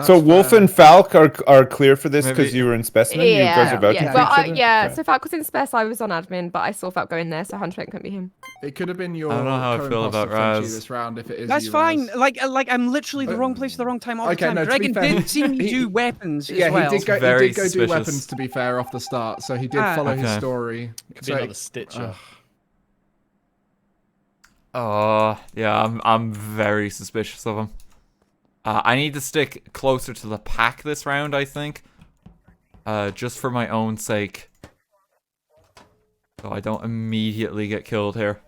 So That's Wolf fair. and Falk are clear for this because Maybe- you were in specimen. You guys are vouching Yeah. for Well, each other. yeah. Okay. So Falk was in spec. I was on admin, but I saw Falk go in there, so 100% couldn't be him. It could have been your. I don't know how I feel about co-imposter, Frenchie, Raz. this round if it is. That's you, fine. Raz. Like I'm literally the wrong place at the wrong time all the Okay, time. no, to be Dragon fair, did see me he- do weapons Yeah, as well. he did go. Very He did go suspicious. do weapons to be fair off the start, so he did Ah. follow his Okay. story. Could be another Stitcher. Oh, yeah, I'm very suspicious of him. I need to stick closer to the pack this round, I think. Just for my own sake. So I don't immediately get killed here.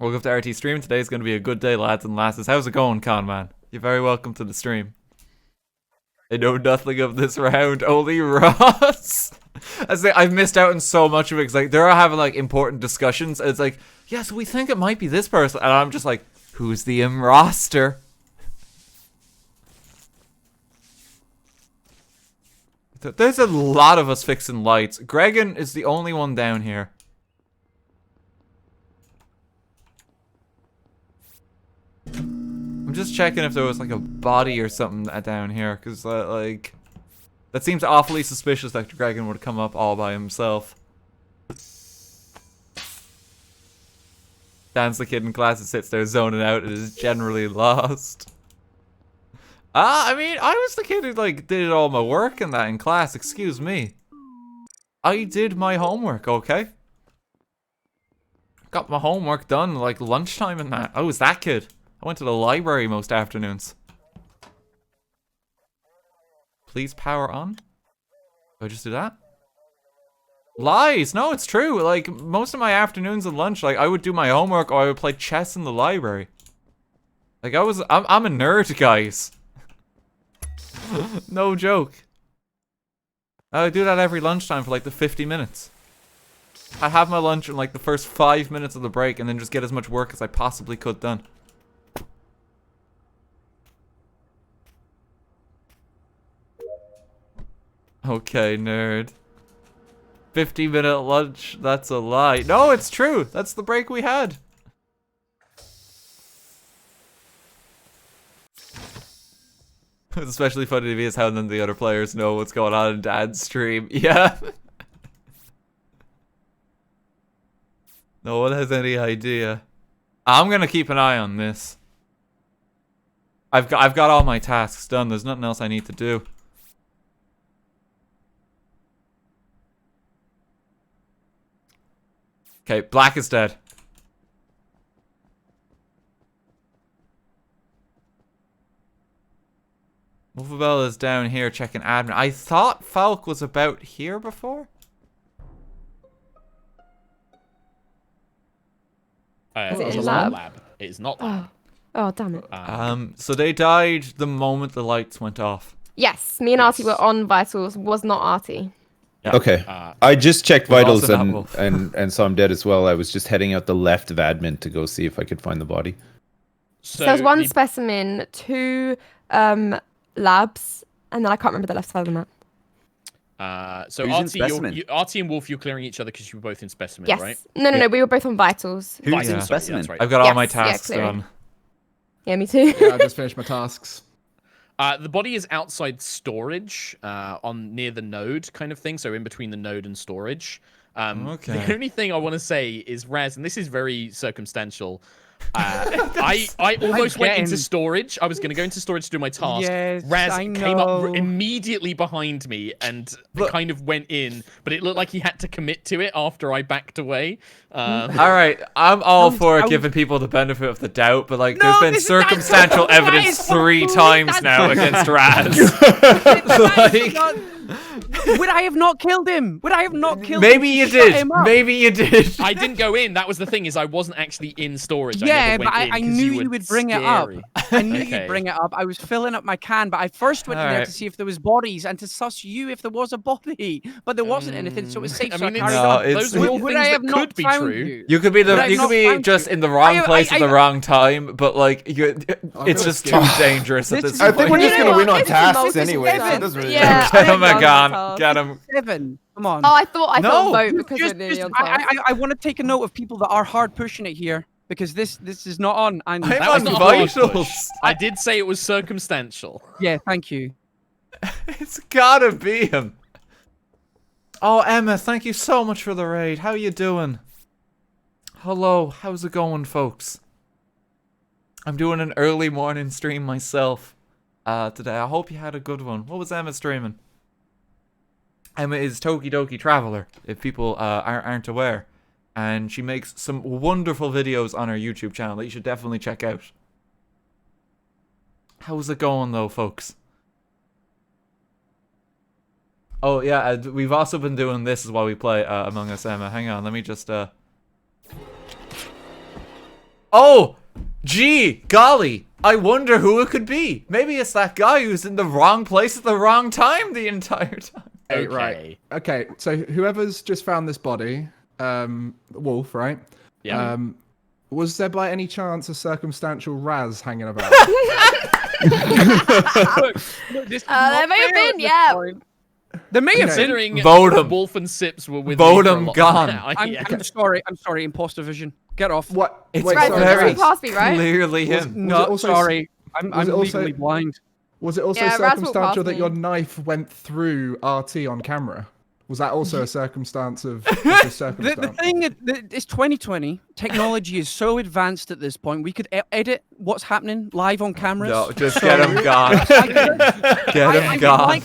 Welcome to RT Stream. Today's going to be a good day, lads and lasses. How's it going, Conman? You're very welcome to the stream. I know nothing of this round, only Ross. I've missed out on so much of it, because like, they're having like important discussions, and it's like, yes, we think it might be this person, and I'm just like, who's the imroster? There's a lot of us fixing lights. Gregan is the only one down here. I'm just checking if there was like a body or something down here, because like that seems awfully suspicious that Gregan would come up all by himself. Dan's the kid in class that sits there zoning out and is generally lost. I mean, I was the kid who like did all my work and that in class, excuse me. I did my homework, okay? Got my homework done like lunchtime and that. I was that kid. I went to the library most afternoons. Please power on. Do I just do that? Lies! No, it's true. Like, most of my afternoons and lunch, like, I would do my homework or I would play chess in the library. Like, I'm a nerd, guys. No joke. I would do that every lunchtime for like the 50 minutes. I have my lunch in like the first 5 minutes of the break and then just get as much work as I possibly could done. Okay, nerd. 50-minute lunch, that's a lie. No, it's true. That's the break we had. What's especially funny to me is how none of the other players know what's going on in Dad's stream. Yeah. No one has any idea. I'm gonna keep an eye on this. I've got all my tasks done. There's nothing else I need to do. Okay, Black is dead. Movabel is down here checking admin. I thought Falk was about here before. Is it It's in not lab? It is not lab. Oh, damn it. So they died the moment the lights went off. Yes, me and Artie were on vitals. Was not Artie. Yeah. Okay. I just checked We're vitals also not Wolf. and saw him dead as well. I was just heading out the left of admin to go see if I could find the body. So there's one specimen, 2 labs, and then I can't remember the left side of the map. So Who's in Artie, specimen? Artie and Wolf, you're clearing each other because you were both in specimen, Yes. right? No, we were both on vitals. Who's Vitals, in sorry, specimen? that's right. I've got all my Yes, yeah, tasks clearing. done. Yeah, me too. Yeah, I just finished my tasks. The body is outside storage, on near the node kind of thing, so in between the node and storage. Okay. The only thing I want to say is Raz, and this is very circumstantial. I almost went into storage. I was going to go into storage to do my task. Yes, Raz I came up know. immediately behind me and kind of went in, but it looked like he had to commit to it after I backed away. All right, I'm all for I was- giving people the benefit of the doubt, but like, No, there's been that's circumstantial not- that evidence is not 3 true. times That's now not against true. Raz. Would I have not killed him? Would I have not killed Maybe him? you Shut did. him up. Maybe you did. I didn't go in. That was the thing, is I wasn't actually in storage. I Yeah, never but went in I 'cause knew were you would bring it up. scary. I knew Okay. you'd bring it up. I was filling up my can, but I first went in there Alright. to see if there was bodies and to suss you if there was a body. But there wasn't anything, so it was safe. I so mean, I carried No, on. it's- those are all Would things I have that not could be found true. you? You could be But I've you could not be found just you. in the wrong place at the I- wrong time, but like it's just too dangerous at This this is- I point. think we're just You know gonna win what? on It's the tasks most anyway. So it important. doesn't really Yeah. matter. Get him I a think gun. that's Get him. 7. Come on. Oh, I thought No. vote because Just- we're nearly on I, task. I want to take a note of people that are hard pushing it here because this is not on. And I'm That was on not a hard vitals. push. I did say it was circumstantial. yeah, thank you. It's gotta be him. Oh, Emma, thank you so much for the raid. How you doing? Hello, how's it going, folks? I'm doing an early morning stream myself today. I hope you had a good one. What was Emma streaming? Emma is Tokidoki Traveler, if people aren't aware. And she makes some wonderful videos on her YouTube channel that you should definitely check out. How's it going, though, folks? Oh, yeah, we've also been doing this while we play Among Us, Emma. Hang on, let me just... Oh! Gee, golly! I wonder who it could be. Maybe it's that guy who's in the wrong place at the wrong time the entire time. Hey, right. Okay, so whoever's just found this body, Wolf, right? Yeah. Was there by any chance a circumstantial Raz hanging about? There may have been, yeah. There may have been. Considering Vote 'em. Wolf and Sips were with Vote me for a 'em lot- gone. Yeah. I'm sorry. I'm sorry. Imposter vision. Get off. What? It's Wait, Right, sorry, so very you passed me, right? clearly Was- him. No, also- sorry. I'm was it also- legally blind. Was it also Yeah, Raz walked circumstantial past that me. your knife went through RT on camera? Was that also a circumstance of just a circumstance? The thing is, it's 2020. Technology is so advanced at this point. We could edit what's happening live on cameras. No, just get him gone. Get him gone.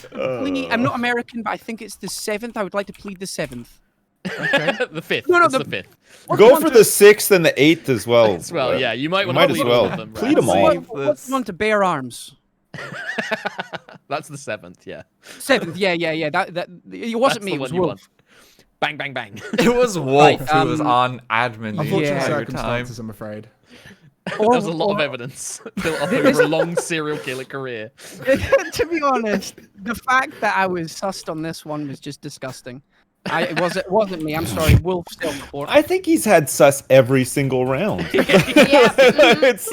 I'm not American, but I think it's the 7th. I would like to plead the 7th. The 5th. No, no, it's the- the 5th. Go for the 6th and the 8th as well. As well, yeah. You might want Might to as plead well. all of them. Plead Raz. them all. What's on to bear arms? That's the 7th, yeah. 7th, yeah. That it wasn't That's me. the It was one you Wolf. want. Bang, bang, bang. It was Wolf Right, who was on admin the Unfortunate entire time. circumstances, I'm afraid. There's a lot of evidence built up over a long serial killer career. To be honest, the fact that I was sussed on this one was just disgusting. It wasn't me. I'm sorry. Wolf still report. I think he's had sus every single round. Yeah. mhm. It's-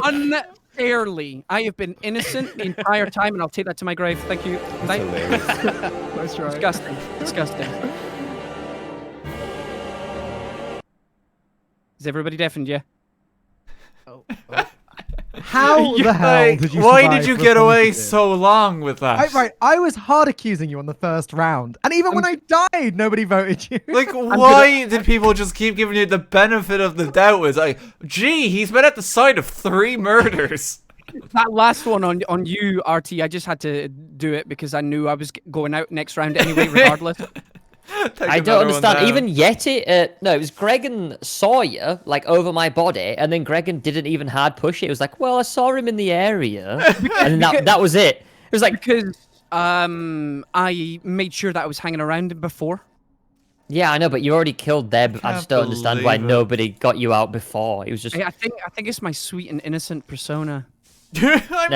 Unfairly, I have been innocent the entire time, and I'll take that to my grave. Thank you. Nice try. Disgusting. Disgusting. Is everybody deafened? Yeah. How the hell did you Why survive did you for get as long as away you did? so long with that? I was hard accusing you on the first round, and even when I died, nobody voted you. Like, why did people just keep giving you the benefit of the doubt? Was like, gee, he's been at the site of 3 murders. That last one on you, RT, I just had to do it because I knew I was going out next round anyway, regardless. I don't understand. Even Yeti, no, it was Gregan saw you, like, over my body, and then Gregan didn't even hard push it. It was like, well, I saw him in the area, and that was it. It was like... Because I made sure that I was hanging around him before. Yeah, I know, but you already killed Deb. I just don't understand why believe it. nobody got you out before. It was just... I think it's my sweet and innocent persona. I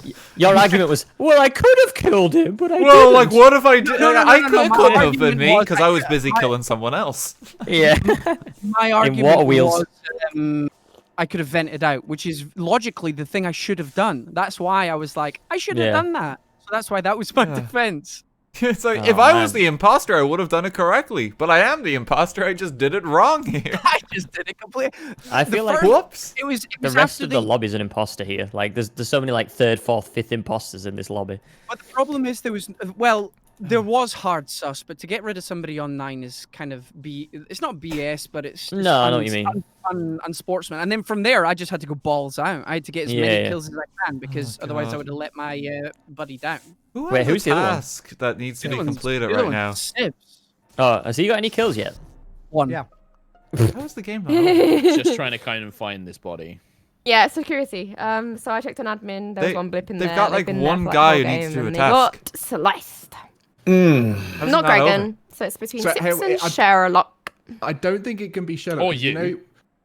mean, your argument was, well, I could have killed him, but I well, didn't. like, what if I did? No, I my couldn't have been argument me was because I was busy killing someone else. Yeah. My argument was I could have vented out, which is logically the thing I should have done. That's why I was like, I should have done that. So that's why that was my defense. It's like, if I was the imposter, I would have done it correctly. But I am the imposter. I just did it wrong here. I just did it completely. I feel like whoops. It was the rest of the lobby's an imposter here. Like, there's so many, like, 3rd, 4th, 5th imposters in this lobby. But the problem is there was hard sus, but to get rid of somebody on 9 is kind of it's not BS, but it's No, I know what you mean. Unsportsman. And then from there, I just had to go balls out. I had to get as many kills as I can because otherwise I God. would have let my buddy down. Wait, who's the other one? task that needs to be The other one's- completed the other right now? one's Sibs. Oh, has he got any kills yet? One. Yeah. How's the game not over? Just trying to kind of find this body. Yeah, security. So I checked on admin. There was one blip in they've there. got, They've like, been there one for, guy the who whole needs to do game, a and task. They got sliced. How's Not it not over? Gregan. So it's between So, Sips hey, and I- Sherlock. I don't think it can be Sherlock. Or 'cause you. know,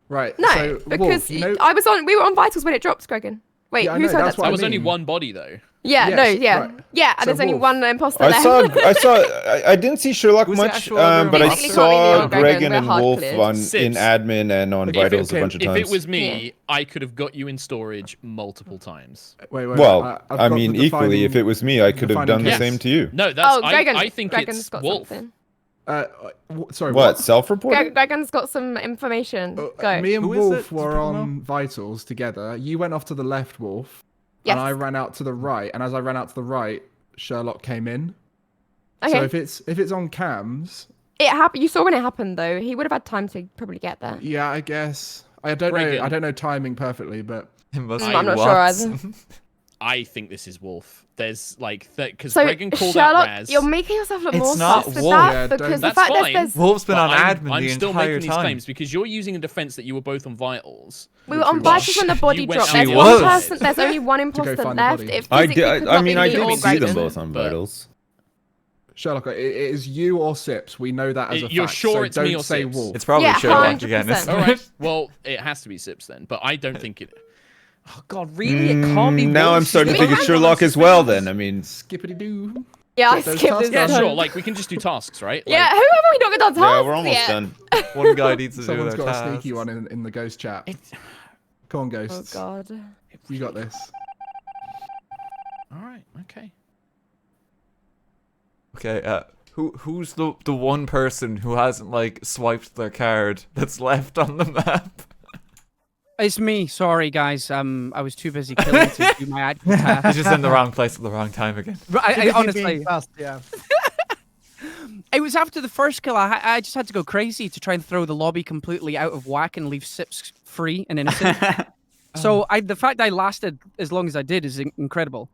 right? No, so, because Wolf, you know, we were on vitals when it drops, Gregan. Wait, Yeah, I who know, said that's that? what I That was only mean. one body, though. Yeah, Yes, no, yeah, right. yeah. And So there's only Wolf. one imposter I left. I didn't see Sherlock Who's the much, actual other but I Basically saw can't be me or Gregan, Gregan we're and hard Wolf cleared. in Sips. admin and on If vitals a bunch of If times. it was me, Yeah. I could have got you in storage multiple times. wait. Well, I've I got mean, the equally, if it was me, I could have done the Yes. same to you. No, that's Oh, Gregan. I think Gregan's it's got Wolf. something. Sorry, What, self-reported? Gregan's got some information. Go. Me and Who is it? Wolf Do were people on vitals together. You went off to the left, Wolf, Yes. and I ran out to the right. And as I ran out to the right, Sherlock came in. Okay. So if it's on cams, It happened. You saw when it happened, though. He would have had time to probably get there. yeah, I guess I don't Gregan. know. I don't know timing perfectly, but It must I'm be not sure Watts. either. I think this is Wolf. There's like because So Gregan called Sherlock, out Raz. you're making yourself look It's more not sus with Wolf. that Yeah, because the That's fact fine. there's Wolf's been But on I'm admin I'm the still entire making these time. claims because you're using a defense that you were both on vitals. we were on Which we vitals when the body You went dropped. out There's She one was. person. There's only one imposter find the left. body. It I physically did. could I not mean, be I me or did see them Gregan. both on but- vitals. Sherlock, it is you or Sips. We know that as a You're fact. sure so it's don't me or say Sips? Wolf. It's probably Yeah, Sherlock again, 100%. isn't All it? right. Well, it has to be Sips then, but I don't think it. Oh God, really? It can't be. Now Wolf? I'm starting to She's think it's doing Sherlock as well. Then I mean, Skippity doo. Yeah, I Get those skipped tasks this. Yeah, done. sure. Like we can just do tasks, right? Yeah, Like, who have we not done tasks yeah, we're almost yet? done. One guy needs to do Someone's their got task. a sneaky one in the ghost chat. Come on, Oh ghosts. God. You got this. All right. Okay. Okay, who's the one person who hasn't like swiped their card that's left on the map? It's me. Sorry, guys. I was too busy killing to do my actual task. He's just in the wrong place at the wrong time again. But I honestly, Fast, yeah. it was after the first kill. I just had to go crazy to try and throw the lobby completely out of whack and leave Sips free and innocent. So the fact I lasted as long as I did is incredible.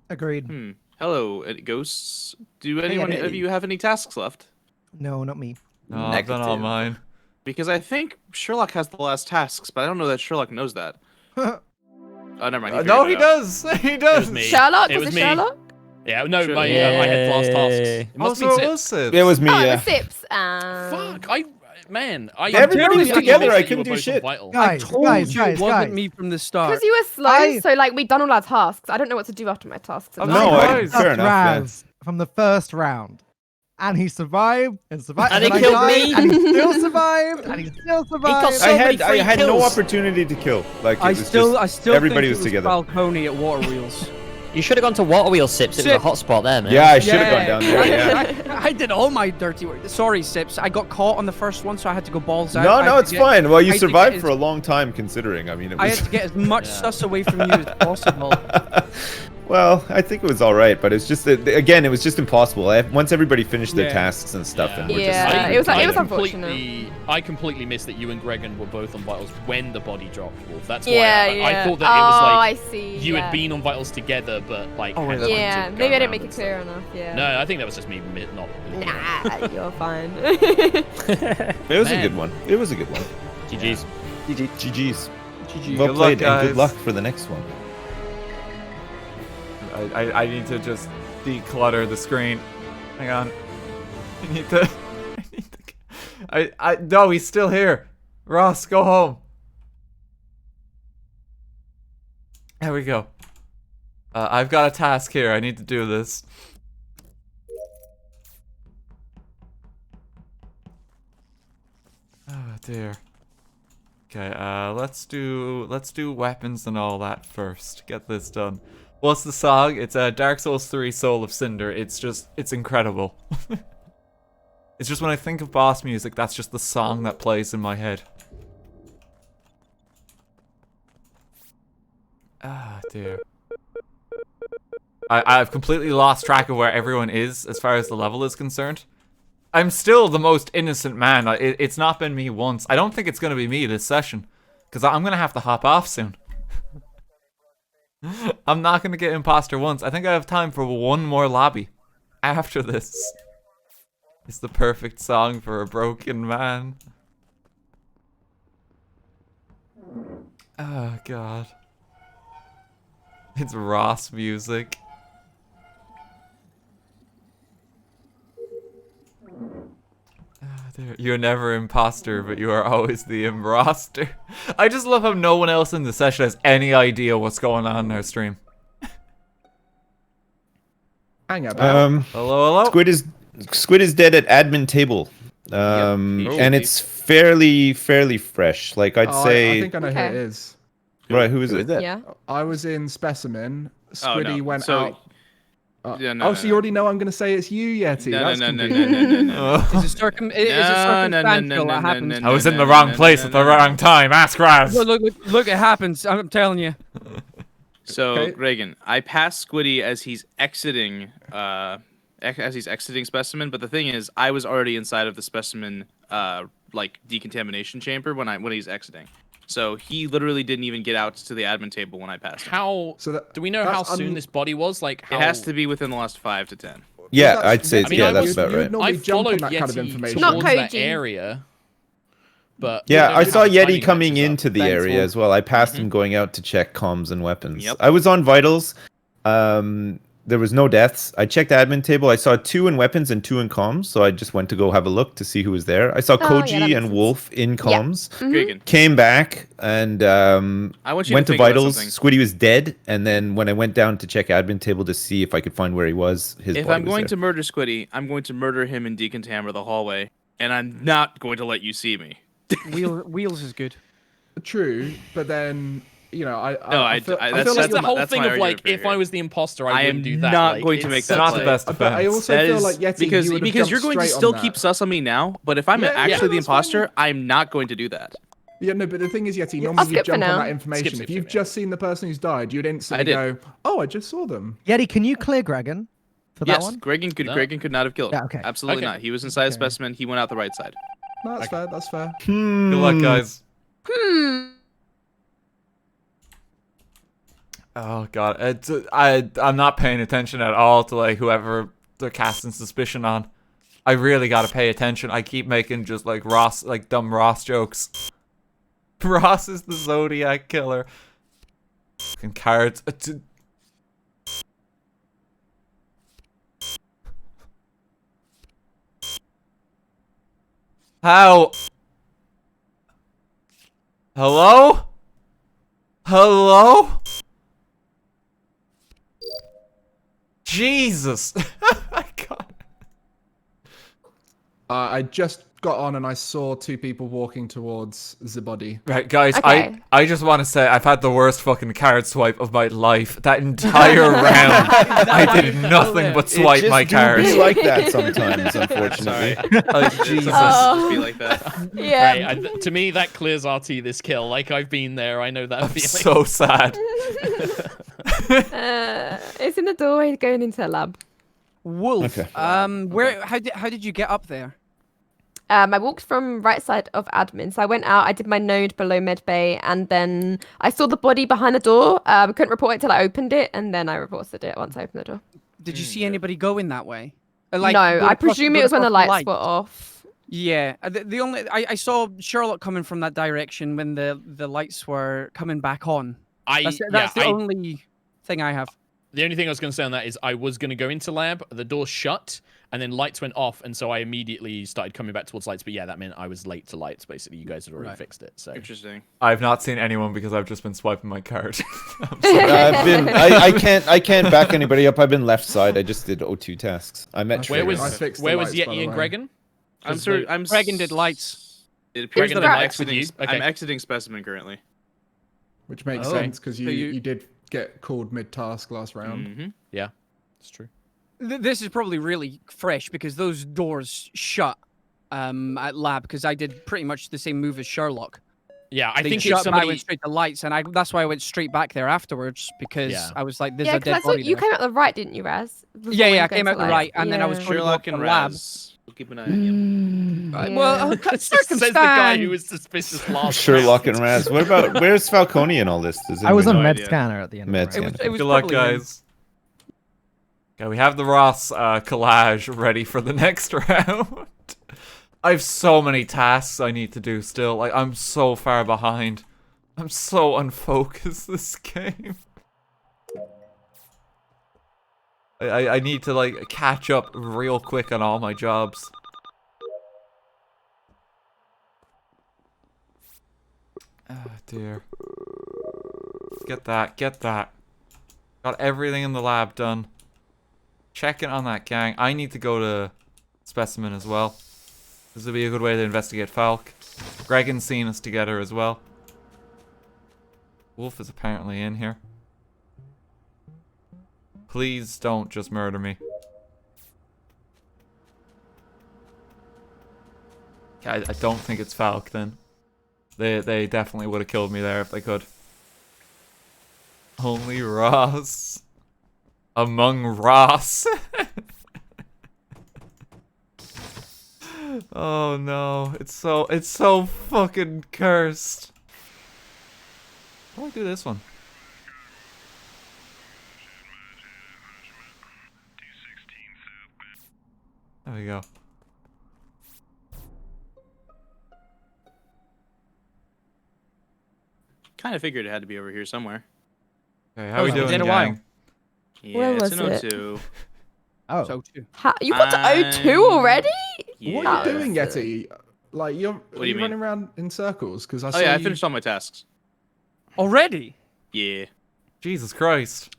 Agreed. Hello, ghosts. Do anyone of you have any tasks left? No, not me. No, I've done all Negative. mine. Because I think Sherlock has the last tasks, but I don't know that Sherlock knows that. Oh, never mind. No, figured he it out. does. He It does. was me. Sherlock? It Was was it me. Sherlock? Yeah. No, Sure. I had last tasks. It must Also, have it been was Sips. Sips. It was me. Oh, it Yeah. was Sips. Fuck. I Everybody genuinely was thought together, you I were couldn't do both on shit. vital. Guys, I told guys, you it wasn't guys. me from the start. Because you were slow, so like we'd done all our tasks. I don't know what to do after my tasks. I'm No, surprised. fair enough. Man. Raz from the first round. And he survived and survived. And he then I killed died, me. And he still survived. And he still survived. so I many had free no kills. opportunity to kill. Like it I was still just, everybody think was it together. Falcone at Water Wheels. You should have gone to Water Wheel Sips. It was a Sip. hot spot there, man. Yeah, I should have gone down there. Yeah. I did all my dirty work. Sorry, Sips. I got caught on the first one, so I had to go balls out. No, it's fine. Well, you survived for a a long time, considering. I mean, it was... I had to get as much sus away from you as possible. Well, I think it was all right, but it's just that, again, it was just impossible. Once everybody finished their tasks and stuff, and we're just it was unfortunate. I completely missed that you and Gregan were both on vitals when the body dropped, Wolf. That's why I thought that it was like I see. you had been on vitals together, but like yeah, maybe I didn't make it clear enough. Yeah. No, I think that was just me not. Nah, you're fine. It was a good one. It was a good one. GG's. GG's. GG. Well Good played, luck, and good guys. luck for the next one. I need to just declutter the screen. Hang on. I need to. No, he's still here. Ross, go home. There we go. I've got a task here. I need to do this. Oh dear. Okay, let's do weapons and all that first. Get this done. What's the song? It's Dark Souls 3 Soul of Cinder. It's incredible. It's just when I think of boss music, that's just the song that plays in my head. Ah, dear. I've completely lost track of where everyone is as far as the level is concerned. I'm still the most innocent man. It's not been me once. I don't think it's going to be me this session, because I'm going to have to hop off soon. I'm not going to get imposter once. I think I have time for one more lobby after this. It's the perfect song for a broken man. Oh, God. It's Ross music. You're never imposter, but you are always the imposter. I just love how no one else in the session has any idea what's going on in our stream. Hang about. Hello? Squid is dead at admin table. And it's fairly fresh. Like I'd say. I think I know who it is. Right, who is it? Yeah. I was in Specimen. Squiddy went out. Yeah, no, so you already know I'm going to say it's you, Yeti. No. Is it circumstantial that happens? I was in the wrong place at the wrong time. Ask Raz. Look, it happens. I'm telling you. So, Okay. Reagan, I passed Squiddy as he's exiting Specimen, but the thing is, I was already inside of the Specimen like decontamination chamber when he's exiting. So he literally didn't even get out to the admin table when I passed him. Do we know how soon this body was? Like, It has to be within the last 5 to 10. Yeah, I'd say that's about you right. normally I jump on followed that kind of Yeti information. Not towards that Koji. area, but Yeah, I saw Yeti timing coming matches up. into the Thanks, area Wolf. as well. I passed him going out to check comms and weapons. Yep. I was on vitals. There was no deaths. I checked admin table. I saw 2 in weapons and 2 in comms, so I just went to go have a look to see who was there. I saw Oh, Koji yeah, that makes and sense. Wolf in comms. Reagan, Came back and I want you went to to think about vitals. something. Squiddy was dead, and then when I went down to check admin table to see if I could find where he was, his If body I'm was going there. to murder Squiddy, I'm going to murder him in Decontaminate the hallway, and I'm not going to let you see me. Wheels is good. True, but then I I feel, I- I that's- feel That's like the whole that's thing my of like, argument if here. I was the imposter, I I am wouldn't do that. not Like, going to make it's that not play. the best but I defense. also That feel is like Yeti because you would have you're jumped going to straight on still that. keep sus on me now, but if I'm Yeah, actually the that's fine. imposter, I'm not going to do that. Yeah, no, but the thing is, Yeti, I'll normally you skip for jump on now. that information. Skip, If you've yeah. just seen the person who's died, you'd instantly did. go, "Oh, I just saw them." Yeti, can you clear Gregan for that Yes, one? Gregan could No. not have killed him. Yeah, okay. Absolutely Okay. not. He was inside a Okay. Specimen. He went out the right side. No, that's fair. That's fair. Good luck, guys. Oh God, I'm not paying attention at all to like whoever they're casting suspicion on. I really gotta pay attention. I keep making just like dumb Ross jokes. Ross is the Zodiac killer. Fucking cards. How? Hello? Hello? Jesus. I got I just got on and I saw 2 people walking towards the body. Right, guys, Okay. I just want to say I've had the worst fucking card swipe of my life. That entire round, I did nothing but swipe my cards. It just do be like that sometimes, unfortunately. Jesus. Oh. Be like that. Yeah. Right, to me, that clears RT this kill. Like, I've been there. I know that I'm feeling. so sad. It's in the doorway going into the lab. Wolf. Okay. How did you get up there? I walked from right side of admin. So I went out, I did my node below medbay, and then I saw the body behind the door. Couldn't report it till I opened it, and then I reported it once I opened the door. Did you see anybody go in that way? No, I presume it was when the lights were off. Yeah, the only I saw Sherlock coming from that direction when the lights were coming back on. That's the only thing I have. The only thing I was going to say on that is I was going to go into lab, the door shut, and then lights went off, and so I immediately started coming back towards lights. But yeah, that meant I was late to lights. Basically, you guys had already fixed it. So Interesting. I've not seen anyone because I've just been swiping my card. I can't back anybody up. I've been left side. I just did O2 tasks. I met. where was I fixed the where was lights, by Yeti the and way. Gregan? I'm sorry. Gregan did lights. It appears Gregan that I'm did lights with exiting. you? Okay. I'm exiting specimen currently. Which makes Oh. sense because So you did get called mid-task last round. Mm-hmm. Yeah, it's true. This is probably really fresh because those doors shut at lab because I did pretty much the same move as Sherlock. Yeah, I They think shut, if but I somebody went straight to lights, and that's why I went straight back there afterwards because Yeah. I was like, "There's Yeah, a because I dead saw body." you there. came out the right, didn't you, Raz? Before Yeah, you yeah, I go came to out the light. right, and then I was Yeah. going to Sherlock go and to lab. Raz. We'll keep an eye on you. Yeah. Well, says the guy who circumstance. was suspicious last Sherlock round. and Raz. What about where's Falcone in all this? Does I was on anyone know? med idea. scanner at the end. Med of the round. scanner. It was Good luck, probably him. guys. Okay, we have the Ross collage ready for the next round. I have so many tasks I need to do still. Like, I'm so far behind. I'm so unfocused this game. I need to, like, catch up real quick on all my jobs. Oh, dear. Get that, get that. Got everything in the lab done. Checking on that gang. I need to go to Specimen as well. This would be a good way to investigate Falk. Gregan's seen us together as well. Wolf is apparently in here. Please don't just murder me. Okay, I don't think it's Falk then. They definitely would have killed me there if they could. Only Ross. Among Ross. Oh no, it's so fucking cursed. How do I do this one? There we go. Kind of figured it had to be over here somewhere. Okay, how we it's doing, been a while. gang? Yeah, Where it's was an it? O2. Oh, So too. You got to O2 already? Yeah. What are you doing, Yeti? Like you're do you mean? running around in circles because I saw Oh yeah, I you- finished all my tasks. Already? Yeah. Jesus Christ.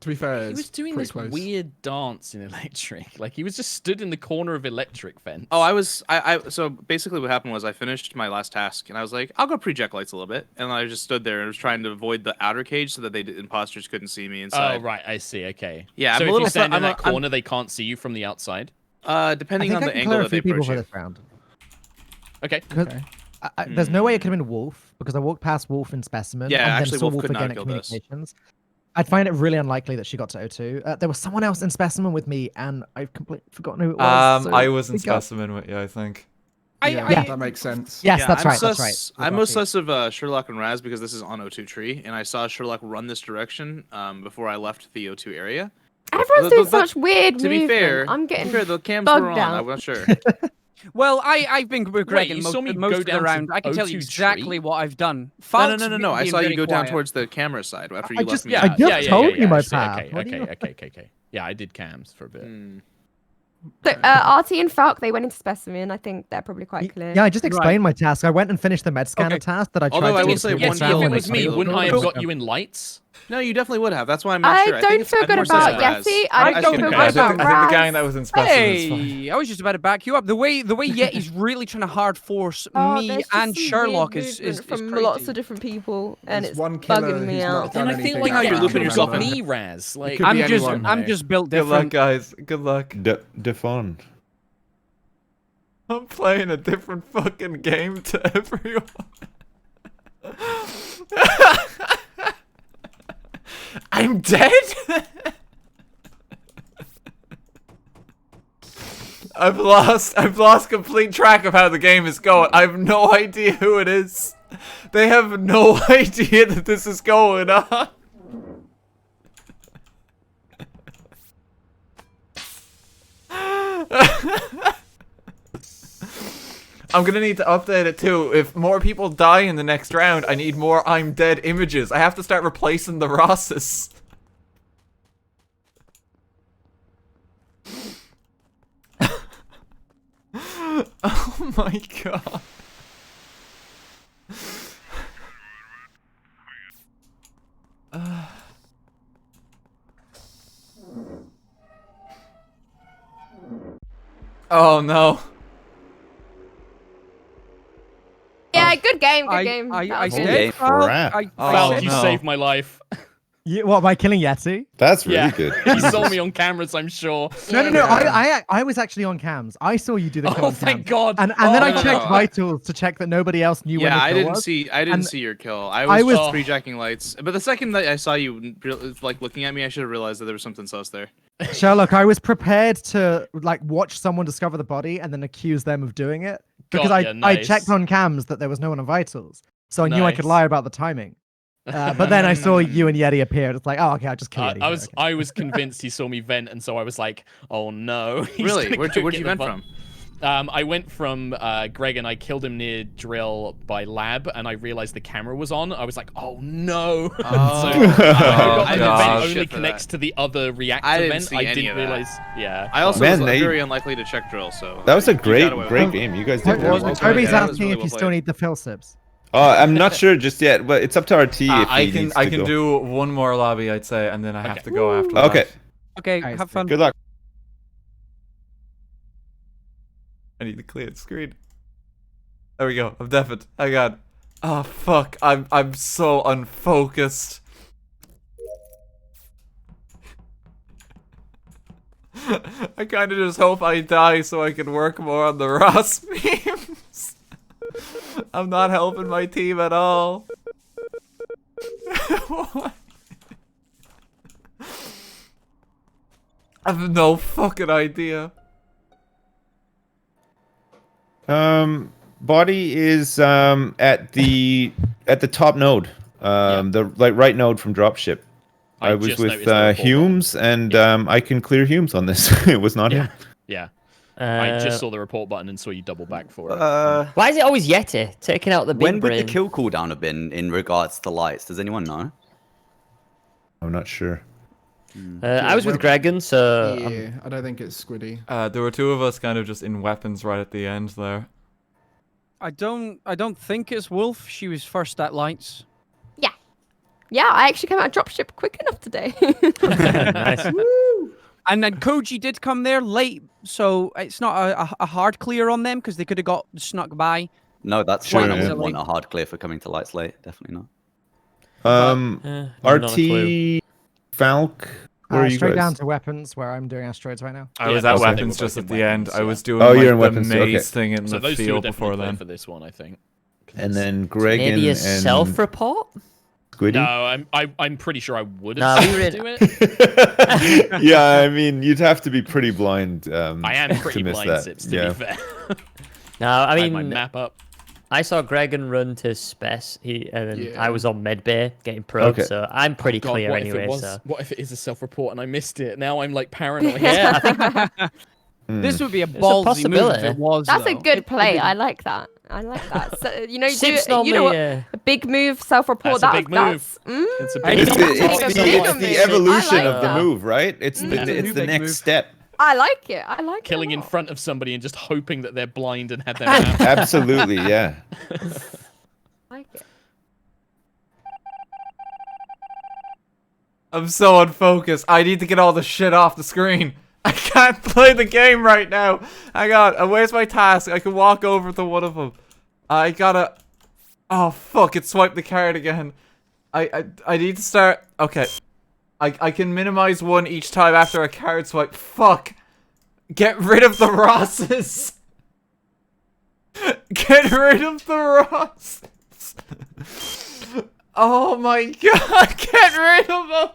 To be fair, He it's was doing pretty this close. weird dance in electric. Like he was just stood in the corner of electric fence. Oh, I so basically what happened was I finished my last task and I was like, I'll go project lights a little bit, and I just stood there and was trying to avoid the outer cage so that the imposters couldn't see me inside. Oh right, I see. Okay. Yeah, so I'm a if little you stand fu- in I'm that a- I'm- corner, they can't see you from the outside. Depending I on think the I can angle clear a that they few people approach for you. this round. Okay. 'Cause there's no way it could have been Wolf because I walked past Wolf in Specimen Yeah, and then actually, saw Wolf Wolf could not again have at killed us. communications. I'd find it really unlikely that she got to O2. There was someone else in Specimen with me, and I've completely forgotten who it was. so I was in we got- Specimen with you, I think. Yeah, that makes sense. Yes, Yeah, that's I'm right. sus- That's right. I'm We most got you. sus of Sherlock and Raz because this is on O2 tree, and I saw Sherlock run this direction before I left the O2 area. Everyone's doing so much weird To be movement. fair, I'm getting the cams bugged were on. out. I'm not sure. Well, I've been with Greg you and saw most, me most go of the down to round. I can tell you O2 exactly tree? what I've done. No. Falk's I being saw you very go down quiet. towards the camera side after you I left just- me. I out. just told you my actually, path. Okay, What do you- okay. Yeah, I did cams for a bit. So, RT and Falk, they went into Specimen. I think they're probably quite clear. Yeah, I just explained my task. I went and finished the med scanner Okay. task that I tried Although to I will get say to one Yes, get if deal down it when was was I me, failed. wouldn't I have Cool. got you in lights? No, you definitely would have. That's why I'm not sure. I I think don't it's feel good more so about Raz. Yeti. I don't feel good I about think the gang Raz. that was in specimen is fine. Hey, I was just about to back you up. The way Yeti's really trying to hard force me There's just and some Sherlock weird is movement from crazy. lots of different people, and There's it's one killer bugging me who's out. not done And I feel anything like how you're you're looping looping yourself yourself me, Raz. Like, could be anyone. I'm just built Good luck, different. guys. Good luck. Defon. I'm playing a different fucking game to everyone. I'm dead? I've lost complete track of how the game is going. I have no idea who it is. They have no idea that this is going on. I'm gonna need to update it too. If more people die in the next round, I need more I'm dead images. I have to start replacing the Rosses. Oh my god. Oh no. Yeah, good game, good I game. That I was good. said, crap. Val, you no. saved my life. What, by killing Yeti? That's really Yeah. good. You saw me on cameras, I'm sure. No. I was actually on cams. I saw you do the kill Oh, on thank cams. God. And then I no, checked no. vitals to check that nobody else knew when the Yeah, kill I didn't was. see And your kill. I I was was- pre-jacking lights. But the second that I saw you like looking at me, I should have realized that there was something sus there. Sherlock, I was prepared to like watch someone discover the body and then accuse them of doing it because Got ya, I nice. checked on cams that there was no one on vitals, so I knew I could Nice. lie about the timing. But then I saw you and Yeti appear. It's like, oh, okay, I'll just kill Yeti. I was convinced he saw me vent, and so I was like, "Oh no!" He's Really? gonna Where'd go you get the vent button. I went from Greg, and I killed him near drill by lab, and I realized the camera was on. I was like, "Oh no!" Oh. so I I forgot didn't that the see vent shit only for connects that. to the other reactor I didn't vent. see I any didn't of that. realize. Yeah. I also Man, was they- very unlikely to check drill, so That was a you got great, away with great it. game. You guys did really well. Toby's Yeah, that was asking really if well you still played. need the fill sips. I'm not sure just yet, but it's up to RT if I he can needs I to can go. do one more lobby, I'd say, and then I have Okay. to go after Okay, that. Okay, Nice. have fun. good luck. I need to clear the screen. There we go. I'm deafened. I got. Oh fuck! I'm so unfocused. I kind of just hope I die so I can work more on the Ross memes. I'm not helping my team at all. What? I have no fucking idea. Body is at the top node. The right node from dropship. I was just with noticed the report Humes, and I can clear Humes on this. It was not him. Yeah. I just saw the report button and saw you double back for it. Why is it always Yeti taking out the big When would brain? the kill cooldown have been in regards to lights? Does anyone know? I'm not sure. I was with Gregan, so Yeah, I don't think it's Squiddy. There were two of us kind of just in weapons right at the end there. I don't think it's Wolf. She was first at lights. Yeah, I actually came out of dropship quick enough today. nice. And then Koji did come there late, so it's not a hard clear on them because they could have got snuck by. No, that's Sure, fine. I yeah. wouldn't want a hard clear for coming to lights late. Definitely not. Not a clue. RT, Falk, where are you Straight guys? down to weapons, where I'm doing asteroids right now. I was Yeah, at okay. They weapons were just both at in the end. weapons, I yeah. was doing Oh, like you're in the weapons, okay. maze thing in So the those two are field definitely before playing then. for this one, I think. And then Greg Maybe a and self-report? Squiddy. No, I'm pretty sure I would Nah, have we were in- to do it. Yeah, I mean, you'd have to be pretty blind. I am pretty to miss blind, that. Sips, to Yeah. be fair. No, I I had my mean, map up. I saw Gregan run to Spess, and then Yeah. I was on medbay getting probed, Okay. so I'm pretty God, clear what if it anyway. was? So What if it is a self-report and I missed it? Now I'm like paranoid. yeah, I think This would be a a ballsy move if possibility. it was. That's a though. good It- play. it'd I like that. I like that. So, you know, Sips you know normally, what? A big move, self-report. That's a big move. That's, It's a I big It's think the, move. it's it's a the, big it's move. the I evolution like of the that. move, right? It's It's the, a it's new the big next move. step. I like it. I like Killing it. in front of somebody and just hoping that they're blind and have their map. Absolutely, yeah. I like it. I'm so unfocused. I need to get all the shit off the screen. I can't play the game right now. Hang on. Where's my task? I can walk over to one of them. I gotta... Oh, fuck. It swiped the card again. I need to start... Okay. I can minimize one each time after a card swipe. Fuck. Get rid of the Rosses. Get rid of the Rosses. Oh my god. Get rid of them.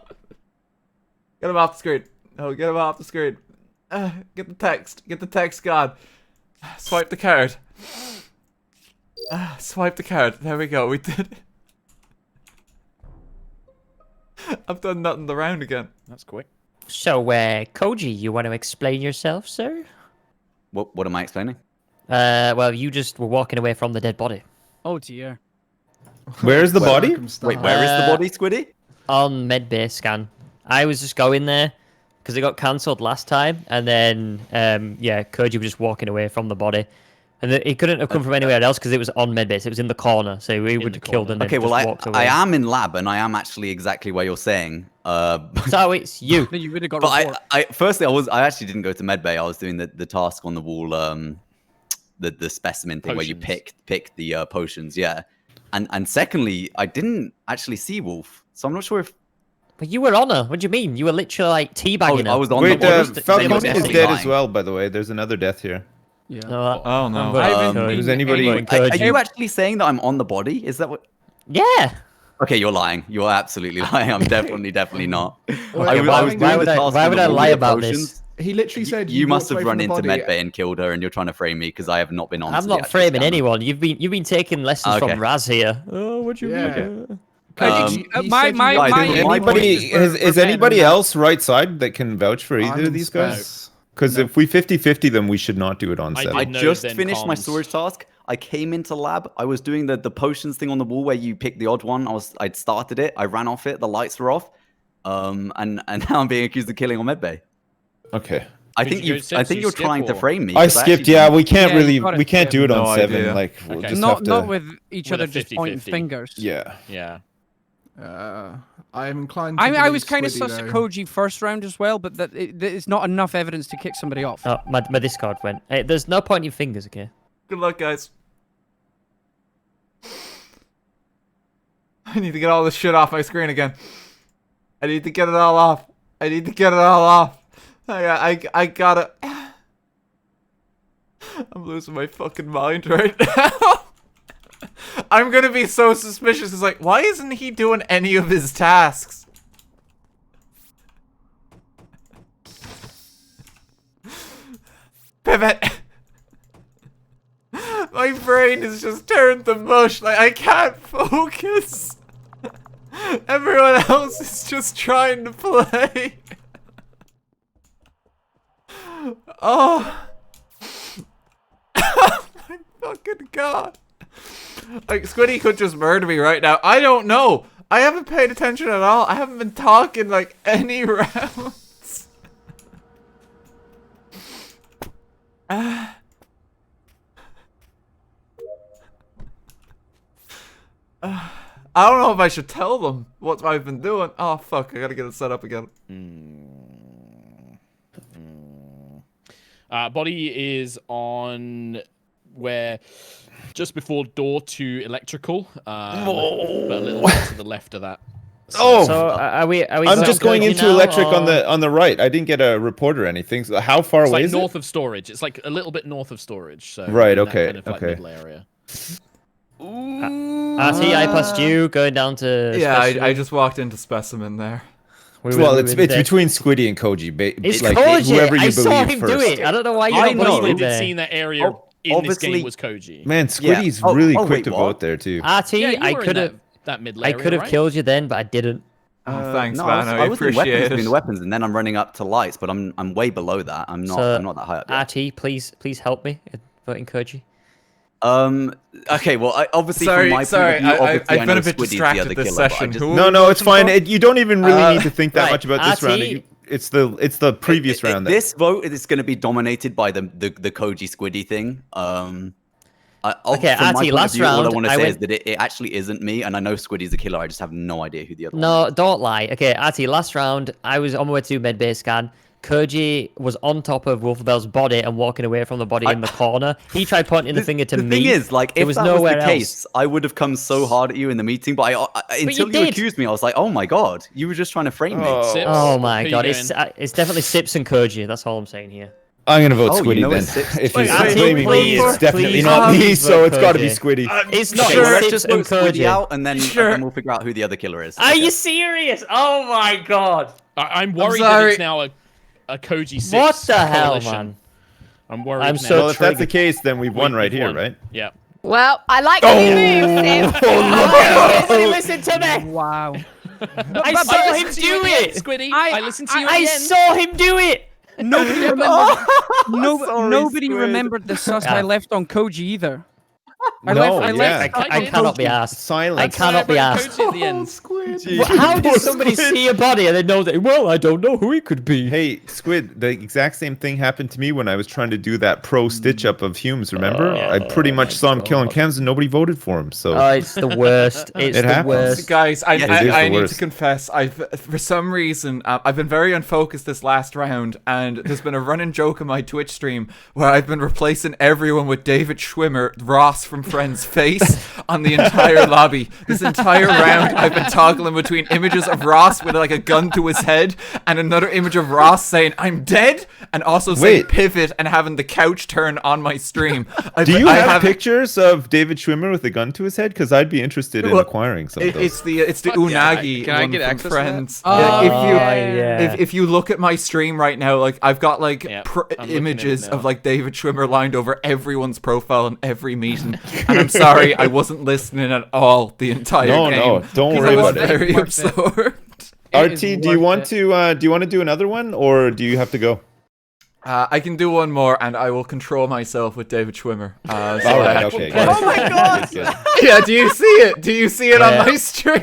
Get him off the screen. No, get him off the screen. Get the text. Get the text gone. Swipe the card. Swipe the card. There we go. We did it. I've done nothing the round again. That's quick. So, Koji, you want to explain yourself, sir? What am I explaining? Well, you just were walking away from the dead body. Oh dear. Where's the body? Wait, where is the body, Squiddy? On medbay scan. I was just going there because it got cancelled last time, and then yeah, Koji was just walking away from the body, and it couldn't have come from anywhere else because it was on medbay. It was in the corner, so we would have killed him. Okay, well, I am in lab, and I am actually exactly where you're saying. So it's you. You would have got. But firstly, I actually didn't go to medbay. I was doing the task on the wall, the specimen thing where you pick the potions, yeah. And secondly, I didn't actually see Wolf, so I'm not sure if. But you were on her. What do you mean? You were literally like teabagging her. I was on Wait, the Falcone is dead as well, by the way. There's another death here. Yeah. Oh no. Does anybody? Are you actually saying that I'm on the body? Is that what? Yeah. Okay, you're lying. You're absolutely lying. I'm definitely not. Why would I lie about this? He literally said you must have run into medbay and killed her, and you're trying to frame me because I have not been on. I'm not framing anyone. You've been taking lessons from Raz here. Oh, what you mean? Is anybody else right side that can vouch for either of these guys? Because if we 50-50 them, we should not do it on 7. I just finished my storage task. I came into lab. I was doing the potions thing on the wall where you pick the odd one. I'd started it. I ran off it. The lights were off. And now I'm being accused of killing on medbay. Okay. I think you're trying to frame me. I skipped. Yeah, we can't we can't do it on 7. Idea. Like we'll just not have to... not with each other just pointing fingers. Yeah. Yeah. I'm inclined. To I was kind of Squiddy, sus though. Koji first round as well, but it's not enough evidence to kick somebody off. Oh, my Discord went. Hey, there's no pointing fingers, okay? Good luck, guys. I need to get all this shit off my screen again. I need to get it all off. I need to get it all off. I gotta... I'm losing my fucking mind right now. I'm gonna be so suspicious. It's like, why isn't he doing any of his tasks? Pivot. My brain is just turned to mush. Like, I can't focus. Everyone else is just trying to play. Oh. Oh my fucking god. Like, Squiddy could just murder me right now. I don't know. I haven't paid attention at all. I haven't been talking like any rounds. I don't know if I should tell them what I've been doing. Oh fuck, I gotta get it set up again. Body is on where just before door to electrical, but a little bit to the left of that. So are we I'm just going into now, electric or... on the right. I didn't get a report or anything. So how far away like is north it? of storage. It's like a little bit north of storage. So right. in that Okay. kind of, like, middle area. RT, I passed you going down to. Yeah, I just walked into specimen there. Well, it's between Squiddy and Koji. It's like Koji. whoever you I believe saw him first. do it. I don't know why you I don't know. believe I it. did see in that area in this game was Koji. Man, Squiddy's really quick to vote there too. RT, Yeah, you I were in could have. that middle I area, could have right? killed you then, but I didn't. Oh, thanks, no, man. I was in appreciate weapons it. between the weapons, and then I'm running up to lights, but I'm way below that. I'm not that high up yet. RT, please help me in voting Koji. Okay, well, obviously Sorry, from my sorry, point of view, obviously I've been a bit Squiddy's distracted the other this killer, but I session. just- Who- No, it's fine. You don't even really need to think that right, much about this RT round. It's the previous round. This vote is going to be dominated by the Koji Squiddy thing. Okay, from my RT, point of last view, all I round, want to I say is went- that it actually isn't me, and I know Squiddy's the killer. I just have no idea who the other one No, is. don't lie. Okay, RT, last round, I was on my way to medbay scan. Koji was on top of Wolfbell's body and walking away from the body in the corner. He tried pointing the finger to the me. thing is, like, There if was that nowhere was the else. case, I would have come so hard at you in the meeting. But until you did. accused me, I was like, oh my god, you were just trying to frame me. Sips, Oh my who god, you it's going? definitely Sips and Koji. That's all I'm saying here. I'm gonna vote Oh, you Squiddy know then. it's Sips. If Wait, he's wait, blaming me, please, it's definitely please, not me, please so vote it's got to be Koji. Squiddy. It's not Okay, well, let's Sips just and vote Squiddy Koji. out, and then we'll figure out who the other killer is. Are Okay. you serious? Oh my god. I'm worried that sorry. it's now a Koji 6 What the hell, coalition. man? I'm worried I'm now. so Well, if that's the triggered. case, then we've won right We've here, won. right? Yeah. Well, I like the move, Sim. Everybody listen to me. Wow. I saw him do it. Squiddy. I- I listened to you I at the end. saw him do it. Nobody remembered. Sorry, Nobody Squid. remembered the sus Yeah. I left on Koji either. I No, left. I yeah. left. I cannot be asked. Silence. I cannot be That's why I asked. voted Koji at the end. Well, how does somebody see a body and they know that? Well, I don't know who it could be. Hey, Squid, the exact same thing happened to me when I was trying to do that pro stitch up of Humes, remember? I pretty much saw him killing Kems and nobody voted for him, so... Oh, it's the worst. It's It the happens. worst. Guys, I it is the need to worst. confess, for some reason, I've been very unfocused this last round, and there's been a running joke on my Twitch stream where I've been replacing everyone with David Schwimmer, Ross from Friends' face on the entire lobby. This entire round, I've been toggling between images of Ross with like a gun to his head and another image of Ross saying, "I'm dead," and also saying Wait. pivot and having the couch turn on my stream. Do you have pictures of David Schwimmer with a gun to his head? Because I'd be interested in Well, acquiring some of those. It's the Fuck yeah, Unagi can I one get from access to that? Friends. Oh, Yeah, yeah. if you look at my stream right now, like I've got like Yeah, I'm looking at it images now. of like David Schwimmer lined over everyone's profile in every meeting, and I'm sorry I wasn't listening at all the entire No, game. no, don't 'cause worry I was about it. very Worth it. absorbed. It RT, is do you worth want it. to do another one, or do you have to go? I can do one more, and I will control myself with David Schwimmer. So All right, okay. good. Oh my God. Good. Yeah, do you see it? Do you see it Yeah. on my stream?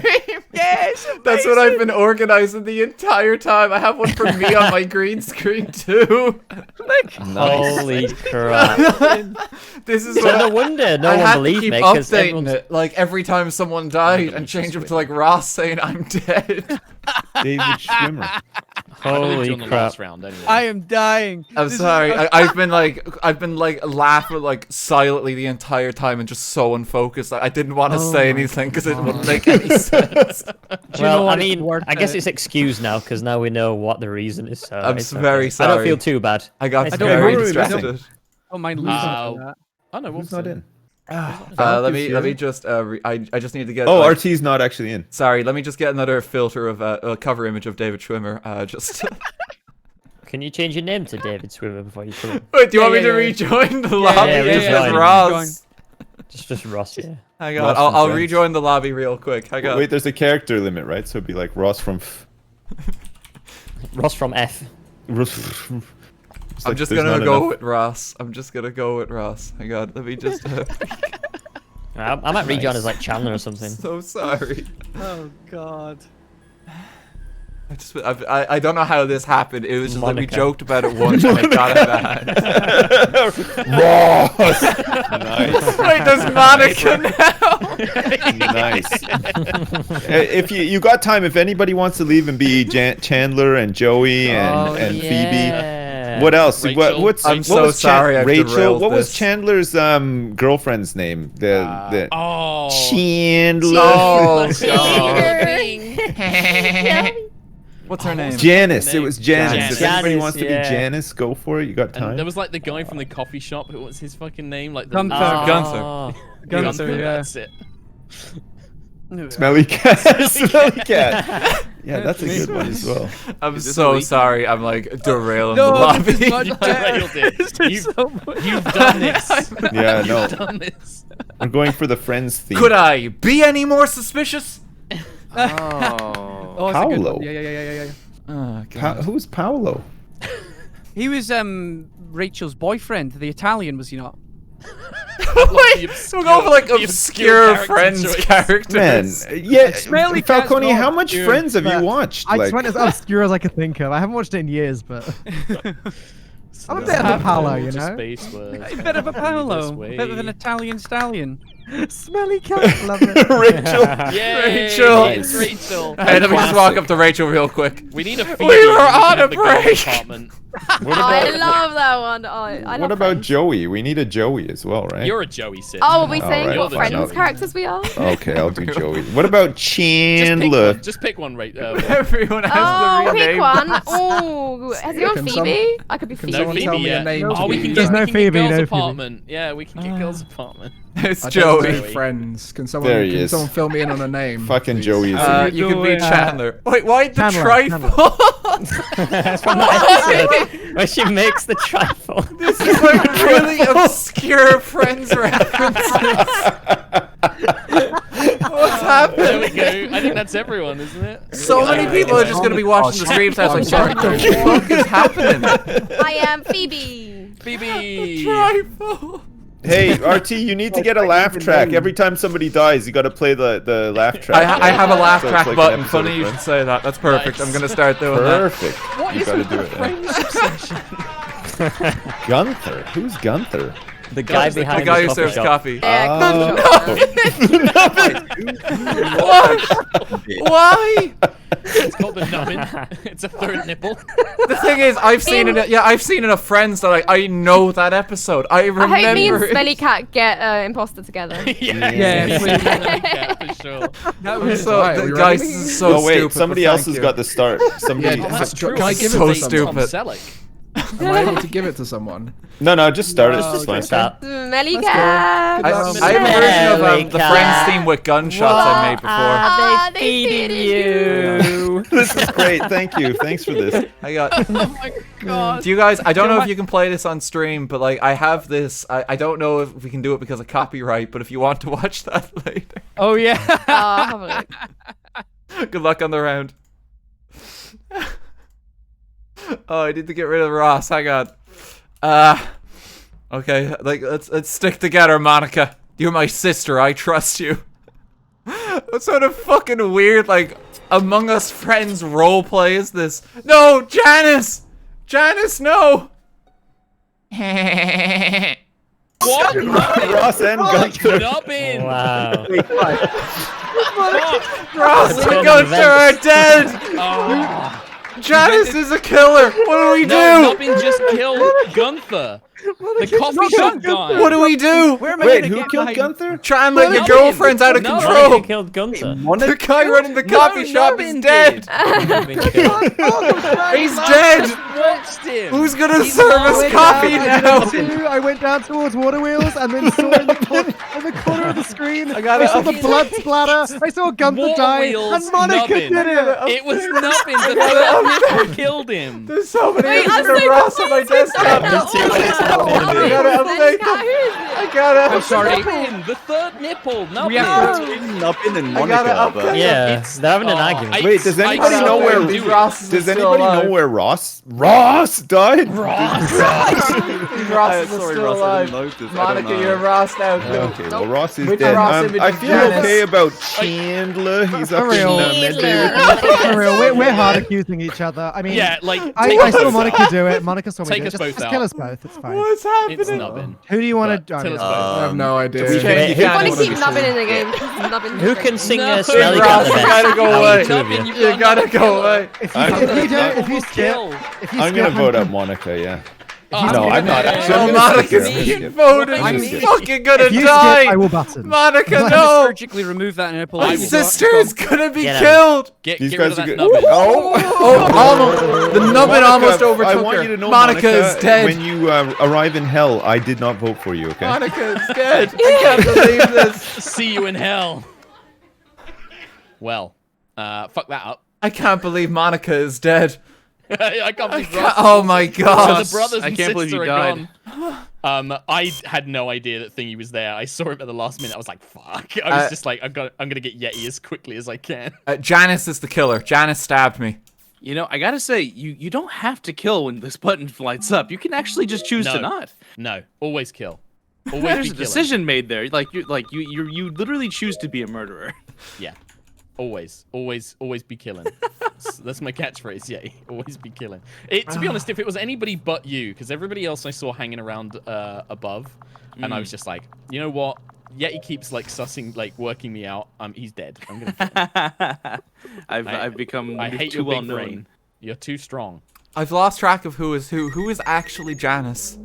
Yes. That's what I've been organizing the entire time. I have one for me on my green screen too. Holy crap. This is So what no wonder no I one had to believed keep me because updating everyone's... it. Like every time someone died, and change them to like Ross saying I'm dead. David Schwimmer. I believed you Holy on the crap. last round anyway. I am dying. I'm This is- sorry. I've been like laughing like silently the entire time and just so unfocused. I didn't want to Oh say my anything because it wouldn't make any sense. Do you know Well, I what? It's mean, worth I guess it. it's excused now because now we know what the reason is. So I'm it's very okay. I don't sorry. feel too bad. I got It's very okay. distracted. Don't mind losing Uh, for that. Oh no, Who's not in? Let me just I just need to get. Oh, like, RT's not actually in. Sorry, let me just get another filter of a cover image of David Schwimmer. Just Can you change your name to David Swimmer before you come in? wait. Do you want me Yeah, to yeah. rejoin the lobby? yeah, just yeah, as yeah. Ross. Just Ross, yeah. Hang on, Ross from I'll Friends. rejoin the lobby real quick. Hang on. Wait, there's a character limit, right? So it'd be like Ross from... Ross from F. I'm just gonna go with Ross. I'm just gonna go with Ross. Hang on, let me just. I might rejoin as like Chandler or something. So sorry. Oh God. I don't know how this happened. It was just like we Monica. joked about it once and I got it bad. Ross! Nice. Wait, there's Monica now. Nice. If you got time, if anybody wants to leave and be Chandler and Joey and Phoebe. yeah. What else? Rachel. What I'm what so was sorry I've Rachel. derailed What was this. Chandler's girlfriend's name? The Oh. Chandler. Oh, God. What's her name? Janice. It was Janice. Janice. If anybody Janice, wants to yeah. be Janice, go for it. You got And time. there was like the guy from the coffee shop. What was his fucking name? Like the Gunther. Oh. Gunther, yeah. That's it. Smelly cat. Smelly cat. Yeah, that's a good one as well. I'm Is this so Malik? sorry. I'm like derailing No, the lobby. this is much You better. derailed it. This is You've- so much- You've done this. Yeah, no. You've done this. We're going for the Friends theme. Could I be any more suspicious? Oh. Oh, it's a good Paolo. one. Yeah. Oh, God. Who's Paolo? He was Rachel's boyfriend, the Italian, was he not? Wait, we're going for like the obscure character Friends choice. characters. Man, yeah, Smelly cat's Falcone, not how much obscure, Friends have you but watched? I Like, just went as obscure as I could think of. I haven't watched it in years, but I'm a bit of a Paolo, you Just know. space words. A bit of a Paolo. This A bit of an way. Italian stallion. Smelly cat, love it. Rachel. Yay, Rachel. it's Rachel. Hey, let me just walk up to Rachel real quick. We need a Phoebe. We were who can on a have the girl break. Apartment. What I about, love that one. Oh, I love what about Friends. Joey? We need a Joey as well, right? You're a Joey, Sid. Oh, are we All saying right, what fine, Friends I'll- characters we are? Okay, I'll do Joey. What about Chandler? Just pick one, right? Everyone has Oh, to pick rename. one. Oh, has he on Can Phoebe? I could be can Phoebe. No someone Phoebe tell me a yet. name, Oh, we can please? get, There's no we can Phoebe, get girls' no Phoebe. apartment. Yeah, we can get girls' apartment. It's I don't Joey. know friends. Can someone There he can is. someone fill me in on a name? Fucking please? Joey is You could be doing? Chandler. Wait, why the Chandler, trifle? That's from that episode where she makes the trifle. This is like really obscure Friends references. What's There we happening? go. I think that's everyone, isn't it? So many people are just gonna be watching the streams. I was like, what the fuck is happening? I am Phoebe. Phoebe. Trifle. Hey, RT, you need to get a laugh track. Every time somebody dies, you got to play the laugh track. I have a laugh So it's track like an button. episode Funny of you should Friends. say that. That's perfect. Nice. I'm gonna start doing that. Perfect. You got to do it. Yeah. Gunther. Who's Gunther? The guy behind The guy who coffee serves shop. coffee. Yeah, Why? It's called the nubbin. It's a third nipple. The thing is, I've seen it. Yeah, I've seen it of Friends that I know that episode. I I hope me and remember it. Smelly Cat get Imposter together. Yeah, for sure. That was So, right. Are we guys, ready? this is so Oh wait, stupid. somebody but else thank has you. got the start. Somebody. Yeah, Oh, that's true. Can I give it So to stupid. someone? Tom Selleck. Am I able to give it to someone? No, just start it. It's fine. Stop. Smelly Let's Cat. go. I have a version of the Smelly Friends cat. theme with gunshots I made before. Ah, they Feeding feeding you. This is great. Thank you. Thanks for this. I got. Oh my god. Do you guys? I don't know if you can play this on stream, but like I have this. I don't know if we can do it because of copyright. But if you want to watch that later, Oh yeah. Oh, have a look. good luck on the round. Oh, I need to get rid of Ross. Hang on. Okay, like let's stick together, Monica. You're my sister. I trust you. What sort of fucking weird like Among Us Friends roleplay is this? No, Janice. Janice, no. What? Ross and Gunther. Nubbin. Wow. Ross and Turn Gunther are events. dead. Oh. Janice is a killer. What do we do? No, Nubbin just killed Gunther. The coffee shop guy. What do we do? Where am I Wait, gonna who get killed my- Gunther? Trying your Nubbin. girlfriend's out of No. control. Who killed Gunther? The guy running the coffee shop is Nubbin dead. did. He's dead. Watched him. Who's gonna serve us coffee now? I went down towards Water Wheels and then saw in the corner of the screen. I gotta saw the up- blood splatter. I saw Gunther Water die, Wheels, and Monica Nubbin. did it. It was Nubbin. The third nipple killed him. There's so many Wait, I'm images of so Ross on my confused. desktop. Oh, I gotta Smelly update Cat, them. who is it? I gotta. I'm sorry. Nubbin, the third nipple. Nubbin. Nubbin and I gotta Monica, update but them. Yeah, It's- they're having an oh, argument. I- Wait, does I anybody don't know where do it. Ross is Does still anybody alive. know where Ross died? Ross is sorry, still Ross, I alive. didn't notice. I don't Monica, know. you're Ross now too. Okay, well Ross is Which dead. Ross image I is feel Janice? okay about Chandler. He's up in real. midday. For real, we're hard accusing each other. I mean, Yeah, like I take us saw both Monica out. do it. Monica saw me Take do it. us both Just out. kill us both. It's fine. What's happening? It's Nubbin. Who do you want to? But tell us I both. have no idea. We can't- Wait, you who can't I want to wanna keep be Nubbin in silly. the game. 'cause Nubbin's Who great. can sing No. Smelly Ross, Cat the you best? gotta go Out of away. the two of Nubbin, you. you've You got gotta Nubbin go killer. away. If you I'm skip, gonna- if you skip, Kill. if you I'm skip, gonna vote out Monica. Yeah. Oh, No, I'm not. okay. Actually, No, I'm gonna Monica's skip. I'm gonna being skip. voted. I'm I'm skip. fucking gonna if you skip, die. I will button. Monica, I no. surgically remove that nipple. My I will- sister's gonna be Get out. killed. Get These rid of guys are that good. Nubbin. Oh, Oh, almost. The nubbin Monica, almost overtook I her. want you to know, Monica is dead. When you arrive in hell, I did not vote for you. Okay. Monica is dead. I can't believe this. See you in hell. Well, fuck that up. I can't believe Monica is dead. I can't believe can't- Ross. oh my God. So the brothers I and can't believe sister you are died. gone. I had no idea that Thingy was there. I saw him at the last minute. I was like, "Fuck!" I was just like, "I'm gonna get Yeti as quickly as I can." Janice is the killer. Janice stabbed me. You know, I gotta say, you don't have to kill when this button lights up. You can actually just choose to No. not. No, always kill. Always There's be a killing. decision made there. You literally choose to be a murderer. Yeah, always be killing. That's my catchphrase. Yeah, always be killing. To be honest, if it was anybody but you, because everybody else I saw hanging around above, and I was just like, you know what? Yeti keeps like sussing, like working me out. He's dead. I'm gonna kill him. I've become I hate too your well big known. brain. You're too strong. I've lost track of who is who. Who is actually Janice?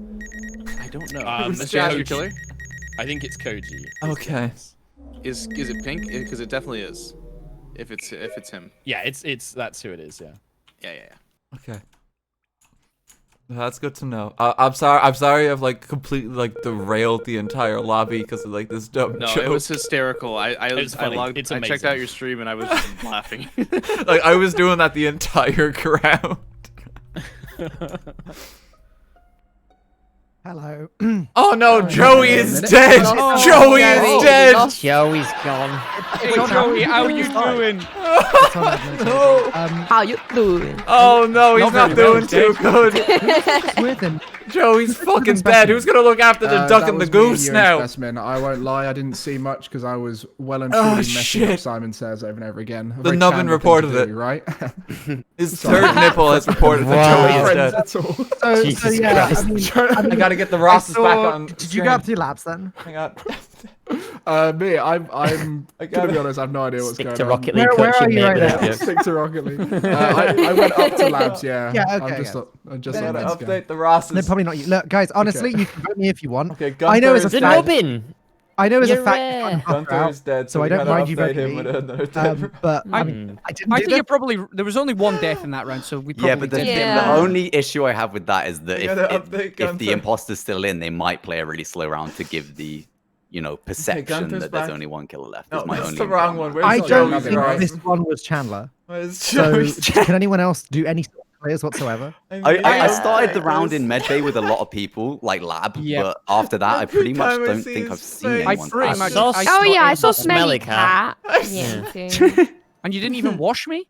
I don't know. Who's Is Janice your Koji. killer? I think it's Koji. Okay. Is it pink? Because it definitely is. If it's him. Yeah, it's that's who it is. Yeah. Yeah. Okay. That's good to know. I'm sorry. I've like completely like derailed the entire lobby because of like this dumb No, joke. it was hysterical. I funny. logged. It's I checked amazing. out your stream and I was just laughing. Like I was doing that the entire crowd. Hello. Oh no, Joey is dead. Oh, Joey Joey. is dead. Joey's gone. Hey, Joey, how you doing? It's on admin No. table. How you doing? Oh no, he's Not not very well, doing too good. It's with him. Joey's fucking specimen. dead. Who's gonna look after the duck That and the was me and goose you and now? Specimen. I won't lie, I didn't see much because I was well and Oh, truly messing shit. up Simon Says over and over again. A The very nubbin Chandler thing reported to it. do, right? His third nipple has reported that Joey is dead. That's all. So Jesus yeah, Christ. I mean, I gotta get the I Rosses back saw- on. Did you go up 2 laps then? Hang on. Me, I'm I to gotta- be honest, I have no idea what's Stick going to on. Rocket League Where coaching, are you mate, right with now? that joke. Stick to Rocket League. I went up to labs, yeah. Yeah, I'm okay, just, I'm just I on gotta Let's Go. update the Rosses. No, probably not you. Look, guys, honestly, Okay. you can vote me if you want. Okay, I know as a The fact. nubbin. I know as a You're fact. rare. I'm Gunther is dead, so we I don't gotta mind you update voting him me. with another dead. But I I- mean, I didn't I do think that. there was only one death in that round, so we probably Yeah, but the, did. Yeah. the only issue I have with that is that We if, gotta if, update if the Gunther. imposter's still in, they might play a really slow round to give the, perception Gunther's that there's back. only one killer left. No, is my that's only the wrong problem. one. Where's I not don't Joey's think right. this one was Chandler. Where's So Joey's can anyone else do any sort of clears whatsoever? I started the round in Medbay with a lot of people, like lab, Yeah. but after that, I pretty much time I don't see think I've his seen face. anyone. I pretty pass much- it. saw I Oh yeah, I saw Smelly Smelly Cat. Cat. Yeah, me too. And you didn't even wash me?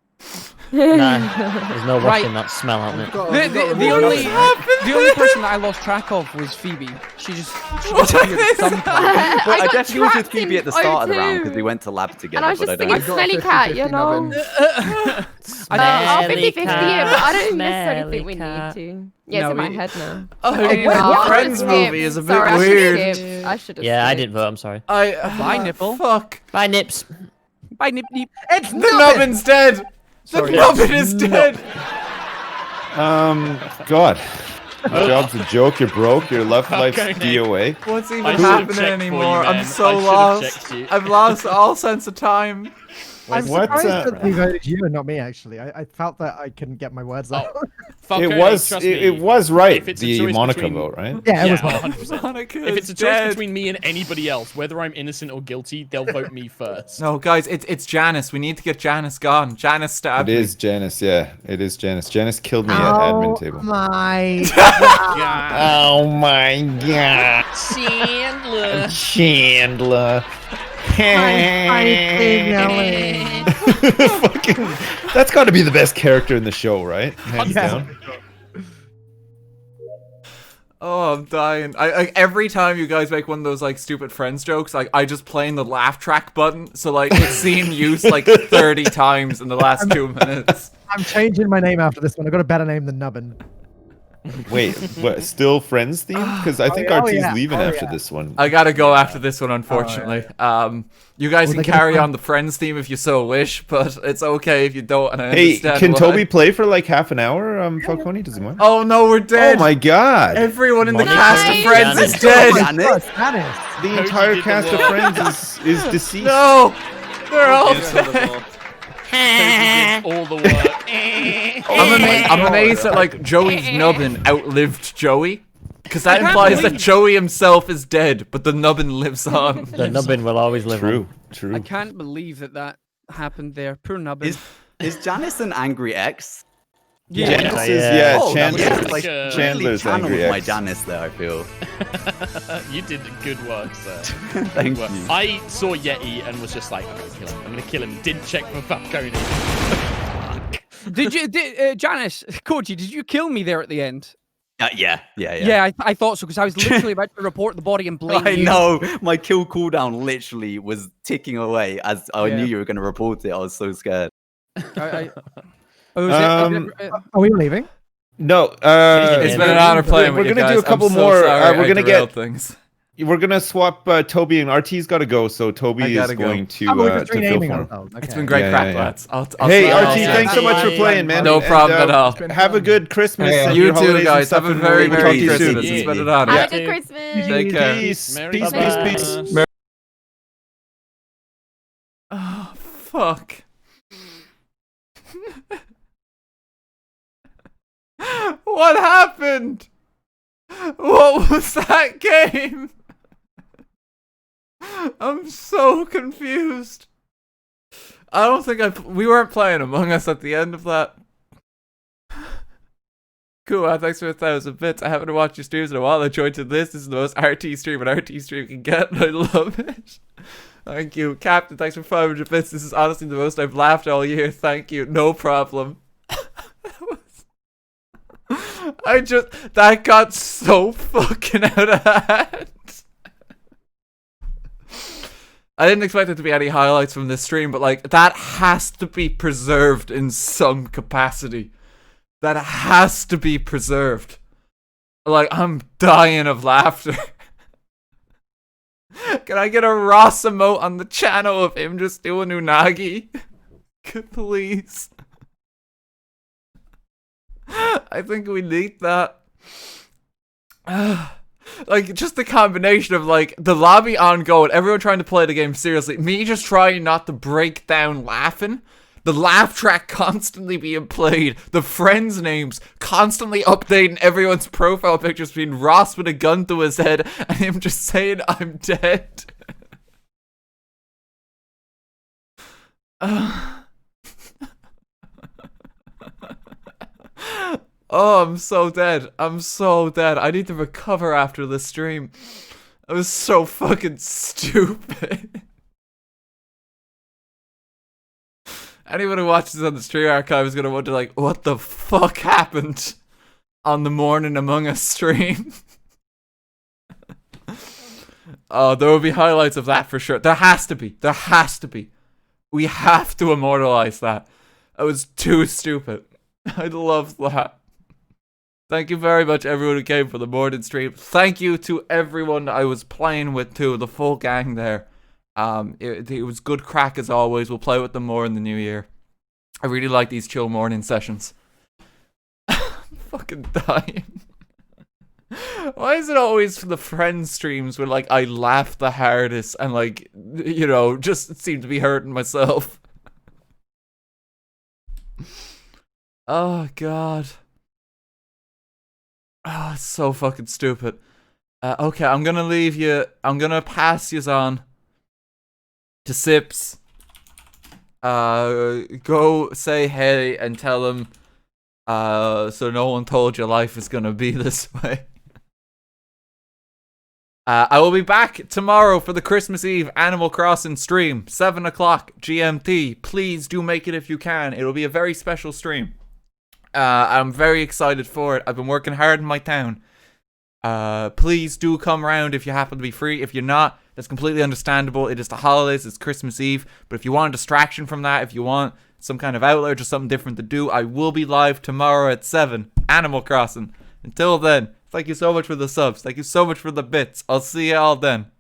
Nah, there's no Right. washing that smell out of it. The only person that I lost track of was Phoebe. She just appeared sometimes. Well, I got definitely was with trapped Phoebe in at the start of the round O2. because we went to lab together. And I was but just I thinking don't. got Smelly 50-50 Cat, you know? nubbin. I'll Smelly 50-50 it, but I don't necessarily cat, think we need cat. to. Yeah, it's No, in my we- head now. Oh, Hey, the I Friends should've movie skipped. is a bit Sorry, weird. I should have Yeah, I skipped. didn't vote. I'm sorry. Bye, nipple. Fuck. Bye, Nips. Bye, Nip Nip. It's The nubbin's dead. The nubbin is dead. God. Your job's a joke, you're broke, your left life's Okay. DOA. What's even I should've happening checked for you, anymore? man. I'm so I should've lost. checked you. I've lost all sense of time. I'm What's surprised that we voted you and not me. Actually, I felt that I couldn't get my words out. It was it was right, If it's a the choice Monica between- vote, right? Yeah, it was. 100%. Monica If it's is a choice dead. between me and anybody else, whether I'm innocent or guilty, they'll vote me first. No, guys, it's Janice. We need to get Janice gone. Janice stabbed It me. is Janice, yeah. It is Janice. Janice killed me at admin table. My Oh my god. Chandler. Chandler. Fucking, that's got to be the best character in the show, right? Hands down. Oh, I'm dying. I every time you guys make one of those like stupid friends jokes, like I just playing the laugh track button, so like it's seen used like 30 times in the last 2 minutes. I'm changing my name after this one. I got a better name than Nubbin. Wait, what? Still Friends theme? Because I think RT's yeah. leaving Oh, after yeah. this one. I gotta go after this one, unfortunately. You guys Well, can they're gonna carry find- on the Friends theme if you so wish, but it's okay if you don't. And I Hey, understand can why. Toby play for like half an hour? Falcone, does he mind? Oh no, we're dead. Oh my god! Everyone in the Monica cast of is Friends Janice. is dead. Janice? Janice. The Cody entire did the cast of work. Friends is deceased. No, they're all Cancel the dead. ball. All the work. I'm amazed that like Joey's nubbin outlived Joey, because that can't implies that believe- Joey himself is dead, but the nubbin lives on. The nubbin will always live True, on. true. I can't believe that happened there. Poor Nubbin. Is Janice an angry ex? Yeah. Janice is, Yeah. yeah, Oh, Chandler. yeah, like, like really Chandler's channeled angry my ex. Janice there. I feel. You did good work, sir. Thank Good work. you. I saw Yeti and was just like, I'm gonna kill him. I'm gonna kill him. Didn't check for Falcone. Janice, Koji, did you kill me there at the end? Yeah. Yeah, I thought so because I was literally about to report the body and blame I you. know. My kill cooldown literally was ticking away as I Yeah. knew you were going to report it. I was so scared. I, Oh, Are we leaving? No, It's been an honor playing with you guys. We're gonna do a couple I'm so more. sorry We're I gonna derailed get things. We're gonna swap. Toby and RT's got to go, so I Toby gotta is go. going to we're just fill renaming for him. ourselves. It's Okay. been great Yeah, crack, yeah, yeah. lads. I'll Hey, see you all RT, soon. thanks so much for playing, man. No And, problem at all. Have a good Christmas. Hey, and You your too, holidays and guys. stuff, Have a and very we'll talk Merry to you soon. Christmas. It's been an Have honor. a good Christmas. Take care. Peace, Merry peace, Christmas. peace. Oh, fuck. What happened? What was that game? I'm so confused. I don't think we weren't playing Among Us at the end of that. Cool, thanks for 1,000 bits. I haven't watched your streams in a while. I joined to this. This is the most RT stream an RT stream can get, and I love it. Thank you. Captain, thanks for 500 bits. This is honestly the most I've laughed all year. Thank you. No problem. That got so fucking out of hand. I didn't expect there to be any highlights from this stream, but like, that has to be preserved in some capacity. That has to be preserved. Like, I'm dying of laughter. Can I get a Ross emote on the channel of him just doing Unagi? Please. I think we need that. Like, just the combination of, like, the lobby on go and everyone trying to play the game seriously. Me just trying not to break down laughing. The laugh track constantly being played. The friends' names constantly updating everyone's profile pictures between Ross with a gun to his head and him just saying, I'm dead. Oh, I'm so dead. I'm so dead. I need to recover after this stream. It was so fucking stupid. Anyone who watches on the stream archive is gonna wonder, like, what the fuck happened on the Morning Among Us stream? Oh, there will be highlights of that for sure. There has to be. There has to be. We have to immortalize that. It was too stupid. I love that. Thank you very much, everyone who came for the morning stream. Thank you to everyone I was playing with too, the full gang there. It was good crack as always. We'll play with them more in the new year. I really like these chill morning sessions. I'm fucking dying. Why is it always for the friend streams where, like, I laugh the hardest and, like, you know, just seem to be hurting myself? Oh, God. Oh, it's so fucking stupid. Okay, I'm gonna leave you. I'm gonna pass yous on to Sips. Go say hey and tell him so no one told you life is gonna be this way. I will be back tomorrow for the Christmas Eve Animal Crossing stream, 7 o'clock GMT. Please do make it if you can. It'll be a very special stream. I'm very excited for it. I've been working hard in my town. Please do come around if you happen to be free. If you're not, that's completely understandable. It is the holidays, it's Christmas Eve. But if you want a distraction from that, if you want some kind of outlet or something different to do, I will be live tomorrow at 7. Animal Crossing. Until then, thank you so much for the subs. Thank you so much for the bits. I'll see you all then.